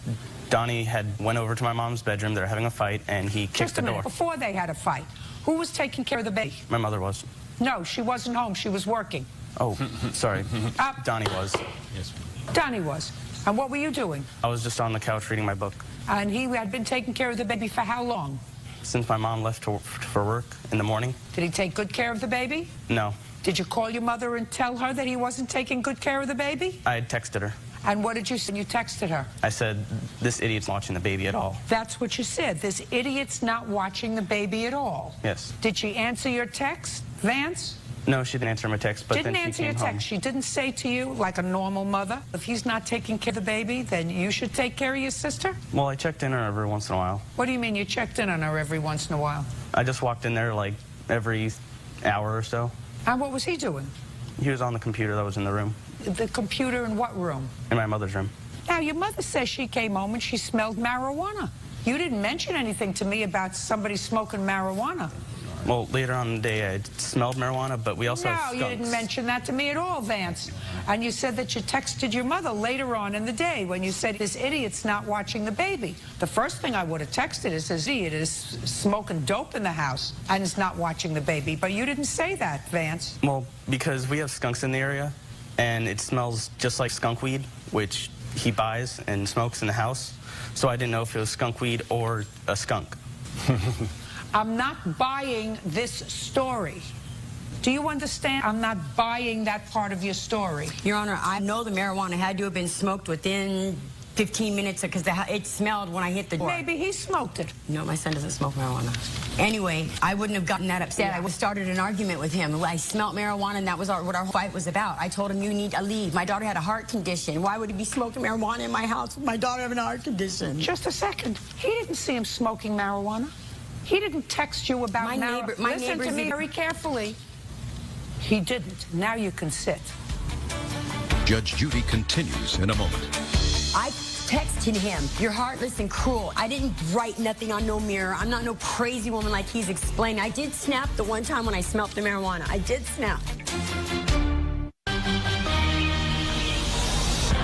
Donnie had went over to my mom's bedroom. They were having a fight, and he kicked the door. Before they had a fight, who was taking care of the baby? My mother was. No, she wasn't home. She was working. Oh, sorry. Donnie was. Yes. Donnie was. And what were you doing? I was just on the couch reading my book. And he had been taking care of the baby for how long? Since my mom left for work in the morning. Did he take good care of the baby? No. Did you call your mother and tell her that he wasn't taking good care of the baby? I had texted her. And what did you say? You texted her? I said, this idiot's not watching the baby at all. That's what you said. This idiot's not watching the baby at all. Yes. Did she answer your text, Vance? No, she didn't answer my text, but didn't then she answer came your home. text. She didn't say to you, like a normal mother, if he's not taking care of the baby, then you should take care of your sister? Well, I checked in on her every once in a while. What do you mean you checked in on her every once in a while? I just walked in there like every hour or so. And what was he doing? He was on the computer that was in the room. The computer in what room? In my mother's room. Now, your mother says she came home and she smelled marijuana. You didn't mention anything to me about somebody smoking marijuana. Well, later on in the day, I smelled marijuana, but we also have skunks. No, you didn't mention that to me at all, Vance. And you said that you texted your mother later on in the day when you said, this idiot's not watching the baby. The first thing I would have texted is, this idiot is smoking dope in the house and is not watching the baby. But you didn't say that, Vance. Well, because we have skunks in the area, and it smells just like skunk weed, which he buys and smokes in the house. So I didn't know if it was skunk weed or a skunk. I'm not buying this story. Do you understand? I'm not buying that part of your story. Your Honor, I know the marijuana had to have been smoked within 15 minutes because it smelled when I hit the door. Maybe he smoked it. No, my son doesn't smoke marijuana. Anyway, I wouldn't have gotten that upset. I started an argument with him. I smelled marijuana, and that was what our fight was about. I told him, you need to leave. My daughter had a heart condition. Why would he be smoking marijuana in my house with my daughter having a heart condition? Just a second. He didn't see him smoking marijuana. He didn't text you about marijuana. Listen to me very carefully. He didn't. Now you can sit. Judge Judy continues in a moment. I texted him, you're heartless and cruel. I didn't write nothing on no mirror. I'm not no crazy woman like he's explaining. I did snap the one time when I smelled the marijuana. I did snap.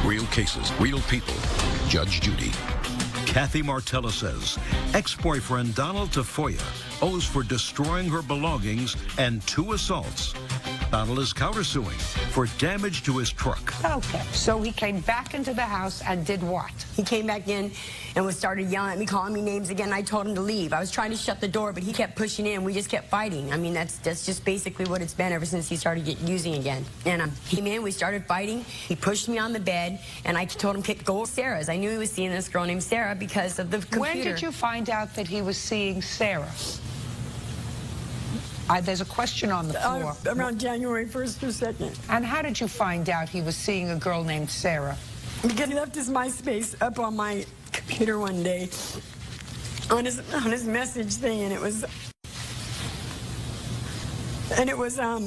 Real cases, real people. Judge Judy. Kathy Martella says ex-boyfriend Donald Tafoya owes for destroying her belongings and 2 assaults. Donald is countersuing for damage to his truck. Okay, so he came back into the house and did what? He came back in and started yelling at me, calling me names again. I told him to leave. I was trying to shut the door, but he kept pushing in. We just kept fighting. I mean, that's just basically what it's been ever since he started using again. And he came in, we started fighting. He pushed me on the bed, and I told him to go with Sarah's. I knew he was seeing this girl named Sarah because of the computer. When did you find out that he was seeing Sarah? There's a question on the floor. Around January 1st or 2nd. And how did you find out he was seeing a girl named Sarah? Because he left his MySpace up on my computer one day on his message thing, and it was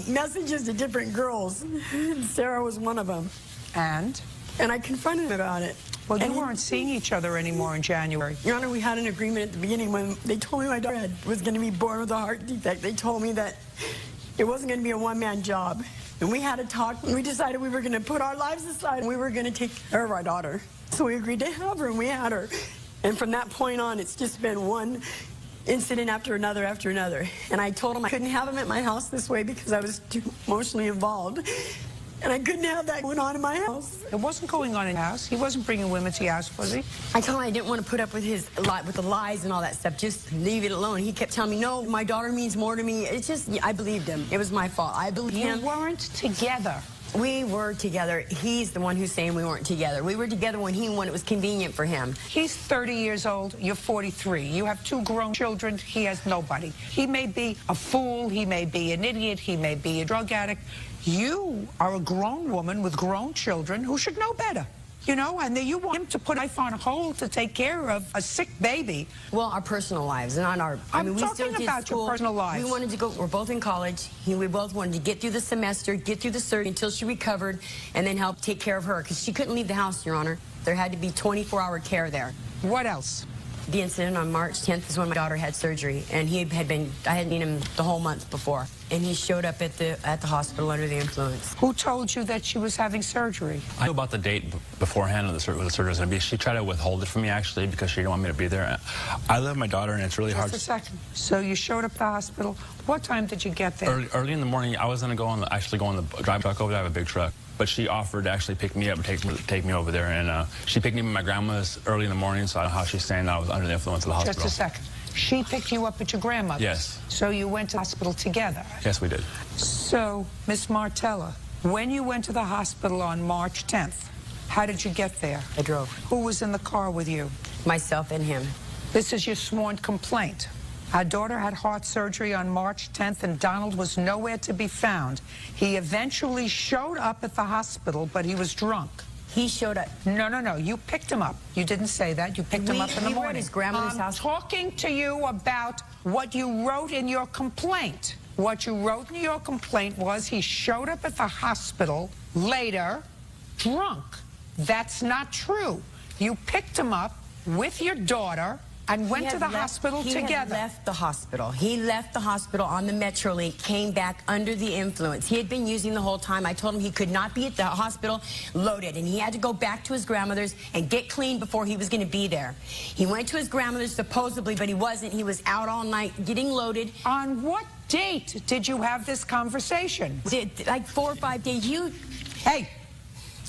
messages to different girls. And Sarah was one of them. And I confronted him about it. Well, they weren't seeing each other anymore in January. Your Honor, we had an agreement at the beginning when they told me my daughter was going to be born with a heart defect. They told me that it wasn't going to be a one-man job. And we had a talk, and we decided we were going to put our lives aside, and we were going to take care of our daughter. So we agreed to have her, and we had her. And from that point on, it's just been one incident after another after another. And I told him I couldn't have him at my house this way because I was too emotionally involved. And I couldn't have that going on in my house. It wasn't going on in the house. He wasn't bringing women to your house, was he? I told him I didn't want to put up with with the lies and all that stuff. Just leave it alone. He kept telling me, no, my daughter means more to me. It's just, I believed him. It was my fault. I believed him. You weren't together. We were together. He's the one who's saying we weren't together. We were together when it was convenient for him. He's 30 years old. You're 43. You have 2 grown children. He has nobody. He may be a fool. He may be an idiot. He may be a drug addict. You are a grown woman with grown children who should know better. You know, and then you want him to put life on hold to take care of a sick baby. Well, our personal lives, not our... I'm talking about your personal lives. We wanted to go... We're both in college. We both wanted to get through the semester, get through the surgery until she recovered, and then help take care of her, because she couldn't leave the house, Your Honor. There had to be 24-hour care there. What else? The incident on March 10th is when my daughter had surgery, and I hadn't seen him the whole month before, and he showed up at the hospital under the influence. Who told you that she was having surgery? I knew about the date beforehand of the surgery was going to be. She tried to withhold it from me, actually, because she didn't want me to be there. I love my daughter, and it's really hard. Just a second. So you showed up at the hospital. What time did you get there? Early in the morning. I was going to actually go on the drive truck over there. I have a big truck. But she offered to actually pick me up and take me over there. And she picked me up at my grandma's early in the morning, so I don't know how she's saying that I was under the influence of the hospital. Just a second. She picked you up at your grandmother's? Yes. So you went to the hospital together? Yes, we did. So, Miss Martella, when you went to the hospital on March 10th, how did you get there? I drove. Who was in the car with you? Myself and him. This is your sworn complaint. Our daughter had heart surgery on March 10th, and Donald was nowhere to be found. He eventually showed up at the hospital, but he was drunk. He showed up. No. You picked him up. You didn't say that. You picked him up in the morning. We were at his grandmother's house. I'm talking to you about what you wrote in your complaint. What you wrote in your complaint was he showed up at the hospital later, drunk. That's not true. You picked him up with your daughter and went to the hospital together. He had left the hospital. He left the hospital on the Metrolink, came back under the influence. He had been using the whole time. I told him he could not be at the hospital loaded, and he had to go back to his grandmother's and get clean before he was going to be there. He went to his grandmother's supposedly, but he wasn't. He was out all night getting loaded. On what date did you have this conversation? Like 4 or 5 days. Hey.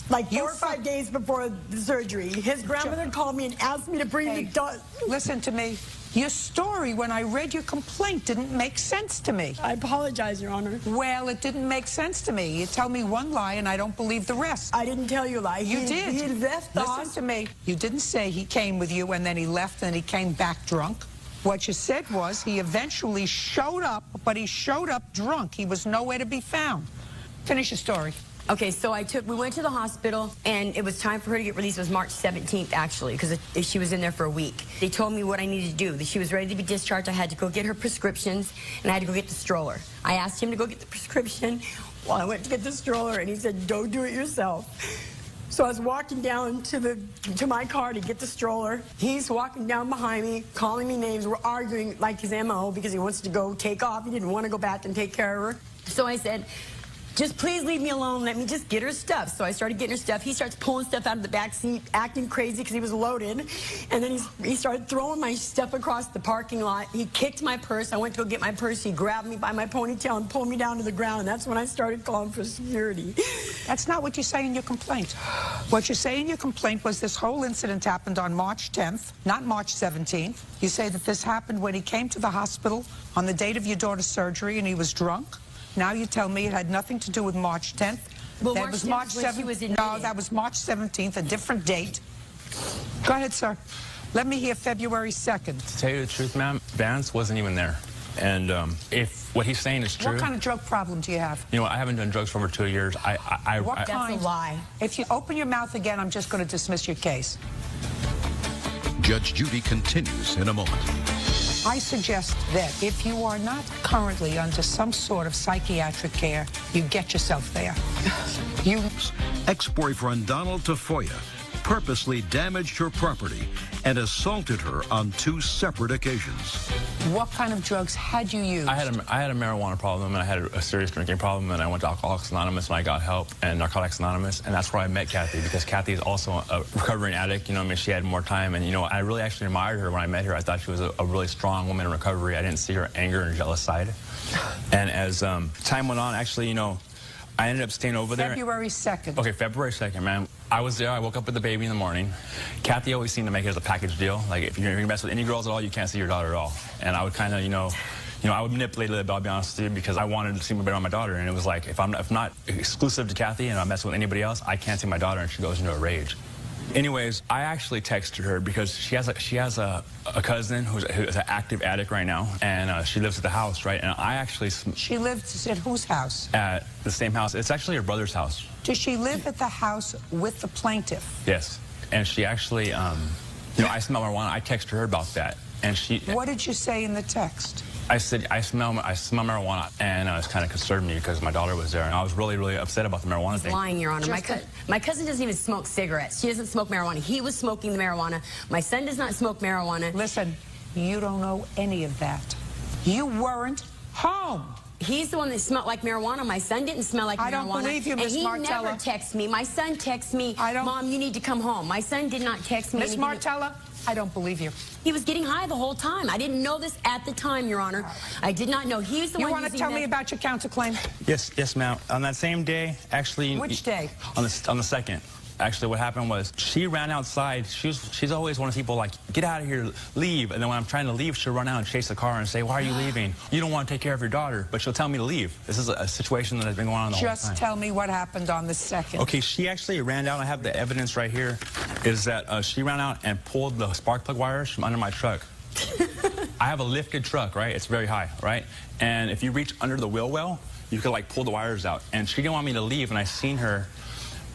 Like 4 or 5 days before the surgery. His grandmother called me and asked me to bring the daughter. Listen to me. Your story, when I read your complaint, didn't make sense to me. I apologize, Your Honor. Well, it didn't make sense to me. You tell me one lie, and I don't believe the rest. I didn't tell you a lie. You did. He left the hospital. Listen to me. You didn't say he came with you, and then he left, and he came back drunk. What you said was he eventually showed up, but he showed up drunk. He was nowhere to be found. Finish your story. Okay, so we went to the hospital, and it was time for her to get released. It was March 17th, actually, because she was in there for a week. They told me what I needed to do, that she was ready to be discharged. I had to go get her prescriptions, and I had to go get the stroller. I asked him to go get the prescription while I went to get the stroller, and he said, don't do it yourself. So I was walking down to my car to get the stroller. He's walking down behind me, calling me names. We're arguing like his MO because he wants to go take off. He didn't want to go back and take care of her. So I said, just please leave me alone. Let me just get her stuff. So I started getting her stuff. He starts pulling stuff out of the back seat, acting crazy because he was loaded. And then he started throwing my stuff across the parking lot. He kicked my purse. I went to go get my purse. He grabbed me by my ponytail and pulled me down to the ground. And that's when I started calling for security. That's not what you say in your complaint. What you say in your complaint was this whole incident happened on March 10th, not March 17th. You say that this happened when he came to the hospital on the date of your daughter's surgery and he was drunk. Now you tell me it had nothing to do with March 10th. Well, that was March 7th. No, that was March 17th, a different date. Go ahead, sir. Let me hear February 2nd. To tell you the truth, ma'am, Vance wasn't even there. And if what he's saying is true... What kind of drug problem do you have? You know, I haven't done drugs for over 2 years. What kind? That's a lie. If you open your mouth again, I'm just going to dismiss your case. Judge Judy continues in a moment. I suggest that if you are not currently under some sort of psychiatric care, you get yourself there. Ex-boyfriend Donald Tafoya purposely damaged her property and assaulted her on 2 separate occasions. What kind of drugs had you used? I had a marijuana problem, and I had a serious drinking problem, and I went to Alcoholics Anonymous, and I got help and Narcotics Anonymous, and that's where I met Kathy, because Kathy is also a recovering addict. You know, I mean, she had more time, and, you know, I really actually admired her when I met her. I thought she was a really strong woman in recovery. I didn't see her anger and jealous side. And as time went on, actually, you know, I ended up staying over there. February 2nd. Okay, February 2nd, man. I was there. I woke up with the baby in the morning. Kathy always seemed to make it as a package deal. Like, if you're going to mess with any girls at all, you can't see your daughter at all. And I would kind of, you know, I would manipulate it a little bit, I'll be honest with you, because I wanted to see better on my daughter. And it was like, if not exclusive to Kathy and I'm messing with anybody else, I can't see my daughter, and she goes into a rage. Anyways, I actually texted her because she has a cousin who's an active addict right now, and she lives at the house, right? And I actually... She lives at whose house? At the same house. It's actually her brother's house. Does she live at the house with the plaintiff? Yes. And she actually, you know, I smell marijuana. I texted her about that, and she... What did you say in the text? I said, I smell marijuana, and it kind of concerned me because my daughter was there, and I was really, really upset about the marijuana thing. Lying, Your Honor. My cousin doesn't even smoke cigarettes. She doesn't smoke marijuana. He was smoking the marijuana. My son does not smoke marijuana. Listen, you don't know any of that. You weren't home. He's the one that smelled like marijuana. My son didn't smell like marijuana. I don't believe you, Miss Martella. And he never texts me. My son texts me, Mom, you need to come home. My son did not text me. Miss Martella, I don't believe you. He was getting high the whole time. I didn't know this at the time, Your Honor. I did not know. He was the one. You want to tell me about your counterclaim? Yes, ma'am. On that same day, actually... Which day? On the 2nd. Actually, what happened was she ran outside. She's always one of those people like, get out of here, leave. And then when I'm trying to leave, she'll run out and chase the car and say, why are you leaving? You don't want to take care of your daughter. But she'll tell me to leave. This is a situation that has been going on the whole time. Just tell me what happened on the 2nd. Okay, she actually ran out. I have the evidence right here. Is that she ran out and pulled the spark plug wires from under my truck. I have a lifted truck, right? It's very high, right? And if you reach under the wheel well, you could like pull the wires out. And she didn't want me to leave, and I seen her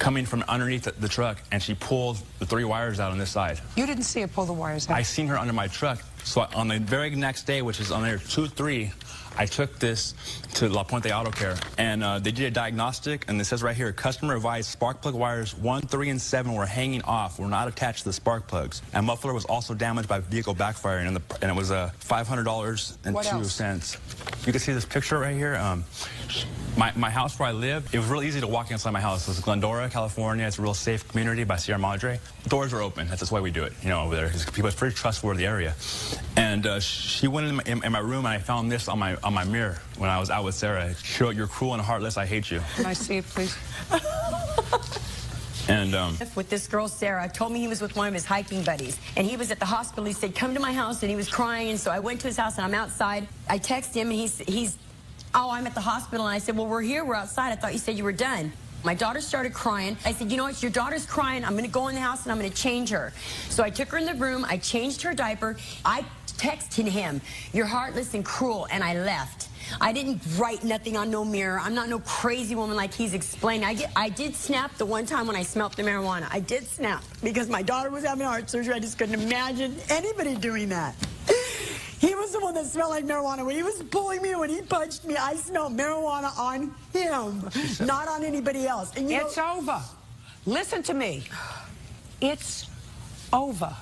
coming from underneath the truck, and she pulled the 3 wires out on this side. You didn't see her pull the wires out? I seen her under my truck. So on the very next day, which is on there 2-3, I took this to La Puente Auto Care, and they did a diagnostic, and it says right here, customer advised spark plug wires 1, 3, and 7 were hanging off, were not attached to the spark plugs. And muffler was also damaged by vehicle backfiring, and it was $500.02. You can see this picture right here. My house where I live, it was really easy to walk inside my house. It's Glendora, California. It's a real safe community by Sierra Madre. Doors are open. That's why we do it, you know, over there. It's a pretty trustworthy area. And she went in my room, and I found this on my mirror when I was out with Sarah. She wrote, "You're cruel and heartless. I hate you." Can I see it, please? And with this girl, Sarah, told me he was with one of his hiking buddies, and he was at the hospital. He said, come to my house, and he was crying, and so I went to his house, and I'm outside. I text him, and he's, oh, I'm at the hospital, and I said, well, we're here, we're outside. I thought you said you were done. My daughter started crying. I said, you know what, your daughter's crying. I'm going to go in the house, and I'm going to change her. So I took her in the room. I changed her diaper. I texted him, you're heartless and cruel, and I left. I didn't write nothing on no mirror. I'm not no crazy woman like he's explaining. I did snap the one time when I smelled the marijuana. I did snap because my daughter was having heart surgery. I just couldn't imagine anybody doing that. He was the one that smelled like marijuana. When he was pulling me, when he punched me, I smelled marijuana on him, not on anybody else. And it's over. Listen to me. It's over.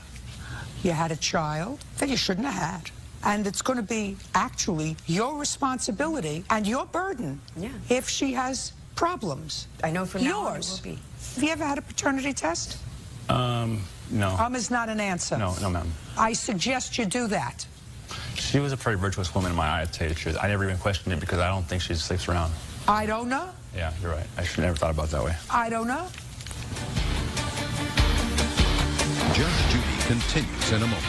You had a child that you shouldn't have had. And it's going to be actually your responsibility and your burden if she has problems. I know from now on it will be. Have you ever had a paternity test? No. Is not an answer. No, ma'am. I suggest you do that. She was a pretty virtuous woman in my eyes, to tell you the truth. I never even questioned it because I don't think she sleeps around. I don't know. Yeah, you're right. I should never thought about it that way. I don't know. Judge Judy continues in a moment.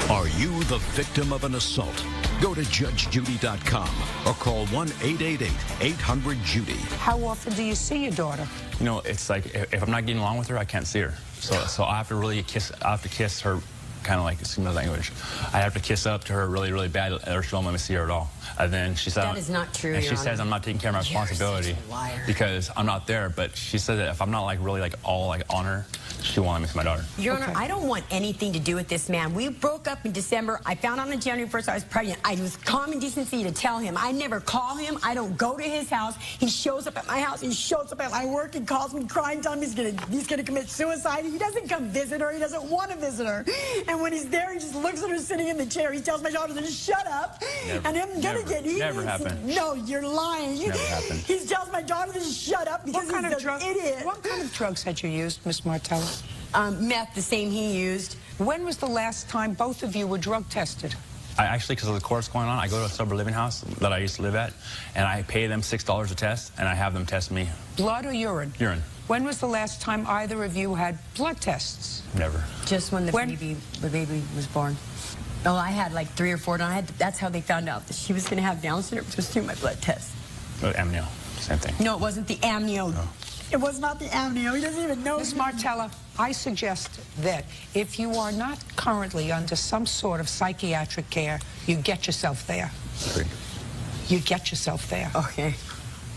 Are you the victim of an assault? Go to JudgeJudy.com or call 1-888-800-JUDY. How often do you see your daughter? You know, it's like if I'm not getting along with her, I can't see her. So I have to really kiss. I have to kiss her kind of like assume language. I have to kiss up to her really, really bad, or she won't let me see her at all. And then she said, That is not true, and Your she Honor. says I'm not taking care of my responsibility You're such a liar. because I'm not there. But she said that if I'm not like really like all like on her, she won't let me see my daughter. Your Honor, I don't want anything to do with this man. We broke up in December. I found out on January 1st I was pregnant. I was common decency to tell him. I never call him. I don't go to his house. He shows up at my house. He shows up at my work and calls me crying, telling me he's gonna commit suicide. He doesn't come visit her. He doesn't want to visit her. And when he's there, he just looks at her sitting in the chair. He tells my daughter to shut up. Never, and I'm gonna get eaten. Never happened. No, you're lying. Never happened. He tells my daughter to shut up because he's an idiot. What kind of drugs had you used, Miss Martella? Meth, the same he used. When was the last time both of you were drug tested? I actually, because of the course going on, I go to a sober living house that I used to live at, and I pay them $6 a test, and I have them test me. Blood or urine? Urine. When was the last time either of you had blood tests? Never. Just when the baby was born. Oh, I had like 3 or 4 done. That's how they found out that she was going to have Down syndrome, just through my blood test. Amnio, same thing. No, it wasn't the amnio. No. It was not the amnio. He doesn't even know. Miss Martella, I suggest that if you are not currently under some sort of psychiatric care, you get yourself there. Agreed. You get yourself there. Okay.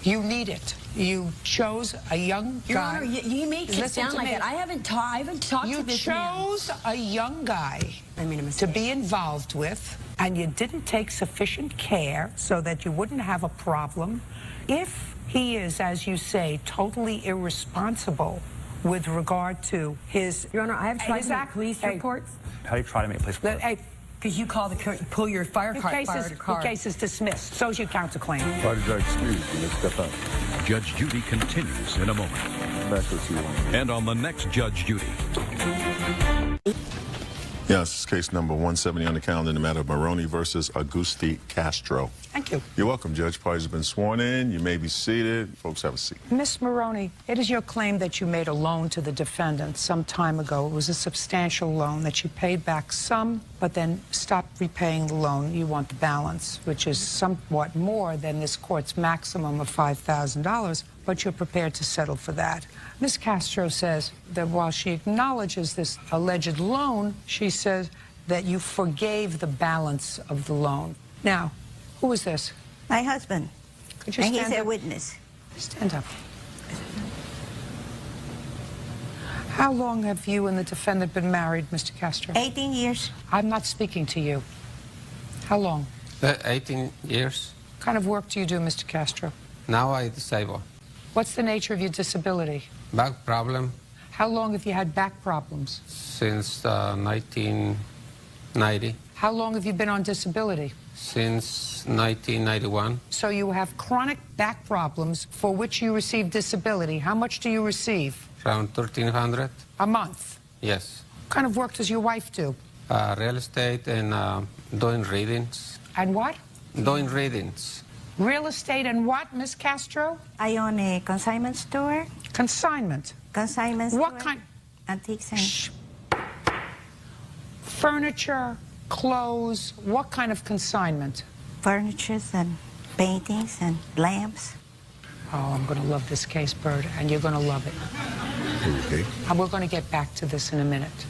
You need it. You chose a young guy. Your Honor, he makes it Listen sound to like me. that. I haven't talked You to this man. chose a young guy to be involved with, and you didn't take sufficient care so that you wouldn't have a problem. If he is, as you say, totally irresponsible with regard to his... Your Honor, I have tried to make police reports. How do you try to make police reports? Hey, because you pull your fire car. your case is dismissed. So's your counterclaim. Party judge, excuse me. Let's step up. Judge Judy continues in a moment. Back with you. And on the next Judge Judy. Yes, this is case number 170 on the calendar in the matter of Maroney versus Augusti Castro. Thank you. You're welcome, Judge. Parties have been sworn in. You may be seated. Folks, have a seat. Miss Maroney, it is your claim that you made a loan to the defendant some time ago. It was a substantial loan that you paid back some, but then stopped repaying the loan. You want the balance, which is somewhat more than this court's maximum of $5,000, but you're prepared to settle for that. Ms. Castro says that while she acknowledges this alleged loan, she says that you forgave the balance of the loan. Now, who is this? My husband. Could you and stand he's a up? witness. Stand up. How long have you and the defendant been married, Mr. Castro? 18 years. I'm not speaking to you. How long? 18 years. What kind of work do you do, Mr. Castro? Now I disabled. What's the nature of your disability? Back problem How long have you had back problems? since 1990. How long have you been on disability? Since 1991. So you have chronic back problems for which you receive disability. How much do you receive? Around 1,300. A month. Yes. What kind of work does your wife do? Real estate and doing readings. And what? Doing readings. Real estate and what, Miss Castro? I own a consignment store. Consignment. Consignment store. What kind? Antiques and... Furniture, clothes, what kind of consignment? Furnitures and paintings and lamps. Oh, I'm going to love this case, Bird, and you're going to love it. Okay. And we're going to get back to this in a minute.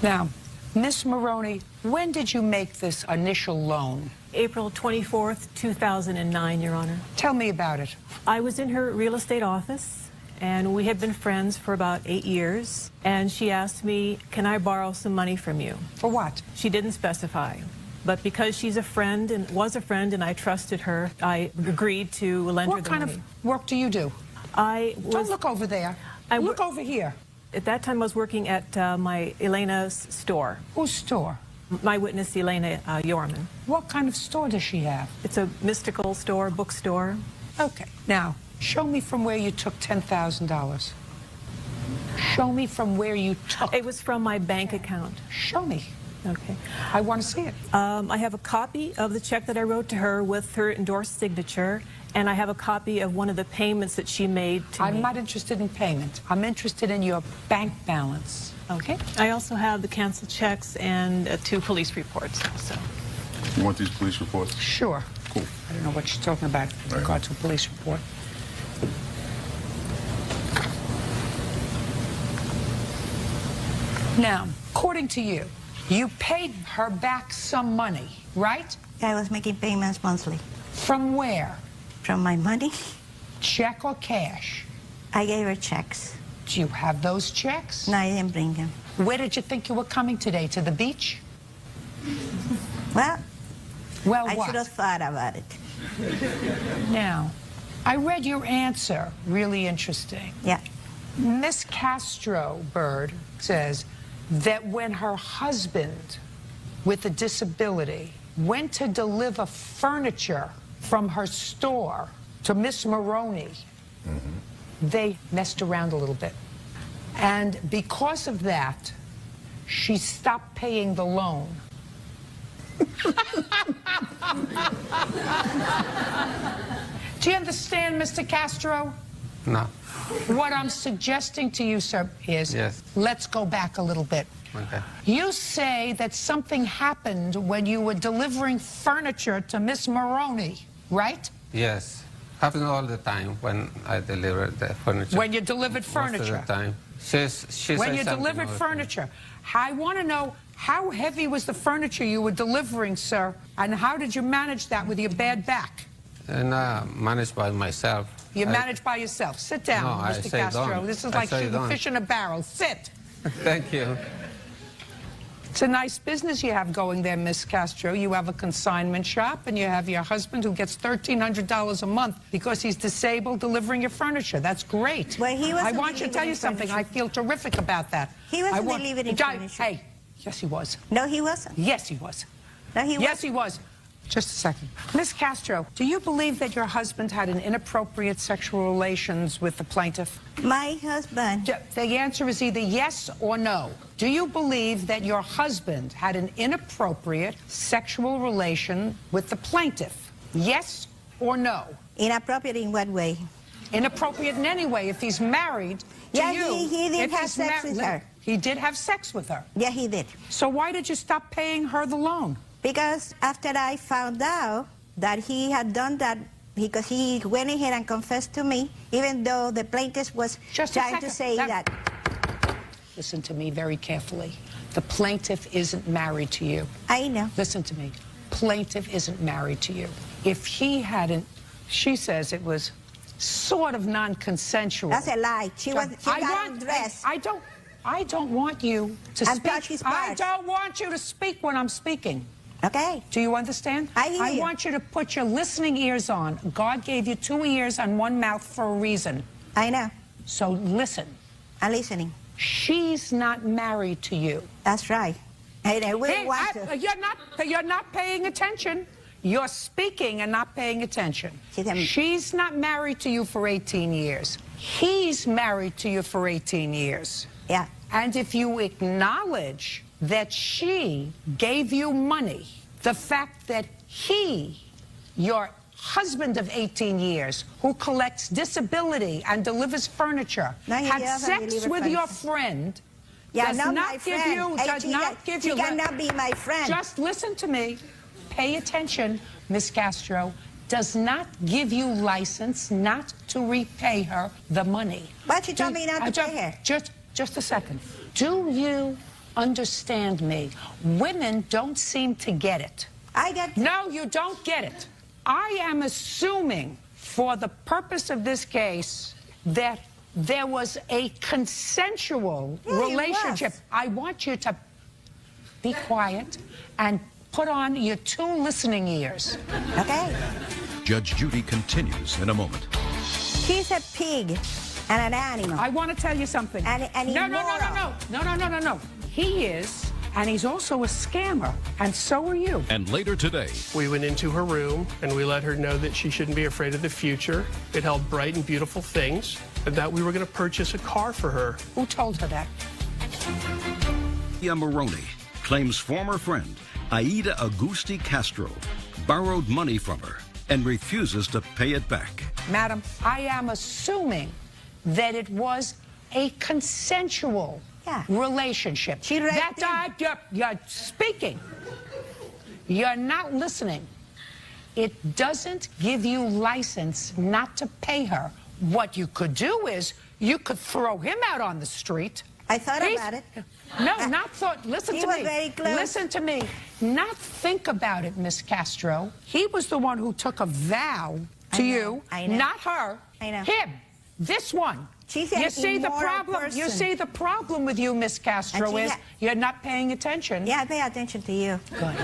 Now, Miss Maroney, when did you make this initial loan? April 24th, 2009, Your Honor. Tell me about it. I was in her real estate office, and we had been friends for about 8 years, and she asked me, can I borrow some money from you? For what? She didn't specify. But because she's a friend and was a friend and I trusted her, I agreed to lend her the money. What kind of work do you do? Don't look over there. Look over here. At that time, I was working at my Elena's store. Whose store? My witness, Elena Yorman. What kind of store does she have? It's a mystical store, bookstore. Okay. Now, show me from where you took $10,000. Show me from where you took. It was from my bank account. Show me. Okay. I want to see it. I have a copy of the check that I wrote to her with her endorsed signature, and I have a copy of one of the payments that she made to me. I'm not interested in payment. I'm interested in your bank balance. Okay. I also have the canceled checks and 2 police reports also. You want these police reports? Sure. Cool. I don't know what she's talking about with regard to a police report. Now, According to you, you paid her back some money, right? I was making payments monthly. From where? From my money. Check or cash? I gave her checks. Do you have those checks? No, I didn't bring them. Where did you think you were coming today? To the beach? Well, I what? should have thought about it. Now, I read your answer. Really interesting. Yeah. Miss Castro Bird says that when her husband with a disability went to deliver furniture from her store to Miss Maroney, they messed around a little bit. And because of that, she stopped paying the loan. Do you understand, Mr. Castro? No. What I'm suggesting to you, sir, is let's go back a little bit. Okay. You say that something happened when you were delivering furniture to Miss Maroney, right? Yes. Happens all the time when I deliver the furniture. When you delivered furniture? Most of the time. She When says you something delivered all the time. furniture, I want to know how heavy was the furniture you were delivering, sir, and how did you manage that with your bad back? And managed by myself. You managed by yourself. Sit down, No, I Mr. say Castro. don't. This is I like say shooting don't. fish in a barrel. Sit. Thank you. It's a nice business you have going there, Miss Castro. You have a consignment shop, and you have your husband who gets $1,300 a month because he's disabled delivering your furniture. That's great. Well, he wasn't I want you to tell you something. furniture. I feel terrific about that. He wasn't I want- delivering Di- furniture. Hey, yes, he was. No, he wasn't. Yes, he was. No, he Yes, he was. Just a second. Miss Castro, do you believe that your husband had an inappropriate sexual relations with the plaintiff? My husband. The answer is either yes or no. Do you believe that your husband had an inappropriate sexual relation with the plaintiff? Yes or no? Inappropriate in what way? Inappropriate in any way. If he's married to Yeah, you. he did if have he's sex with her. He did have sex with her. Yeah, he did. So why did you stop paying her the loan? Because after I found out that he had done that, because he went ahead and confessed to me, even though the plaintiff was Just a trying to second. say that. Listen to me very carefully. The plaintiff isn't married to you. I know. Listen to me. Plaintiff isn't married to you. If he hadn't, she says it was sort of non-consensual. That's a lie. She got undressed. I don't want you to And speak. touch his I parts. don't want you to speak when I'm speaking. Okay. Do you understand? I hear you. want you to put your listening ears on. God gave you 2 ears and 1 mouth for a reason. I know. So listen. I'm listening. She's not married to you. That's right. And I will want to. You're not paying attention. You're speaking and not paying attention. She's not married to you for 18 years. He's married to you for 18 years. Yeah. And if you acknowledge that she gave you money, the fact that he, your husband of 18 years, who collects disability and delivers furniture, No, he had doesn't sex deliver with your furniture. friend, Yeah, does not not my give friend. you, Hey, does not give you. She cannot be my friend. Just listen to me. Pay attention, Miss Castro. Does not give you license not to repay her the money. But she told me not to pay her. Just a second. Do you understand me? Women don't seem to get it. I get. No, you don't get it. I am assuming, for the purpose of this case, that there was a consensual relationship. I want you to be quiet and put on your 2 listening ears. Okay. Judge Judy continues in a moment. He's a pig and an animal. I want to tell you something. And No. He is, and he's also a scammer, and so are you. And later today, we went into her room and we let her know that she shouldn't be afraid of the future. It held bright and beautiful things, and that we were going to purchase a car for her. Who told her that? Maroney claims former friend Aida Augusti Castro borrowed money from her and refuses to pay it back. Madam, I am assuming that it was a consensual relationship. You're speaking. You're not listening. It doesn't give you license not to pay her. What you could do is you could throw him out on the street. I thought about it. No, not thought. Listen He to was me. very close. Listen to me. Not think about it, Miss Castro. He was the one who took a vow to you, I know. not her. I know. Him. This one. She's an You see the immoral problem. You person. see the problem with you, Miss Castro, And she is ha- you're not paying attention. Yeah, I pay attention to you. Good.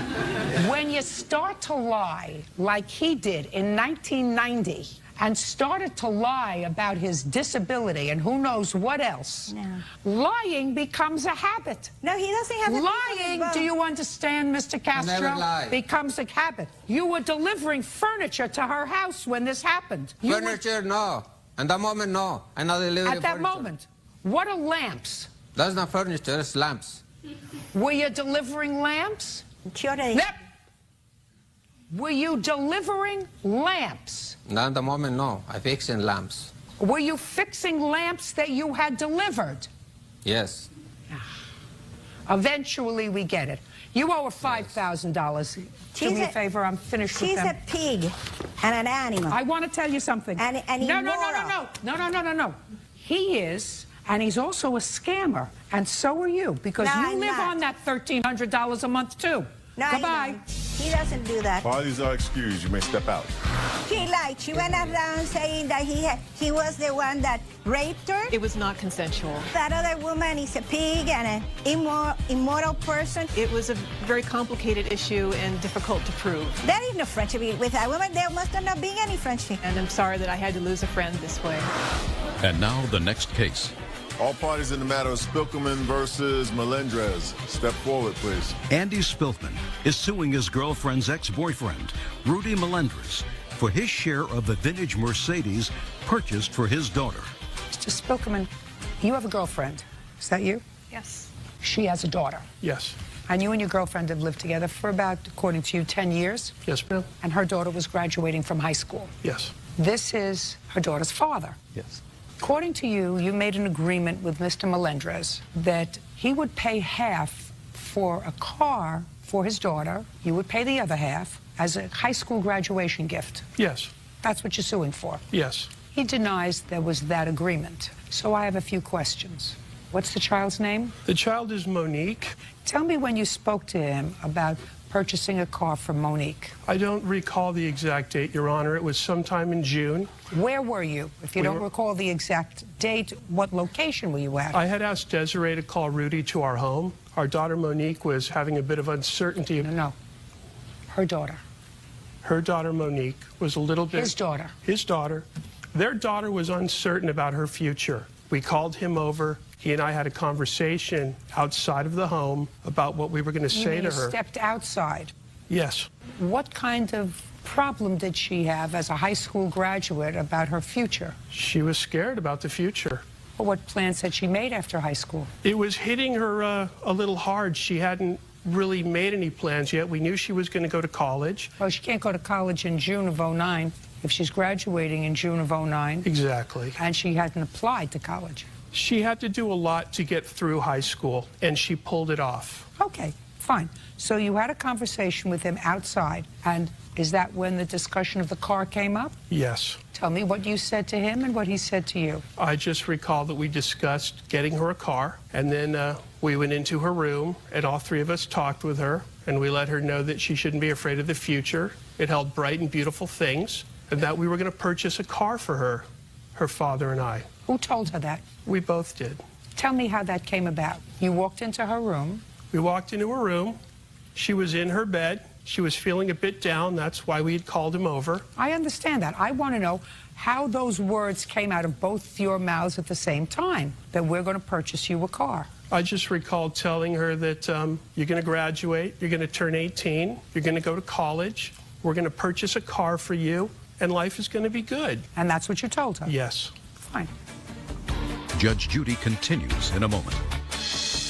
When you start to lie like he did in 1990 and started to lie about his disability and who knows what else, lying becomes a habit. No, he doesn't have a Lying, do you understand, Mr. Castro? never lied. Becomes a habit. You were delivering furniture to her house when this happened. You were- Furniture, no. At that moment, no. I'm not delivering At that furniture. moment. What are lamps? That's not furniture, it's lamps. Were you delivering lamps? Sure. Yep. Were you delivering lamps? Not at the moment, no. I'm fixing lamps. Were you fixing lamps that you had delivered? Yes. Eventually, we get it. You owe her $5,000. Do She's me a a- favor. I'm finished with She's them. a pig and an animal. I want to tell you something. And no. immoral. He is, and he's also a scammer, and so are you, because No, you I'm live not. on that $1,300 a month too. No, Goodbye. He doesn't do that. Parties are excused. You may step out. She lied. She went around saying that he was the one that raped her. It was not consensual. That other woman is a pig and an immoral person. It was a very complicated issue and difficult to prove. There is no friendship with that woman. There must not be any friendship. And I'm sorry that I had to lose a friend this way. And now the next case. All parties in the matter of Spilkerman versus Melendrez. Step forward, please. Andy Spilkman is suing his girlfriend's ex-boyfriend, Rudy Melendrez, for his share of the vintage Mercedes purchased for his daughter. Mr. Spilkerman, you have a girlfriend. Is that you? Yes. She has a daughter. Yes. And you and your girlfriend have lived together for about, according to you, 10 years? Yes, ma'am. And her daughter was graduating from high school. Yes. This is her daughter's father. Yes. According to you, you made an agreement with Mr. Melendrez that he would pay half for a car for his daughter. You would pay the other half as a high school graduation gift. Yes. That's what you're suing for. Yes. He denies there was that agreement. So I have a few questions. What's the child's name? The child is Monique. Tell me when you spoke to him about purchasing a car for Monique. I don't recall the exact date, Your Honor. It was sometime in June. Where were you? If you don't recall the exact date, what location were you at? I had asked Desiree to call Rudy to our home. Our daughter Monique was having a bit of uncertainty. No. Her daughter. Her daughter Monique was a little bit... His daughter. His daughter. Their daughter was uncertain about her future. We called him over. He and I had a conversation outside of the home about what we were going to say to her. You stepped outside. Yes. What kind of problem did she have as a high school graduate about her future? She was scared about the future. Well, what plans had she made after high school? It was hitting her a little hard. She hadn't really made any plans yet. We knew she was going to go to college. Well, she can't go to college in June of '09 if she's graduating in June of '09. Exactly. And she hadn't applied to college. She had to do a lot to get through high school, and she pulled it off. Okay, fine. So you had a conversation with him outside, and is that when the discussion of the car came up? Yes. Tell me what you said to him and what he said to you. I just recall that we discussed getting her a car, and then we went into her room, and all three of us talked with her, and we let her know that she shouldn't be afraid of the future. It held bright and beautiful things, and that we were going to purchase a car for her, her father and I. Who told her that? We both did. Tell me how that came about. You walked into her room. We walked into her room. She was in her bed. She was feeling a bit down. That's why we had called him over. I understand that. I want to know how those words came out of both your mouths at the same time, that we're going to purchase you a car. I just recalled telling her that you're going to graduate, you're going to turn 18, you're going to go to college, we're going to purchase a car for you, and life is going to be good. And that's what you told her? Yes. Fine. Judge Judy continues in a moment.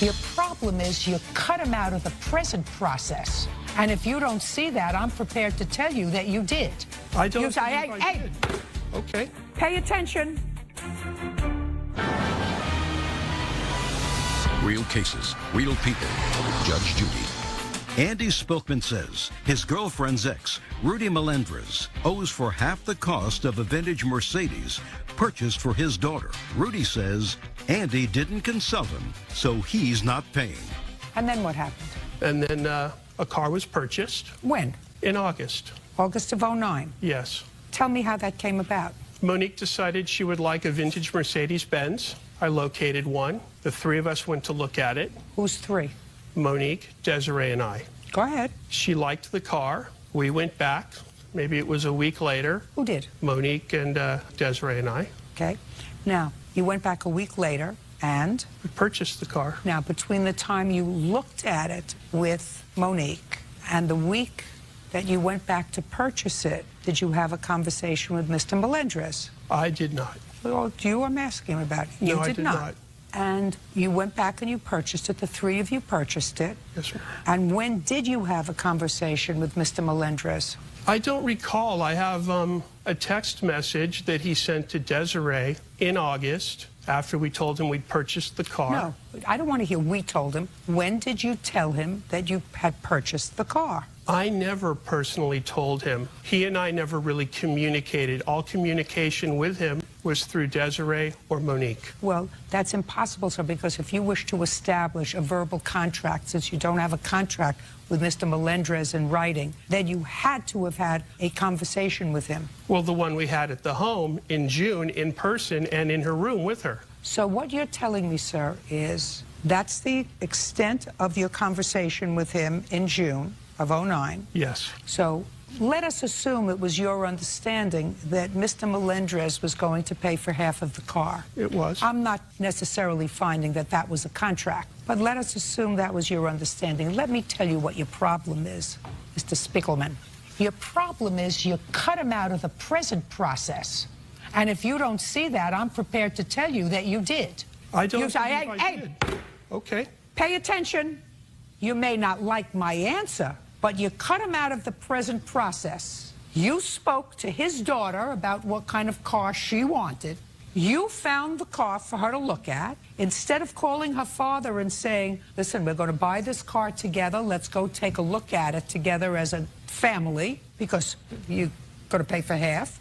Your problem is you cut him out of the present process. And if you don't see that, I'm prepared to tell you that you did. I don't You say, believe I hey, did. Okay. pay attention. Real cases, real people. Judge Judy. Andy Spilkman says his girlfriend's ex, Rudy Melendrez, owes for half the cost of a vintage Mercedes purchased for his daughter. Rudy says Andy didn't consult him, so he's not paying. And then what happened? And then a car was purchased. When? In August. August of '09? Yes. Tell me how that came about. Monique decided she would like a vintage Mercedes-Benz. I located one. The three of us went to look at it. Who's three? Monique, Desiree, and I. Go ahead. She liked the car. We went back. Maybe it was a week later. Who did? Monique and Desiree and I. Okay. Now, you went back a week later and? We purchased the car. Now, between the time you looked at it with Monique and the week that you went back to purchase it, did you have a conversation with Mr. Melendrez? I did not. Well, you I'm asking about. You no, I did not. And you went back and you purchased it. The three of you purchased it. Yes, ma'am. And when did you have a conversation with Mr. Melendrez? I don't recall. I have a text message that he sent to Desiree in August after we told him we'd purchased the car. No, I don't want to hear we told him. When did you tell him that you had purchased the car? I never personally told him. He and I never really communicated. All communication with him was through Desiree or Monique. Well, that's impossible, sir, because if you wish to establish a verbal contract, since you don't have a contract with Mr. Melendrez in writing, then you had to have had a conversation with him. Well, the one we had at the home in June, in person and in her room with her. So what you're telling me, sir, is that's the extent of your conversation with him in June of '09. Yes. So let us assume it was your understanding that Mr. Melendrez was going to pay for half of the car. It was. I'm not necessarily finding that that was a contract, but let us assume that was your understanding. Let me tell you what your problem is, Mr. Spiegelman. Your problem is you cut him out of the present process. And if you don't see that, I'm prepared to tell you that you did. I don't You say, believe I did. Okay. Pay attention. You may not like my answer, but you cut him out of the present process. You spoke to his daughter about what kind of car she wanted. You found the car for her to look at. Instead of calling her father and saying, listen, we're going to buy this car together. Let's go take a look at it together as a family because you're going to pay for half.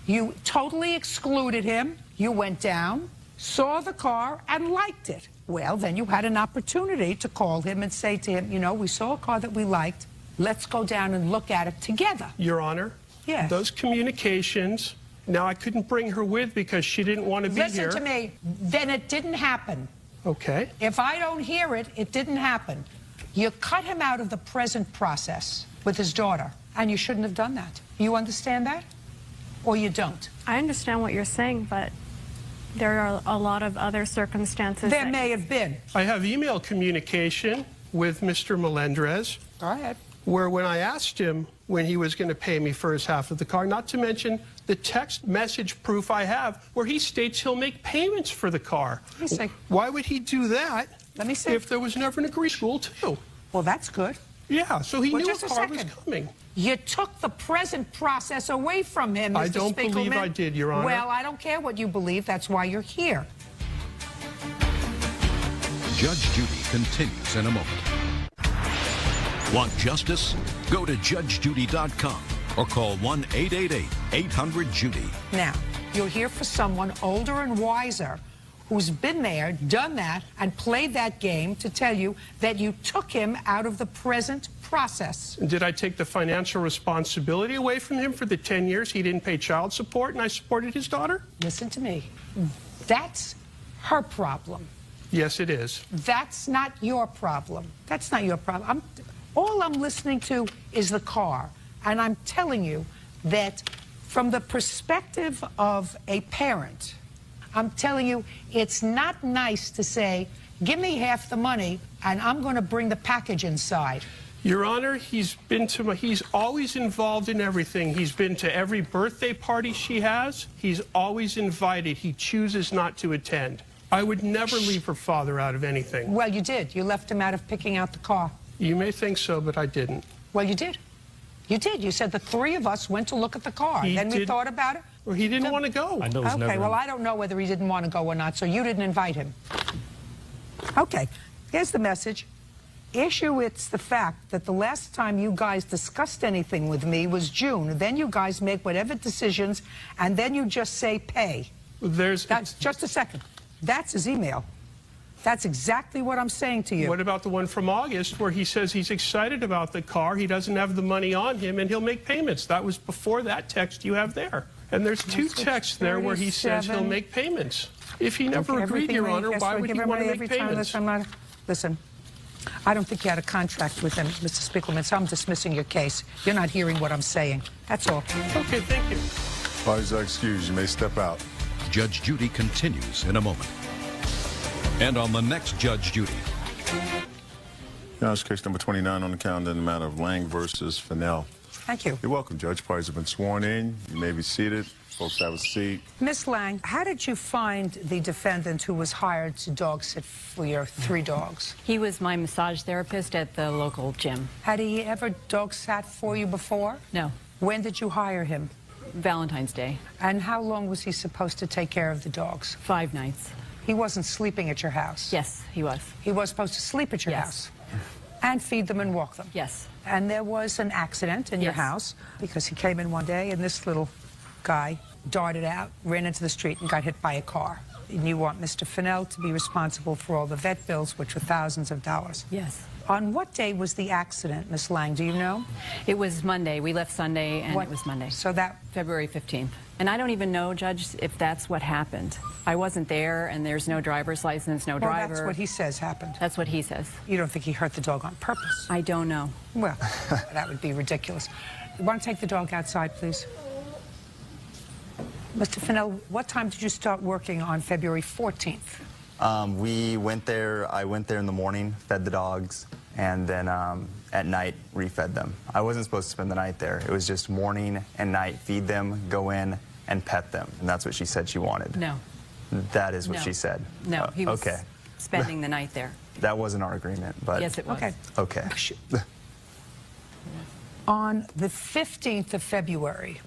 You totally excluded him. You went down, saw the car, and liked it. Well, then you had an opportunity to call him and say to him, you know, we saw a car that we liked. Let's go down and look at it together. Your Honor, yes. Those communications, now I couldn't bring her with because she didn't want to be here. Listen to me, then it didn't happen. Okay. If I don't hear it, it didn't happen. You cut him out of the present process with his daughter, and you shouldn't have done that. You understand that? Or you don't? I understand what you're saying, but there are a lot of other circumstances. There may have been. I have email communication with Mr. Melendrez. Go ahead. Where when I asked him when he was going to pay me for his half of the car, not to mention the text message proof I have where he states he'll make payments for the car. Let me see. Why would he do that? Let me see. If there was never an agreed school too? Well, that's good. Yeah, so he knew a just car was coming. You took the present process away from him, Mr. I don't Spiegelman. believe I did, Your Honor. Well, I don't care what you believe. That's why you're here. Judge Judy continues in a moment. Want justice? Go to judgejudy.com or call 1-888-800-JUDY. Now, you're here for someone older and wiser who's been there, done that, and played that game to tell you that you took him out of the present process. Did I take the financial responsibility away from him for the 10 years he didn't pay child support and I supported his daughter? Listen to me. That's her problem. Yes, it is. That's not your problem. That's not your problem. All I'm listening to is the car. And I'm telling you that from the perspective of a parent, I'm telling you, it's not nice to say, give me half the money and I'm going to bring the package inside. Your Honor, he's always involved in everything. He's been to every birthday party she has. He's always invited. He chooses not to attend. I would never leave her father out of anything. Well, you did. You left him out of picking out the car. You may think so, but I didn't. Well, you did. You did. You said the three of us went to look at the car. Then we thought about it. Well, he didn't want to go. Okay, well, I don't know whether he didn't want to go or not, so you didn't invite him. Okay, here's the message. issue it's the fact that the last time you guys discussed anything with me was June. Then you guys make whatever decisions, and then you just say pay. That's just a second. That's his email. That's exactly what I'm saying to you. What about the one from August where he says he's excited about the car, he doesn't have the money on him, and he'll make payments? That was before that text you have there. And there's two texts there where he says he'll make payments. If he never agreed, Your Honor, why would he want to make payments? Listen, I don't think you had a contract with him, Mr. Spiegelman, so I'm dismissing your case. You're not hearing what I'm saying. That's all. Okay, thank you. Parties are excused. You may step out. Judge Judy continues in a moment. And on the next Judge Judy. Now it's case number 29 on the calendar in the matter of Lang versus Fennell. Thank you. You're welcome, Judge. Parties have been sworn in. You may be seated. Folks have a seat. Miss Lang, how did you find the defendant who was hired to dog sit for your 3 dogs? He was my massage therapist at the local gym. Had he ever dog sat for you before? No. When did you hire him? Valentine's Day. And how long was he supposed to take care of the dogs? 5 nights. He wasn't sleeping at your house? Yes, he was. He was supposed to sleep at your house? And feed them and walk them? Yes. And there was an accident in your house because he came in one day and this little guy darted out, ran into the street, and got hit by a car. And you want Mr. Fennell to be responsible for all the vet bills, which were thousands of dollars. Yes. On what day was the accident, Miss Lang? Do you know? It was Monday. We left Sunday, and it was Monday. So that... February 15th. And I don't even know, Judge, if that's what happened. I wasn't there, and there's no driver's license, no driver. That's what he says happened. That's what he says. You don't think he hurt the dog on purpose? I don't know. Well, that would be ridiculous. You want to take the dog outside, please? Mr. Fennell, what time did you start working on February 14th? We went there, I went there in the morning, fed the dogs, and then at night refed them. I wasn't supposed to spend the night there. It was just morning and night, feed them, go in, and pet them. And that's what she said she wanted. No. That is what she said. No, he was okay. spending the night there. That wasn't our agreement, but... Yes, it was. Okay. Okay. On the 15th of February,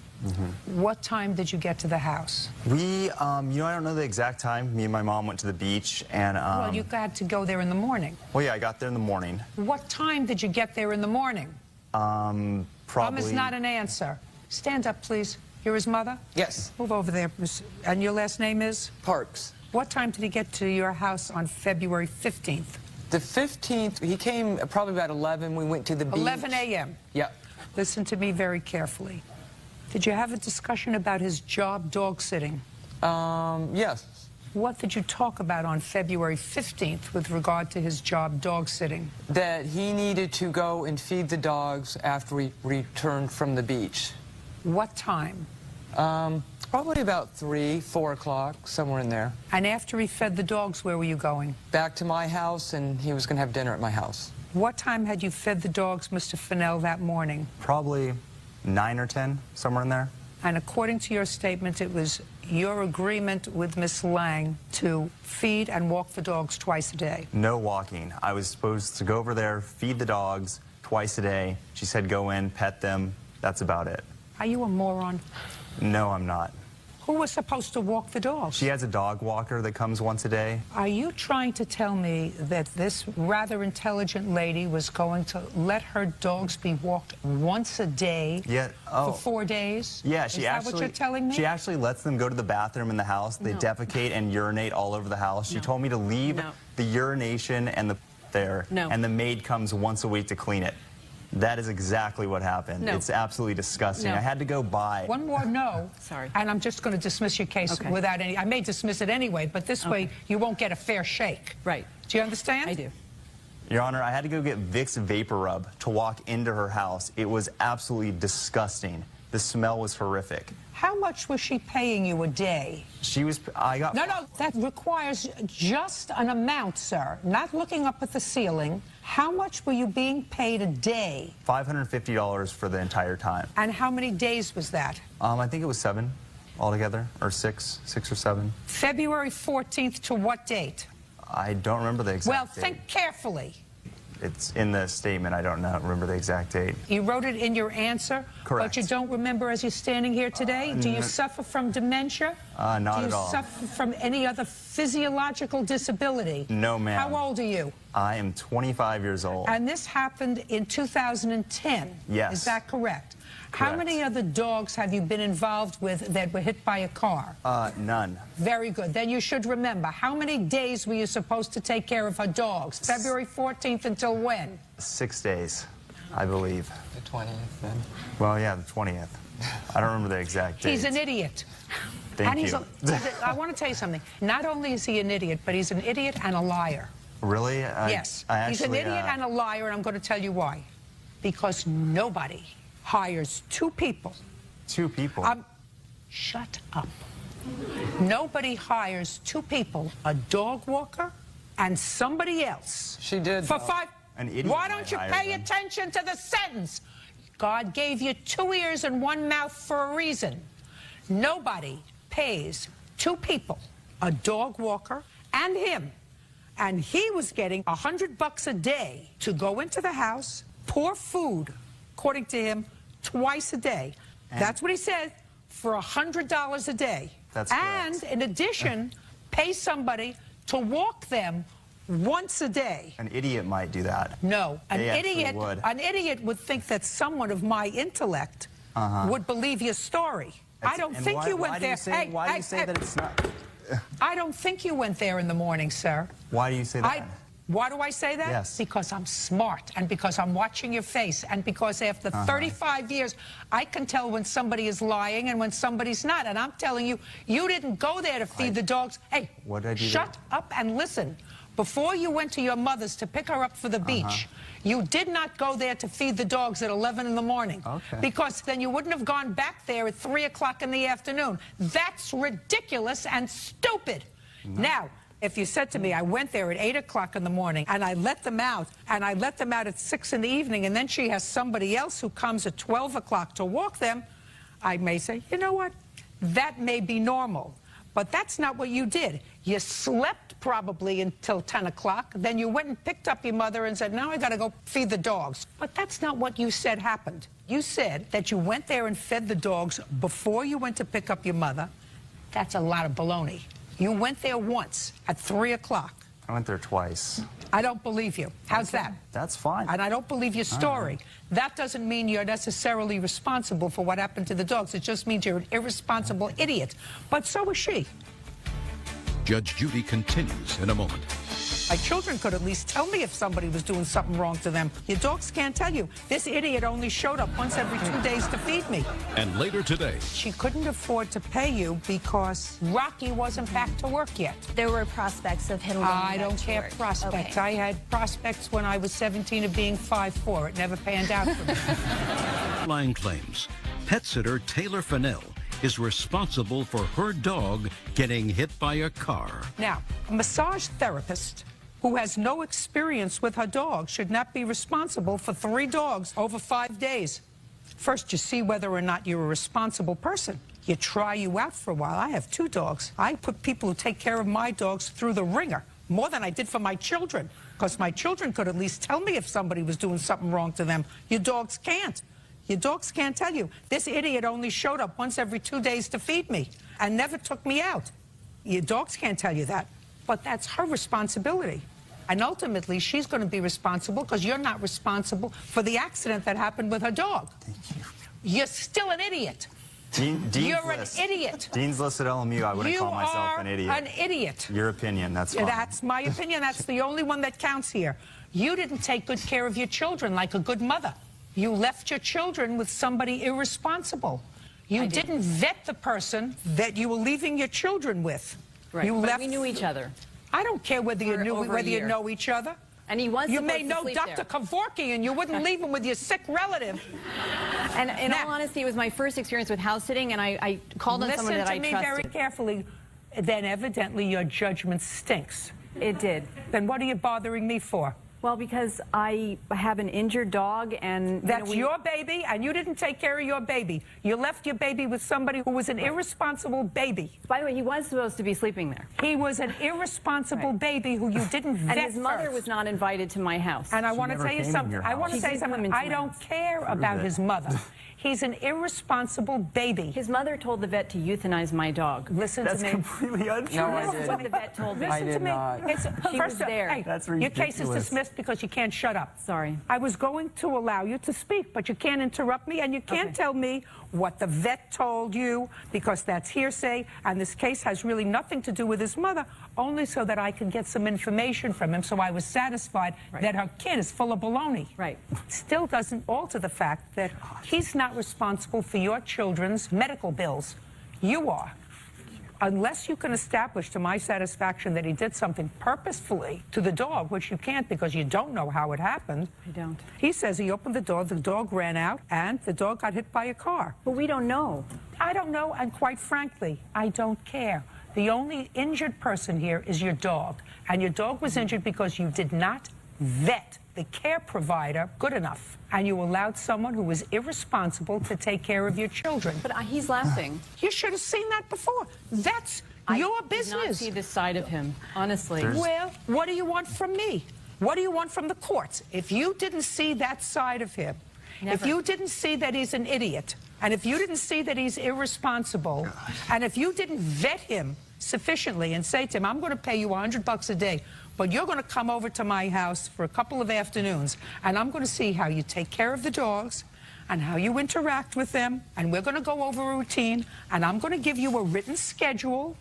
what time did you get to the house? We, I don't know the exact time. Me and my mom went to the beach, and... well, you had to go there in the morning. Well, yeah, I got there in the morning. What time did you get there in the morning? Probably... Promise not an answer. Stand up, please. You're his mother? Yes. Move over there. And your last name is? Parks. What time did he get to your house on February 15th? The 15th, he came probably about 11. We went to the beach. 11 a.m.? Yep. Listen to me very carefully. Did you have a discussion about his job dog sitting? Yes. What did you talk about on February 15th with regard to his job dog sitting? That he needed to go and feed the dogs after we returned from the beach. What time? Probably about 3, 4 o'clock, somewhere in there. And after he fed the dogs, where were you going? Back to my house, and he was going to have dinner at my house. What time had you fed the dogs, Mr. Fennell, that morning? Probably 9 or 10, somewhere in there. And according to your statement, it was your agreement with Miss Lang to feed and walk the dogs twice a day. No walking. I was supposed to go over there, feed the dogs twice a day. She said go in, pet them. That's about it. Are you a moron? No, I'm not. Who was supposed to walk the dogs? She has a dog walker that comes once a day. Are you trying to tell me that this rather intelligent lady was going to let her dogs be walked once a day for 4 days? Yeah, Is that what you're telling me? She actually lets them go to the bathroom in the house. They defecate and urinate all over the house. She told me to leave the urination and the there, and the maid comes once a week to clean it. That is exactly what happened. No. It's absolutely disgusting. I had to go by. One more no. Sorry. And I'm just going to dismiss your case without any... I may dismiss it anyway, but this way you won't get a fair shake. Right. Do you understand? I do. Your Honor, I had to go get Vicks Vapor Rub to walk into her house. It was absolutely disgusting. The smell was horrific. How much was she paying you a day? She was... I got... No, that requires just an amount, sir. Not looking up at the ceiling. How much were you being paid a day? $550 for the entire time. And how many days was that? I think it was 7 altogether, or 6 or 7. February 14th to what date? I don't remember the exact date. Well, think carefully. It's in the statement. I don't remember the exact date. You wrote it in your answer, Correct. but you don't remember as you're standing here today? Do you suffer from dementia? Not at all. Do you suffer from any other physiological disability? No, ma'am. How old are you? I am 25 years old. And this happened in 2010. Yes. Is that correct? Correct. How many other dogs have you been involved with that were hit by a car? None. Very good. Then you should remember, how many days were you supposed to take care of her dogs? February 14th until when? 6 days, I believe. The 20th, then. Well, yeah, the 20th. I don't remember the exact date. He's an idiot. Thank you. I want to tell you something. Not only is he an idiot, but he's an idiot and a liar. Really? Yes. I He's an idiot and a liar, and I'm going to tell you why. Because nobody hires two people. Two people? Shut up. Nobody hires two people, a dog walker and somebody else. She did. For five. An idiot Why don't you might pay hire them. attention to the sentence? God gave you 2 ears and 1 mouth for a reason. Nobody pays two people, a dog walker and him. And he was getting $100 a day to go into the house, pour food, according to him, twice a day. That's what he said, for $100 a day. That's and correct. in addition, pay somebody to walk them once a day. An idiot might do that. No, They actually would. an idiot would think that someone of my intellect would believe your story. I don't And think why- you went why do there. you say, why do you say that it's not? I don't think you went there in the morning, sir. Why do you say that? Why do I say that? Yes. Because I'm smart, and because I'm watching your face, and because after 35 years, I can tell when somebody is lying and when somebody's not. And I'm telling you, you didn't go there to feed the dogs. Hey, What did I do shut up and listen. Before you went to your mother's to pick her up for the beach, you did not go there to feed the dogs at 11 in the morning. Okay. Because then you wouldn't have gone back there at 3 o'clock in the afternoon. That's ridiculous and stupid. Now, if you said to me, I went there at 8 o'clock in the morning and I let them out, and I let them out at 6 in the evening, and then she has somebody else who comes at 12 o'clock to walk them, I may say, you know what? That may be normal. But that's not what you did. You slept probably until 10 o'clock. Then you went and picked up your mother and said, now I got to go feed the dogs. But that's not what you said happened. You said that you went there and fed the dogs before you went to pick up your mother. That's a lot of baloney. You went there once at 3 o'clock. I went there twice. I don't believe you. How's that? That's fine. And I don't believe your story. That doesn't mean you're necessarily responsible for what happened to the dogs. It just means you're an irresponsible idiot. But so is she. Judge Judy continues in a moment. My children could at least tell me if somebody was doing something wrong to them. Your dogs can't tell you. This idiot only showed up once every 2 days to feed me. And later today, She couldn't afford to pay you because Rocky wasn't back to work yet. There were prospects of him going I back don't to care work. prospects. Okay. I had prospects when I was 17 of being 5'4". It never panned out for me. line claims pet sitter Taylor Fennell is responsible for her dog getting hit by a car. Now, a massage therapist who has no experience with her dog should not be responsible for 3 dogs over 5 days. First, you see whether or not you're a responsible person. You try you out for a while. I have 2 dogs. I put people who take care of my dogs through the ringer, more than I did for my children, because my children could at least tell me if somebody was doing something wrong to them. Your dogs can't. Your dogs can't tell you. This idiot only showed up once every 2 days to feed me and never took me out. Your dogs can't tell you that, but that's her responsibility. And ultimately, she's going to be responsible because you're not responsible for the accident that happened with her dog. Thank you. You're still an idiot. Dean's You're list. an idiot. Dean's list at LMU, I wouldn't You call myself are an idiot. an idiot. Your opinion, that's fine. That's my opinion. That's the only one that counts here. You didn't take good care of your children like a good mother. You left your children with somebody irresponsible. You didn't vet the person that you were leaving your children with. Right, You but left. we knew each other. I don't care whether you For knew over a whether you year. know each other. And he was You supposed may to know sleep Dr. there. Kevorkian, and you wouldn't leave him with your sick relative. And in all honesty, it was my first experience with house sitting, and I called on someone that I Listen to me trusted. very carefully. Then evidently your judgment stinks. It did. Then what are you bothering me for? Well, because I have an injured dog and... That's your baby, and you didn't take care of your baby. You left your baby with somebody who was an irresponsible baby. By the way, he was supposed to be sleeping there. He was an irresponsible baby who you didn't vet. And his mother was not invited to my house. And I want to tell you something. I want to say something. I don't care about his mother. He's an irresponsible baby. His mother told the vet to euthanize my dog. Listen to me. That's completely untrue. No, I didn't. What the vet told me. Listen to me. She was there. Hey, That's your case is ridiculous. dismissed because you can't shut up. Sorry. I was going to allow you to speak, but you can't interrupt me, and you can't tell me what the vet told you, because that's hearsay, and this case has really nothing to do with his mother, only so that I can get some information from him, so I was satisfied that her kid is full of baloney. Right. Still doesn't alter the fact that he's not responsible for your children's medical bills. You are. Unless you can establish to my satisfaction that he did something purposefully to the dog, which you can't because you don't know how it happened. I don't. He says he opened the dog ran out, and the dog got hit by a car. But we don't know. I don't know, and quite frankly, I don't care. The only injured person here is your dog, and your dog was injured because you did not vet the care provider good enough, and you allowed someone who was irresponsible to take care of your children. But he's laughing. You should have seen that before. That's your business. I did not see this side of him, honestly. Well, what do you want from me? What do you want from the courts? If you didn't see that side of him, if you didn't see that he's an idiot, and if you didn't see that he's irresponsible, and if you didn't vet him sufficiently and say to him, I'm going to pay you $100 a day, but you're going to come over to my house for a couple of afternoons, and I'm going to see how you take care of the dogs and how you interact with them, and we're going to go over a routine, and I'm going to give you a written schedule,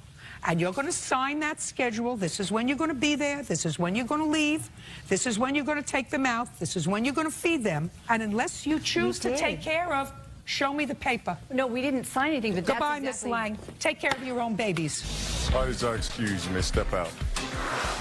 and you're going to sign that schedule. This is when you're going to be there. This is when you're going to leave. This is when you're going to take them out. This is when you're going to feed them. And unless you choose to take care of, show me the paper. No, we didn't sign anything, but Goodbye, Miss Lang. Take care of your own babies. Parties are excused. You may step out.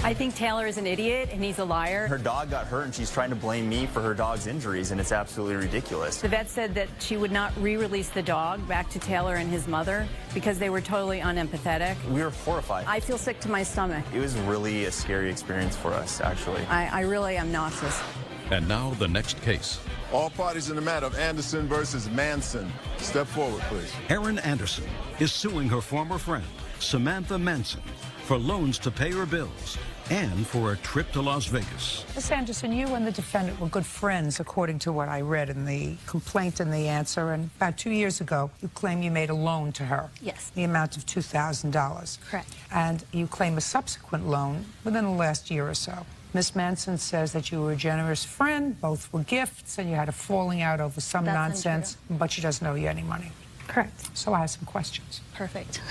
I think Taylor is an idiot, and he's a liar. Her dog got hurt, and she's trying to blame me for her dog's injuries, and it's absolutely ridiculous. The vet said that she would not re-release the dog back to Taylor and his mother because they were totally unempathetic. We were horrified. I feel sick to my stomach. It was really a scary experience for us, actually. I really am nauseous. And now the next case. All parties in the matter of Anderson versus Manson. Step forward, please. Erin Anderson is suing her former friend, Samantha Manson, for loans to pay her bills and for a trip to Las Vegas. Miss Anderson, you and the defendant were good friends, according to what I read in the complaint and the answer. And about 2 years ago, you claim you made a loan to her. Yes. The amount of $2,000. Correct. And you claim a subsequent loan within the last year or so. Miss Manson says that you were a generous friend, both were gifts, and you had a falling out over some nonsense, but she doesn't owe you any money. Correct. So I have some questions. Perfect.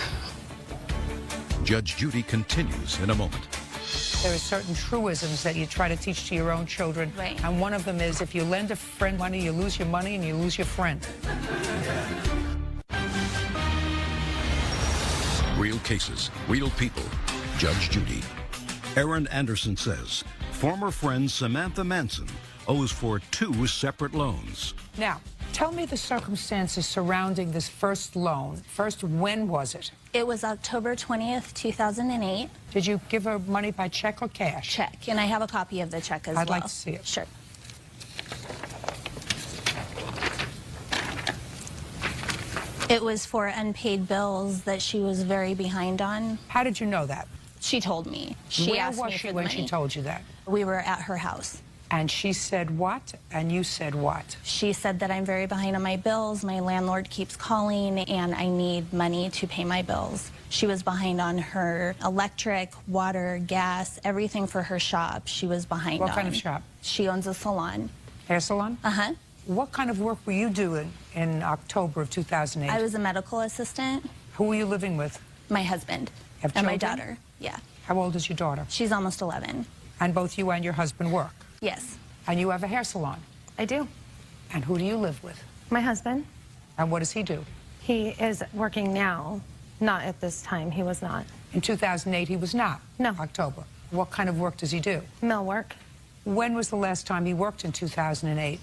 Judge Judy continues in a moment. There are certain truisms that you try to teach to your own children, right. And one of them is if you lend a friend money, you lose your money and you lose your friend. Real cases, real people. Judge Judy. Erin Anderson says former friend Samantha Manson owes for 2 separate loans. Now, tell me the circumstances surrounding this first loan. First, when was it? It was October 20th, 2008. Did you give her money by check or cash? Check, and I have a copy of the check as well. I'd like to see it. Sure. It was for unpaid bills that she was very behind on. How did you know that? She told me. She Where asked was me she for the when money. she told you that? We were at her house. And she said what? And you said what? She said that I'm very behind on my bills. My landlord keeps calling, and I need money to pay my bills. She was behind on her electric, water, gas, everything for her shop. She was behind on. What kind of shop? She owns a salon. Hair salon? Uh-huh. What kind of work were you doing in October of 2008? I was a medical assistant. Who were you living with? My husband. Have and my children? daughter. Yeah. How old is your daughter? She's almost 11. And both you and your husband work? Yes. And you have a hair salon? I do. And who do you live with? My husband. And what does he do? He is working now. Not at this time. He was not. In 2008, he was not? No. October. What kind of work does he do? Mill work. When was the last time he worked in 2008?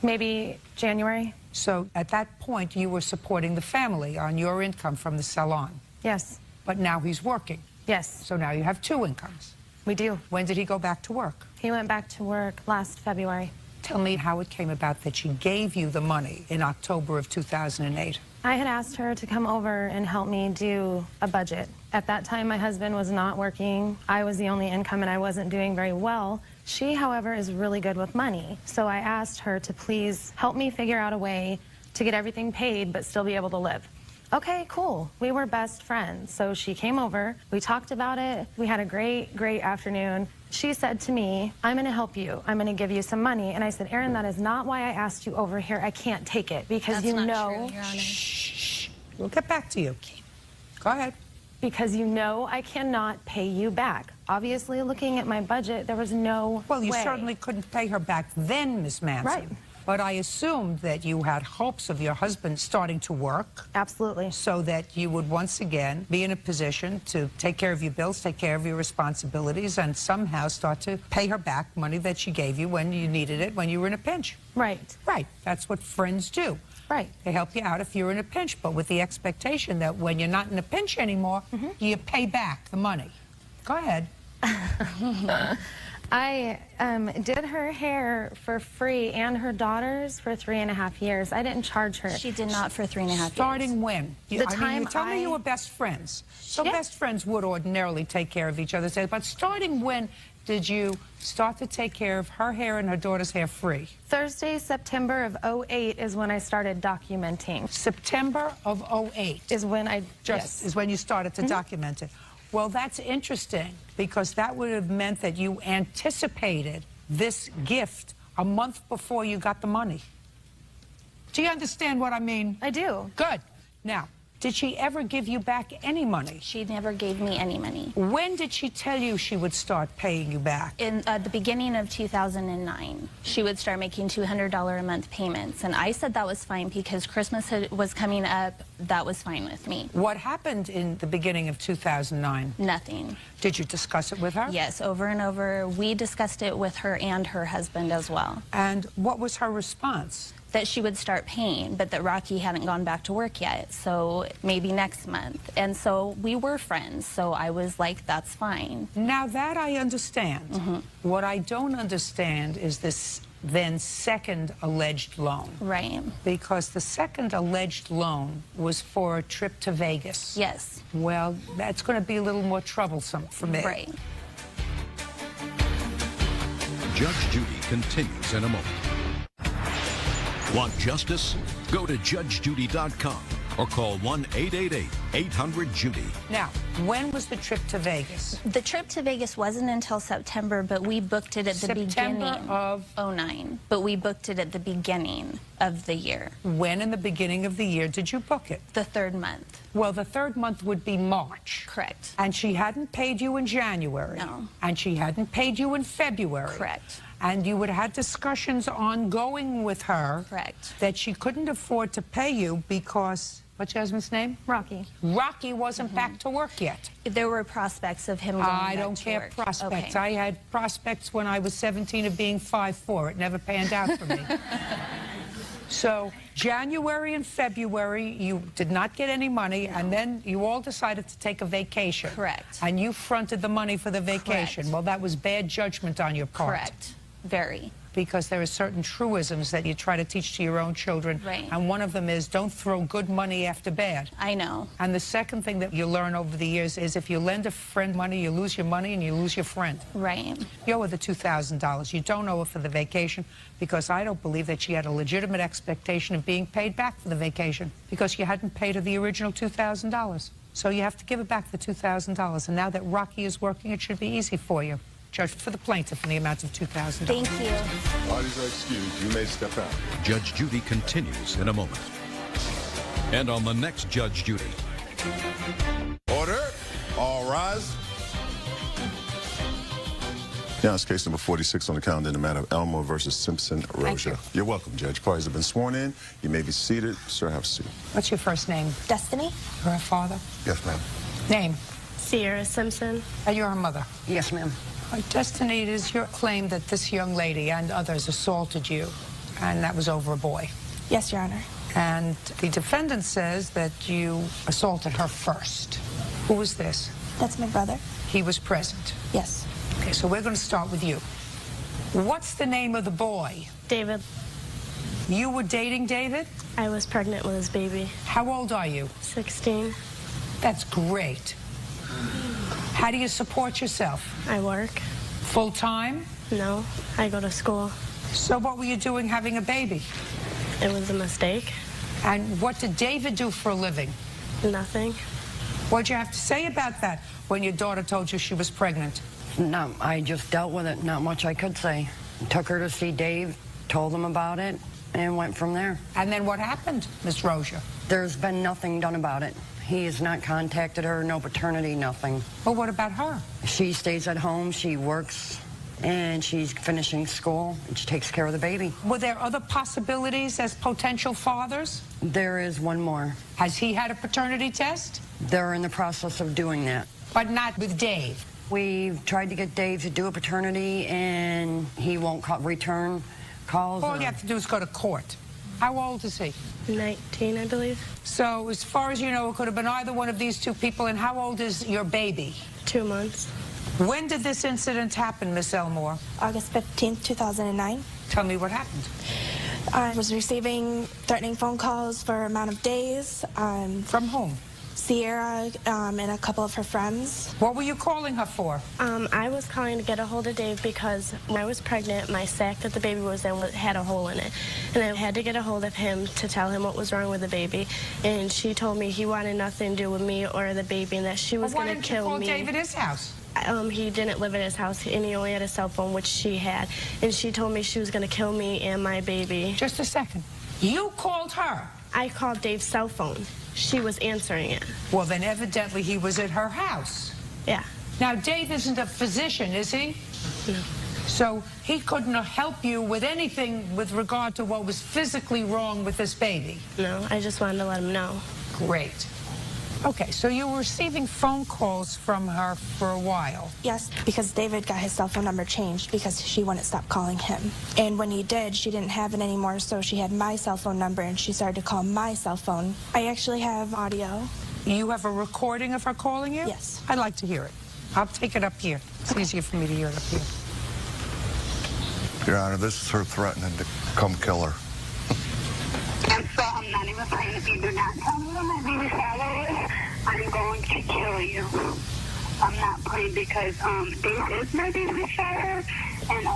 Maybe January. So at that point, you were supporting the family on your income from the salon? Yes. But now he's working? Yes. So now you have 2 incomes? We do. When did he go back to work? He went back to work last February. Tell me how it came about that she gave you the money in October of 2008. I had asked her to come over and help me do a budget. At that time, my husband was not working. I was the only income and I wasn't doing very well. She, however, is really good with money. So I asked her to please help me figure out a way to get everything paid but still be able to live. Okay, cool. We were best friends. So she came over, we talked about it, we had a great afternoon. She said to me, I'm gonna help you. I'm gonna give you some money. And I said, Erin, that is not why I asked you over here. I can't take it because That's you not know. true, Your Honor. Shh. We'll get back to you. Go ahead. Because you know I cannot pay you back. Obviously, looking at my budget, there was no Well, you way. certainly couldn't pay her back then, Miss Manson. Right. But I assumed that you had hopes of your husband starting to work. Absolutely. So that you would once again be in a position to take care of your bills, take care of your responsibilities, and somehow start to pay her back money that she gave you when you needed it, when you were in a pinch. Right. Right. That's what friends do. Right. They help you out if you're in a pinch, but with the expectation that when you're not in a pinch anymore, you pay back the money. Go ahead. I did her hair for free and her daughter's for 3.5 years. I didn't charge her. She did not for 3.5 years. Starting when? The I mean, time you tell me you were best friends. So best friends would ordinarily take care of each other's hair. But starting when did you start to take care of her hair and her daughter's hair free? Thursday, September of 08 is when I started documenting. September of 08 is when I is when you started to document it. Well, that's interesting because that would have meant that you anticipated this gift a month before you got the money. Do you understand what I mean? I do. Good. Now, did she ever give you back any money? She never gave me any money. When did she tell you she would start paying you back? In the beginning of 2009, she would start making $200 a month payments. And I said that was fine because Christmas was coming up. That was fine with me. What happened in the beginning of 2009? Nothing. Did you discuss it with her? Yes, over and over. We discussed it with her and her husband as well. And what was her response? That she would start paying, but that Rocky hadn't gone back to work yet, so maybe next month. And so we were friends, so I was like, that's fine. Now that I understand. What I don't understand is this then second alleged loan. Right. Because the second alleged loan was for a trip to Vegas. Yes. Well, that's going to be a little more troublesome for me. Right. Judge Judy continues in a moment. Want justice? Go to judgejudy.com or call 1-888-800-JUDY. Now, when was the trip to Vegas? The trip to Vegas wasn't until September, but we booked it at the beginning of 09. But we booked it at the beginning of the year. When in the beginning of the year did you book it? The third month. Well, the third month would be March. Correct. And she hadn't paid you in January. No. And she hadn't paid you in February. Correct. And you would have had discussions ongoing with her. Correct. That she couldn't afford to pay you because, what's your husband's name? Rocky. Rocky wasn't back to work yet. There were prospects of him going back I don't to care work. prospects. Okay. I had prospects when I was 17 of being 5'4". It never panned out for me. So January and February, you did not get any money, and then you all decided to take a vacation. Correct. And you fronted the money for the vacation. Correct. Well, that was bad judgment on your part. Correct. Very. Because there are certain truisms that you try to teach to your own children. Right. And one of them is don't throw good money after bad. I know. And the second thing that you learn over the years is if you lend a friend money, you lose your money and you lose your friend. Right. You owe her the $2,000. You don't owe her for the vacation because I don't believe that she had a legitimate expectation of being paid back for the vacation because you hadn't paid her the original $2,000. So you have to give her back the $2,000. And now that Rocky is working, it should be easy for you. Judge for the plaintiff in the amount of $2,000. Thank you. Parties are excused. You may step out. Judge Judy continues in a moment. And on the next Judge Judy. Order. All rise. Now it's case number 46 on the calendar in the matter of Elmo versus Simpson Roja. You're welcome, Judge. Parties have been sworn in. You may be seated. Sir, have a seat. What's your first name? Destiny? You're her father? Yes, ma'am. Name? Sierra Simpson. And you're her mother? Yes, ma'am. Destiny, it is your claim that this young lady and others assaulted you, and that was over a boy. Yes, Your Honor. And the defendant says that you assaulted her first. Who was this? That's my brother. He was present. Yes. Okay, so we're going to start with you. What's the name of the boy? David. You were dating David? I was pregnant with his baby. How old are you? 16. That's great. How do you support yourself? I work. Full time? No, I go to school. So what were you doing having a baby? It was a mistake. And what did David do for a living? Nothing. What'd you have to say about that when your daughter told you she was pregnant? No, I just dealt with it. Not much I could say. Took her to see Dave, told him about it, and went from there. And then what happened, Miss Rozier? There's been nothing done about it. He has not contacted her, no paternity, nothing. Well, what about her? She stays at home, she works, and she's finishing school, and she takes care of the baby. Were there other possibilities as potential fathers? There is one more. Has he had a paternity test? They're in the process of doing that. But not with Dave? We've tried to get Dave to do a paternity, and he won't return calls. All you have to do is go to court. How old is he? 19, I believe. So as far as you know, it could have been either one of these two people. And how old is your baby? 2 months. When did this incident happen, Miss Elmore? August 15th, 2009. Tell me what happened. I was receiving threatening phone calls for an amount of days. From whom? Sierra and a couple of her friends. What were you calling her for? I was calling to get a hold of Dave because when I was pregnant, my sack that the baby was in had a hole in it. And I had to get a hold of him to tell him what was wrong with the baby. And she told me he wanted nothing to do with me or the baby and that she was going to kill me. Why didn't you call David his house? He didn't live at his house, and he only had a cell phone, which she had. And she told me she was going to kill me and my baby. Just a second. You called her? I called Dave's cell phone. She was answering it. Well, then evidently he was at her house. Yeah. Now, Dave isn't a physician, is he? No. So he couldn't help you with anything with regard to what was physically wrong with this baby? No, I just wanted to let him know. Great. Okay, so you were receiving phone calls from her for a while? Yes, because David got his cell phone number changed because she wouldn't stop calling him. And when he did, she didn't have it anymore, so she had my cell phone number and she started to call my cell phone. I actually have audio. You have a recording of her calling you? Yes. I'd like to hear it. I'll take it up here. It's easier for me to hear it up here. Your Honor, this is her threatening to come kill her. And so I'm not even playing. If you do not tell me what my baby's father is, I'm going to kill you. I'm not playing because Dave is my baby's father, and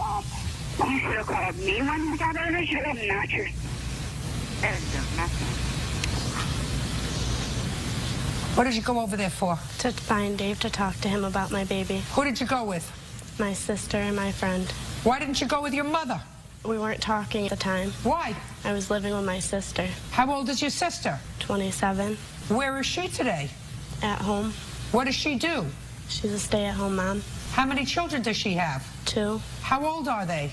you should have called me when you got out of here, not your. What did you go over there for? To find Dave to talk to him about my baby. Who did you go with? My sister and my friend. Why didn't you go with your mother? We weren't talking at the time. Why? I was living with my sister. How old is your sister? 27. Where is she today? At home. What does she do? She's a stay-at-home mom. How many children does she have? 2. How old are they?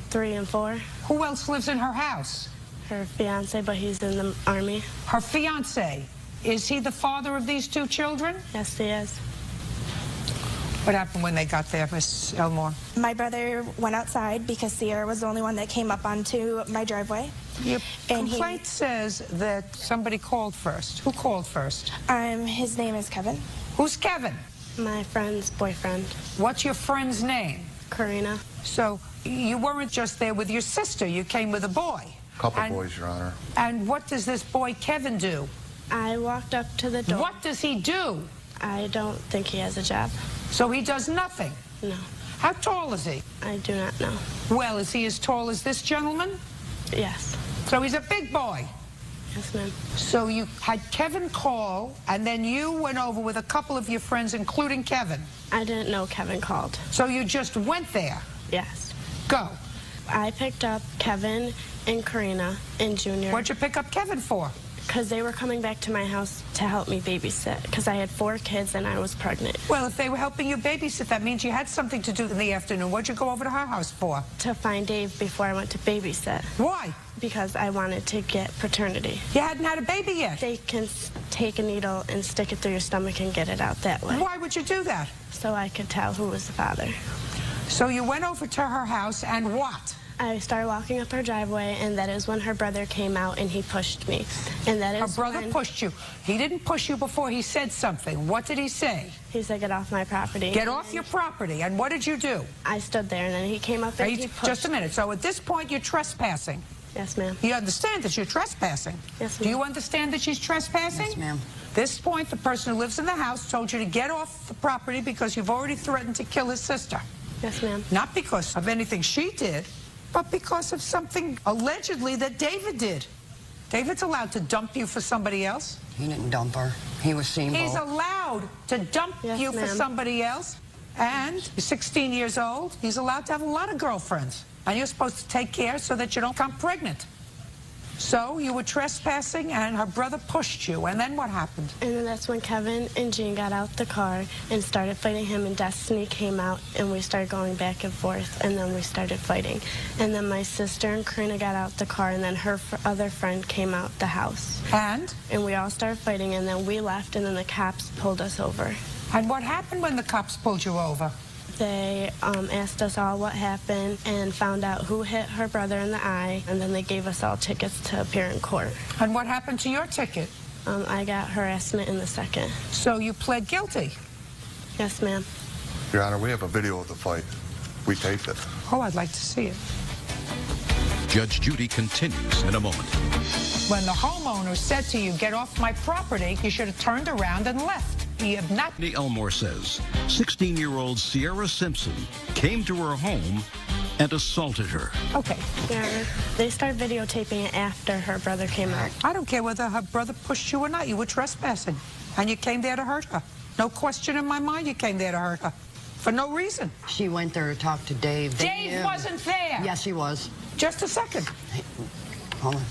3 and 4. Who else lives in her house? Her fiance, but he's in the Army. Her fiance? Is he the father of these 2 children? Yes, he is. What happened when they got there, Miss Elmore? My brother went outside because Sierra was the only one that came up onto my driveway. Your complaint says that somebody called first. Who called first? His name is Kevin. Who's Kevin? My friend's boyfriend. What's your friend's name? Karina. So you weren't just there with your sister. You came with a boy. Couple boys, Your Honor. And what does this boy Kevin do? I walked up to the door. What does he do? I don't think he has a job. So he does nothing? No. How tall is he? I do not know. Well, is he as tall as this gentleman? Yes. So he's a big boy? Yes, ma'am. So you had Kevin call, and then you went over with a couple of your friends, including Kevin? I didn't know Kevin called. So you just went there? Yes. Go. I picked up Kevin and Karina and Junior. What'd you pick up Kevin for? Because they were coming back to my house to help me babysit, because I had 4 kids and I was pregnant. Well, if they were helping you babysit, that means you had something to do in the afternoon. What'd you go over to her house for? To find Dave before I went to babysit. Why? Because I wanted to get paternity. You hadn't had a baby yet? They can take a needle and stick it through your stomach and get it out that way. Why would you do that? So I could tell who was the father. So you went over to her house and what? I started walking up her driveway, and that is when her brother came out and he pushed me. And that is Her brother pushed you. He didn't push you before he said something. What did he say? He said, get off my property. Get off your property. And what did you do? I stood there, and then he came up and he pushed. Just a minute. So at this point, you're trespassing. Yes, ma'am. You understand that you're trespassing? Yes, ma'am. Do you understand that she's trespassing? Yes, ma'am. This point, the person who lives in the house told you to get off the property because you've already threatened to kill his sister. Yes, ma'am. Not because of anything she did, but because of something allegedly that David did. David's allowed to dump you for somebody else. He didn't dump her. He was seen. He's allowed to dump you for somebody else. And you're 16 years old. He's allowed to have a lot of girlfriends. And you're supposed to take care so that you don't become pregnant. So you were trespassing and her brother pushed you. And then what happened? And then that's when Kevin and Jean got out the car and started fighting him, and Destiny came out and we started going back and forth, and then we started fighting. And then my sister and Karina got out the car, and then her other friend came out the house. And? And we all started fighting, and then we left, and then the cops pulled us over. And what happened when the cops pulled you over? They asked us all what happened and found out who hit her brother in the eye, and then they gave us all tickets to appear in court. And what happened to your ticket? I got harassment in the second. So you pled guilty? Yes, ma'am. Your Honor, we have a video of the fight. We taped it. Oh, I'd like to see it. Judge Judy continues in a moment. When the homeowner said to you, get off my property, you should have turned around and left. You have not. Elmore says 16-year-old Sierra Simpson came to her home and assaulted her. Okay. Yeah, they started videotaping it after her brother came out. I don't care whether her brother pushed you or not. You were trespassing, and you came there to hurt her. No question in my mind you came there to hurt her. For no reason. She went there to talk to Dave. Dave wasn't there. Yes, he was. Just a second. Hold on.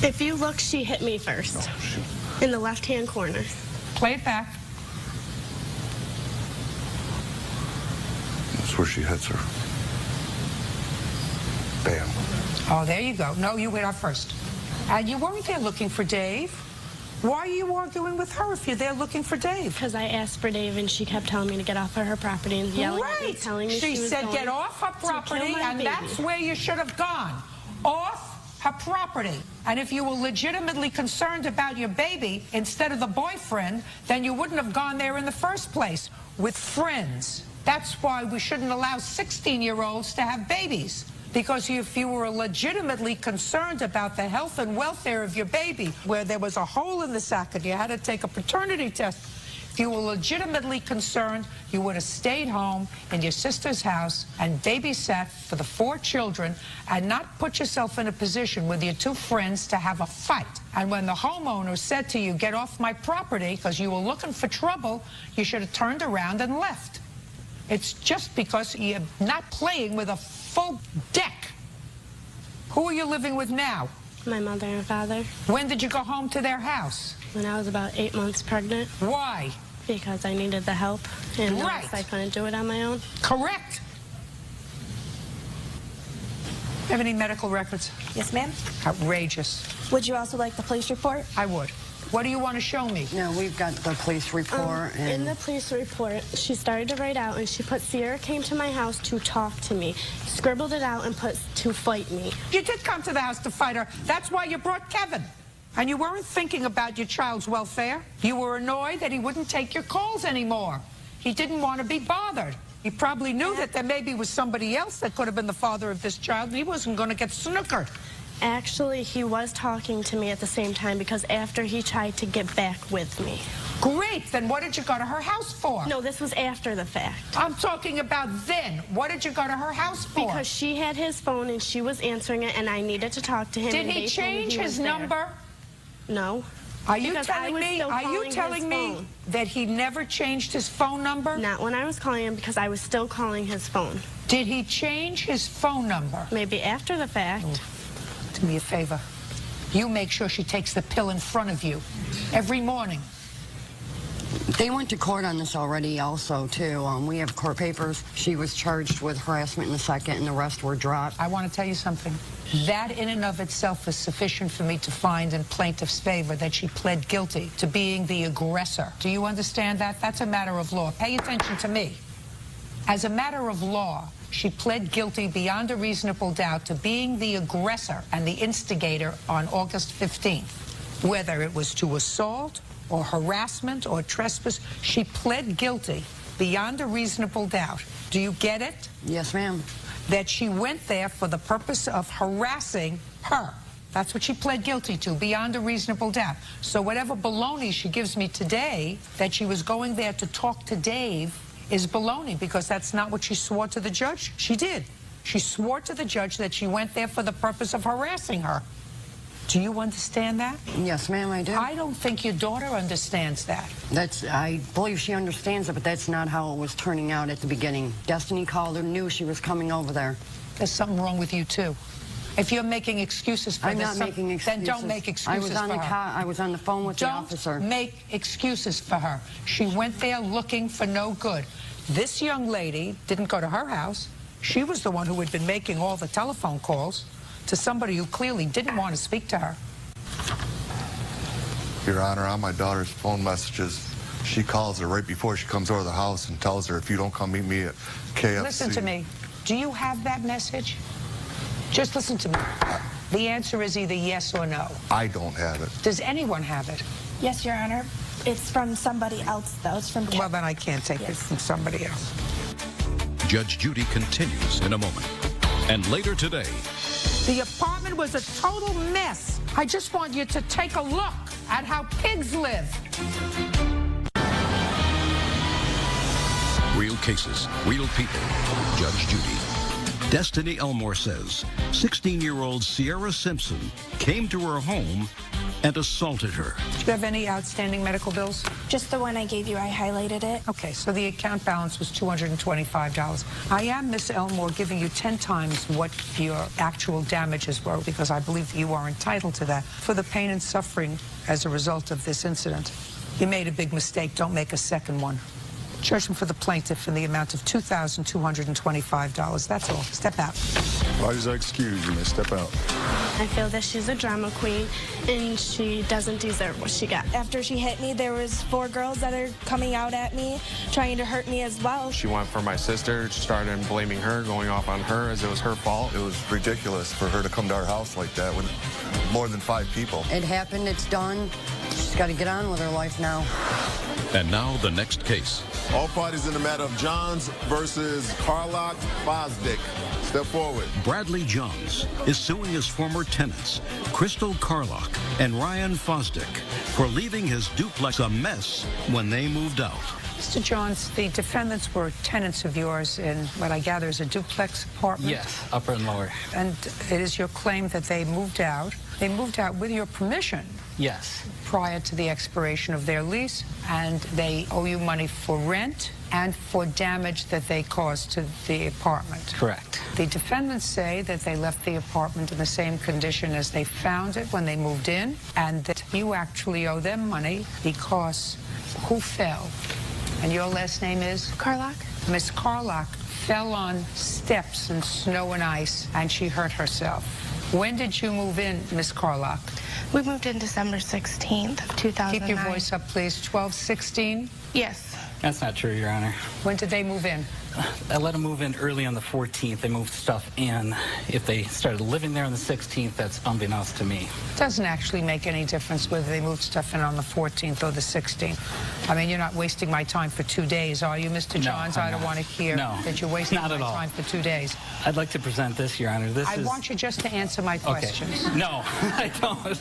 If you look, she hit me first. In the left-hand corner. Play it back. That's where she hits her. Bam. Oh, there you go. No, you hit her first. And you weren't there looking for Dave. Why are you arguing with her if you're there looking for Dave? Because I asked for Dave, and she kept telling me to get off of her property and yelling at me, telling me she was said going get off her property, and baby. that's where you should have gone. Off her property. And if you were legitimately concerned about your baby instead of the boyfriend, then you wouldn't have gone there in the first place with friends. That's why we shouldn't allow 16-year-olds to have babies. Because if you were legitimately concerned about the health and welfare of your baby, where there was a hole in the sac and you had to take a paternity test, if you were legitimately concerned, you would have stayed home in your sister's house and babysat for the 4 children and not put yourself in a position with your 2 friends to have a fight. And when the homeowner said to you, get off my property because you were looking for trouble, you should have turned around and left. It's just because you're not playing with a full deck. Who are you living with now? My mother and father. When did you go home to their house? When I was about 8 months pregnant. Why? Because I needed the help, and right. I couldn't do it on my own. Correct. Have any medical records? Yes, ma'am. Outrageous. Would you also like the police report? I would. What do you want to show me? No, we've got the police report. In the police report, she started to write out, and she put, Sierra came to my house to talk to me. Scribbled it out and put, to fight me. You did come to the house to fight her. That's why you brought Kevin. And you weren't thinking about your child's welfare. You were annoyed that he wouldn't take your calls anymore. He didn't want to be bothered. He probably knew that there maybe was somebody else that could have been the father of this child, and he wasn't going to get snookered. Actually, he was talking to me at the same time because after he tried to get back with me. Great. Then what did you go to her house for? No, this was after the fact. I'm talking about then. What did you go to her house for? Because she had his phone and she was answering it, and I needed to talk to him. Did he change his number? No. Are you telling me that he never changed his phone number? Not when I was calling him, because I was still calling his phone. Did he change his phone number? Maybe after the fact. Do me a favor. You make sure she takes the pill in front of you every morning. They went to court on this already also, too. We have court papers. She was charged with harassment in the second, and the rest were dropped. I want to tell you something. That in and of itself is sufficient for me to find in plaintiff's favor that she pled guilty to being the aggressor. Do you understand that? That's a matter of law. Pay attention to me. As a matter of law, she pled guilty beyond a reasonable doubt to being the aggressor and the instigator on August 15th. Whether it was to assault or harassment or trespass, she pled guilty beyond a reasonable doubt. Do you get it? Yes, ma'am. That she went there for the purpose of harassing her. That's what she pled guilty to, beyond a reasonable doubt. So whatever baloney she gives me today, that she was going there to talk to Dave, is baloney, because that's not what she swore to the judge. She did. She swore to the judge that she went there for the purpose of harassing her. Do you understand that? Yes, ma'am, I do. I don't think your daughter understands that. I believe she understands it, but that's not how it was turning out at the beginning. Destiny called her, knew she was coming over there. There's something wrong with you, too. If you're making excuses for I'm this, not making excuses. then don't make excuses for her. I was on the phone with the officer. Don't make excuses for her. She went there looking for no good. This young lady didn't go to her house. She was the one who had been making all the telephone calls to somebody who clearly didn't want to speak to her. Your Honor, on my daughter's phone messages, she calls her right before she comes over to the house and tells her, if you don't come meet me at KFC. Listen to me. Do you have that message? Just listen to me. The answer is either yes or no. I don't have it. Does anyone have it? Yes, Your Honor. It's from somebody else, though. It's from... Well, then I can't take it from somebody else. Judge Judy continues in a moment. And later today... The apartment was a total mess. I just want you to take a look at how pigs live. Real cases, real people. Judge Judy. Destiny Elmore says 16-year-old Sierra Simpson came to her home and assaulted her. Do you have any outstanding medical bills? Just the one I gave you. I highlighted it. Okay, so the account balance was $225. I am, Miss Elmore, giving you 10 times what your actual damages were, because I believe you are entitled to that, for the pain and suffering as a result of this incident. You made a big mistake. Don't make a second one. Judgment for the plaintiff in the amount of $2,225. That's all. Step out. Parties are excused. You may step out. I feel that she's a drama queen, and she doesn't deserve what she got. After she hit me, there was 4 girls that are coming out at me, trying to hurt me as well. She went for my sister, started blaming her, going off on her as it was her fault. It was ridiculous for her to come to our house like that with more than 5 people. It happened, it's done. She's got to get on with her life now. And now the next case. All parties in the matter of Johns versus Carlock Fosdick. Step forward. Bradley Johns is suing his former tenants, Crystal Carlock and Ryan Fosdick, for leaving his duplex a mess when they moved out. Mr. Johns, the defendants were tenants of yours in what I gather is a duplex apartment? Yes, upper and lower. And it is your claim that they moved out. They moved out with your permission? Yes. Prior to the expiration of their lease, and they owe you money for rent and for damage that they caused to the apartment. Correct. The defendants say that they left the apartment in the same condition as they found it when they moved in, and that you actually owe them money because who fell? And your last name is? Carlock. Miss Carlock fell on steps in snow and ice, and she hurt herself. When did you move in, Miss Carlock? We moved in December 16th of 2009. Keep your voice up, please. 12/16? Yes. That's not true, Your Honor. When did they move in? I let them move in early on the 14th. They moved stuff in. If they started living there on the 16th, that's unbeknownst to me. It doesn't actually make any difference whether they moved stuff in on the 14th or the 16th. I mean, you're not wasting my time for 2 days, are you, Mr. Johns? No, I don't want to hear that you're wasting my time for 2 days. I'd like to present this, Your Honor. I want you just to answer my questions. Okay. No, I don't.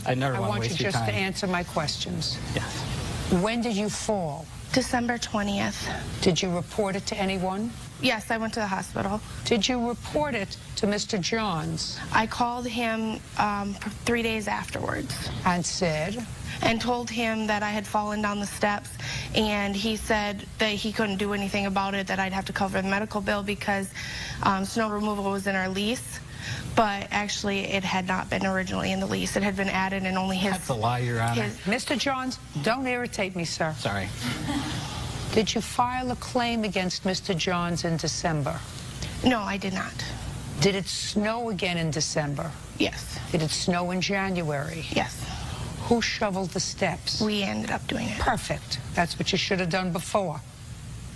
I never want to waste your time. I want you just to answer my questions. Yes. When did you fall? December 20th. Did you report it to anyone? Yes, I went to the hospital. Did you report it to Mr. Johns? I called him 3 days afterwards. And said? And told him that I had fallen down the steps, and he said that he couldn't do anything about it, that I'd have to cover the medical bill because snow removal was in our lease. But actually, it had not been originally in the lease. It had been added, and only his... That's a lie, Your Honor. Mr. Johns, don't irritate me, sir. Sorry. Did you file a claim against Mr. Johns in December? No, I did not. Did it snow again in December? Yes. Did it snow in January? Yes. Who shoveled the steps? We ended up doing it. Perfect. That's what you should have done before.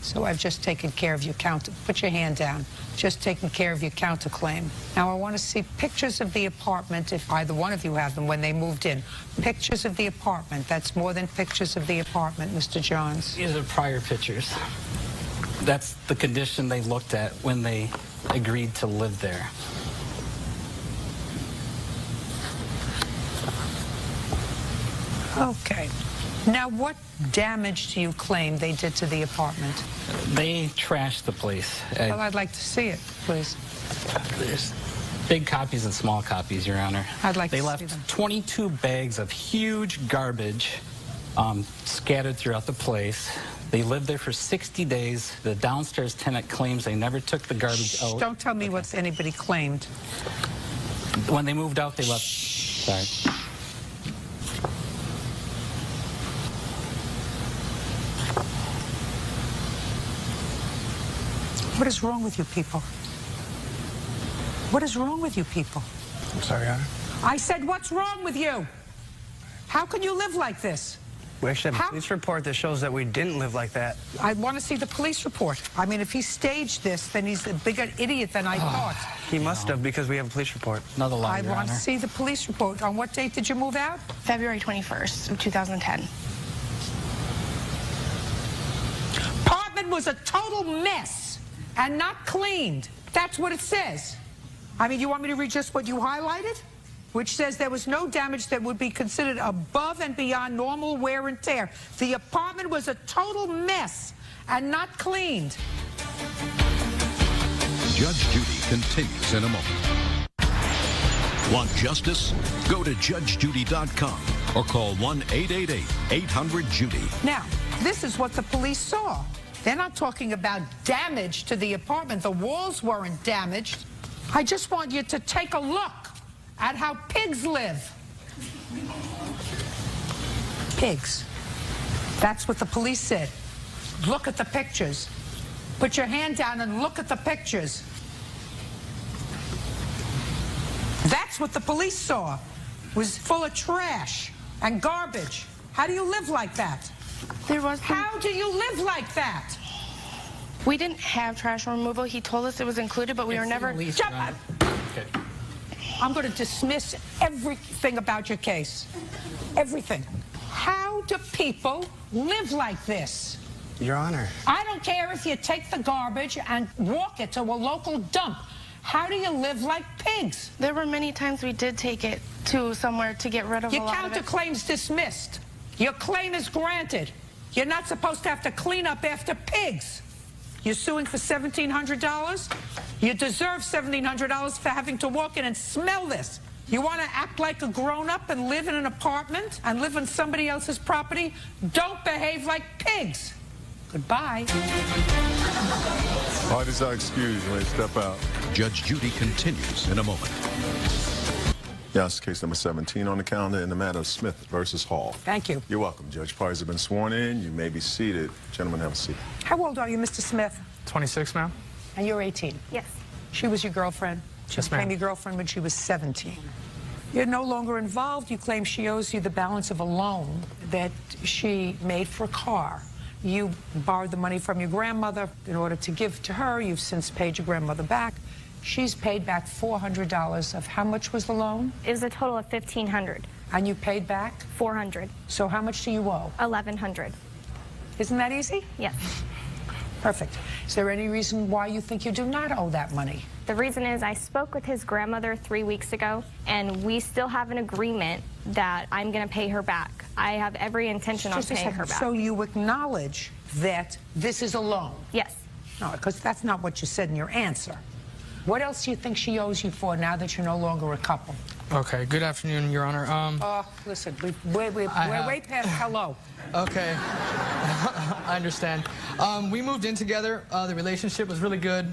So I've just taken care of your counter. Put your hand down. Just taken care of your counterclaim. Now I want to see pictures of the apartment, if either one of you have them, when they moved in. Pictures of the apartment. That's more than pictures of the apartment, Mr. Johns. These are prior pictures. That's the condition they looked at when they agreed to live there. Okay. Now, what damage do you claim they did to the apartment? They trashed the place. Well, I'd like to see it, please. There's big copies and small copies, Your Honor. I'd like to see them. They left 22 bags of huge garbage scattered throughout the place. They lived there for 60 days. The downstairs tenant claims they never took the garbage out. Don't tell me what anybody claimed. When they moved out, they left. Sorry. What is wrong with you people? What is wrong with you people? I'm sorry, Your Honor. I said, what's wrong with you? How can you live like this? We actually have a police report that shows that we didn't live like that. I want to see the police report. I mean, if he staged this, then he's a bigger idiot than I thought. He must have, because we have a police report. Another lie, I Your want to Honor. see the police report. On what date did you move out? February 21st of 2010. Apartment was a total mess and not cleaned. That's what it says. I mean, you want me to read just what you highlighted? Which says there was no damage that would be considered above and beyond normal wear and tear. The apartment was a total mess and not cleaned. Judge Judy continues in a moment. Want justice? Go to judgejudy.com or call 1-888-800-JUDY. Now, this is what the police saw. They're not talking about damage to the apartment. The walls weren't damaged. I just want you to take a look at how pigs live. Pigs. That's what the police said. Look at the pictures. Put your hand down and look at the pictures. That's what the police saw. Was full of trash and garbage. How do you live like that? How do you live like that? We didn't have trash removal. He told us it was included, but we were never... Okay. I'm going to dismiss everything about your case. Everything. How do people live like this? Your Honor. I don't care if you take the garbage and walk it to a local dump. How do you live like pigs? There were many times we did take it to somewhere to get rid of Your a lot of it. counterclaim's dismissed. Your claim is granted. You're not supposed to have to clean up after pigs. You're suing for $1,700? You deserve $1,700 for having to walk in and smell this. You want to act like a grown-up and live in an apartment and live on somebody else's property? Don't behave like pigs. Goodbye. Parties are excused when they step out. Judge Judy continues in a moment. Yes, case number 17 on the calendar in the matter of Smith versus Hall. Thank you. You're welcome, Judge. Parties have been sworn in. You may be seated. Gentlemen, have a seat. How old are you, Mr. Smith? 26, ma'am. And you're 18? Yes. She was your girlfriend? She Yes, ma'am. became your girlfriend when she was 17. You're no longer involved. You claim she owes you the balance of a loan that she made for a car. You borrowed the money from your grandmother in order to give to her. You've since paid your grandmother back. She's paid back $400 of how much was the loan? It was a total of $1,500. And you paid back? $400. So how much do you owe? $1,100. Isn't that easy? Yes. Perfect. Is there any reason why you think you do not owe that money? The reason is I spoke with his grandmother 3 weeks ago, and we still have an agreement that I'm going to pay her back. I have every intention on paying her back. So you acknowledge that this is a loan? Yes. No, because that's not what you said in your answer. What else do you think she owes you for now that you're no longer a couple? Okay, good afternoon, Your Honor. Listen, we're way past hello. Okay, I understand. We moved in together. The relationship was really good.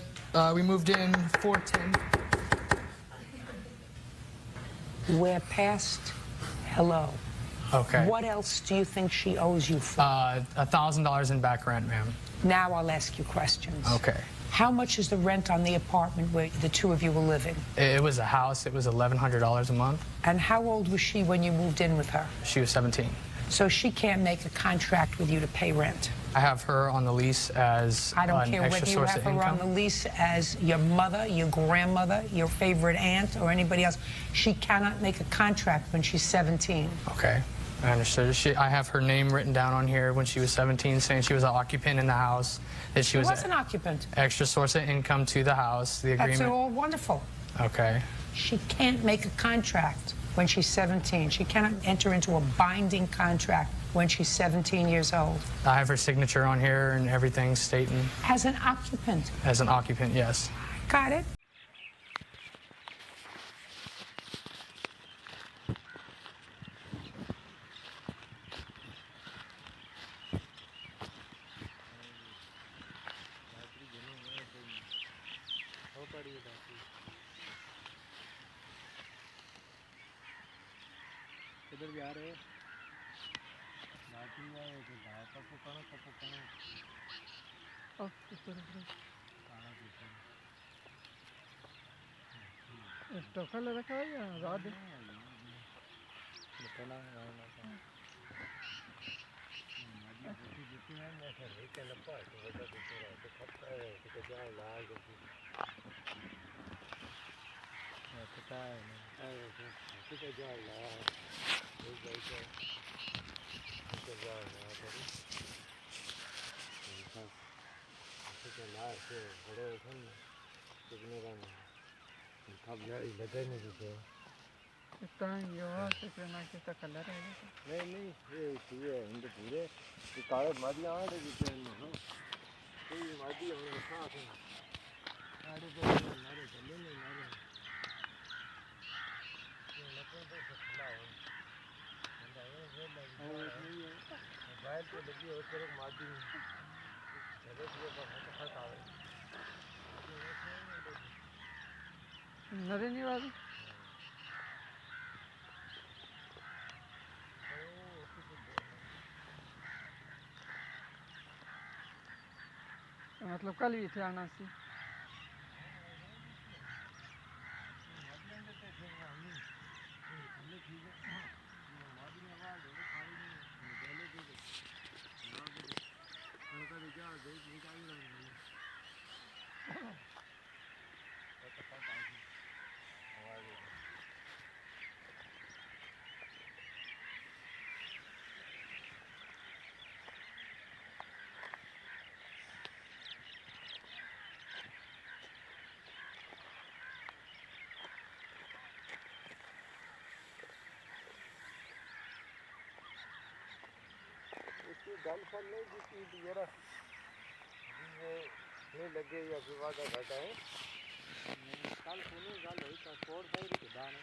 We moved in 4/10. We're past hello. Okay. What else do you think she owes you for? $1,000 in back rent, ma'am. Now I'll ask you questions. Okay. How much is the rent on the apartment where the two of you were living? It was a house. It was $1,100 a month. And how old was she when you moved in with her? She was 17. So she can't make a contract with you to pay rent. I have her on the lease as I don't an care extra whether you source have of her income. on the lease as your mother, your grandmother, your favorite aunt, or anybody else. She cannot make a contract when she's 17. Okay, I understood. I have her name written down on here when she was 17, saying she was an occupant in the house, that she was an occupant. Extra source of income to the house, the agreement. That's all wonderful. Okay. She can't make a contract when she's 17. She cannot enter into a binding contract when she's 17 years old. I have her signature on here and everything stating. As an occupant. As an occupant, yes. Got it? किधर जा रहे हो बाकी है कि दाव का पुकारो और ऊपर स्टोकर ले रखा है या रॉड बताना नहीं ये इनके पूरे कागज मादी आ रहे जितने ना कोई मादी होने साथ है आड़े पे नारे चले नहीं नारे ये लपन तो खिला है मोबाइल पे लगी हो तो मादी चले ये बहुत फट आवे नरे नहीं वाली मतलब कल भी थे आना सी गल फल नहीं की जरा नहीं लगे या विवाद घटा है कल को गल हुई तो 4 5 के दाने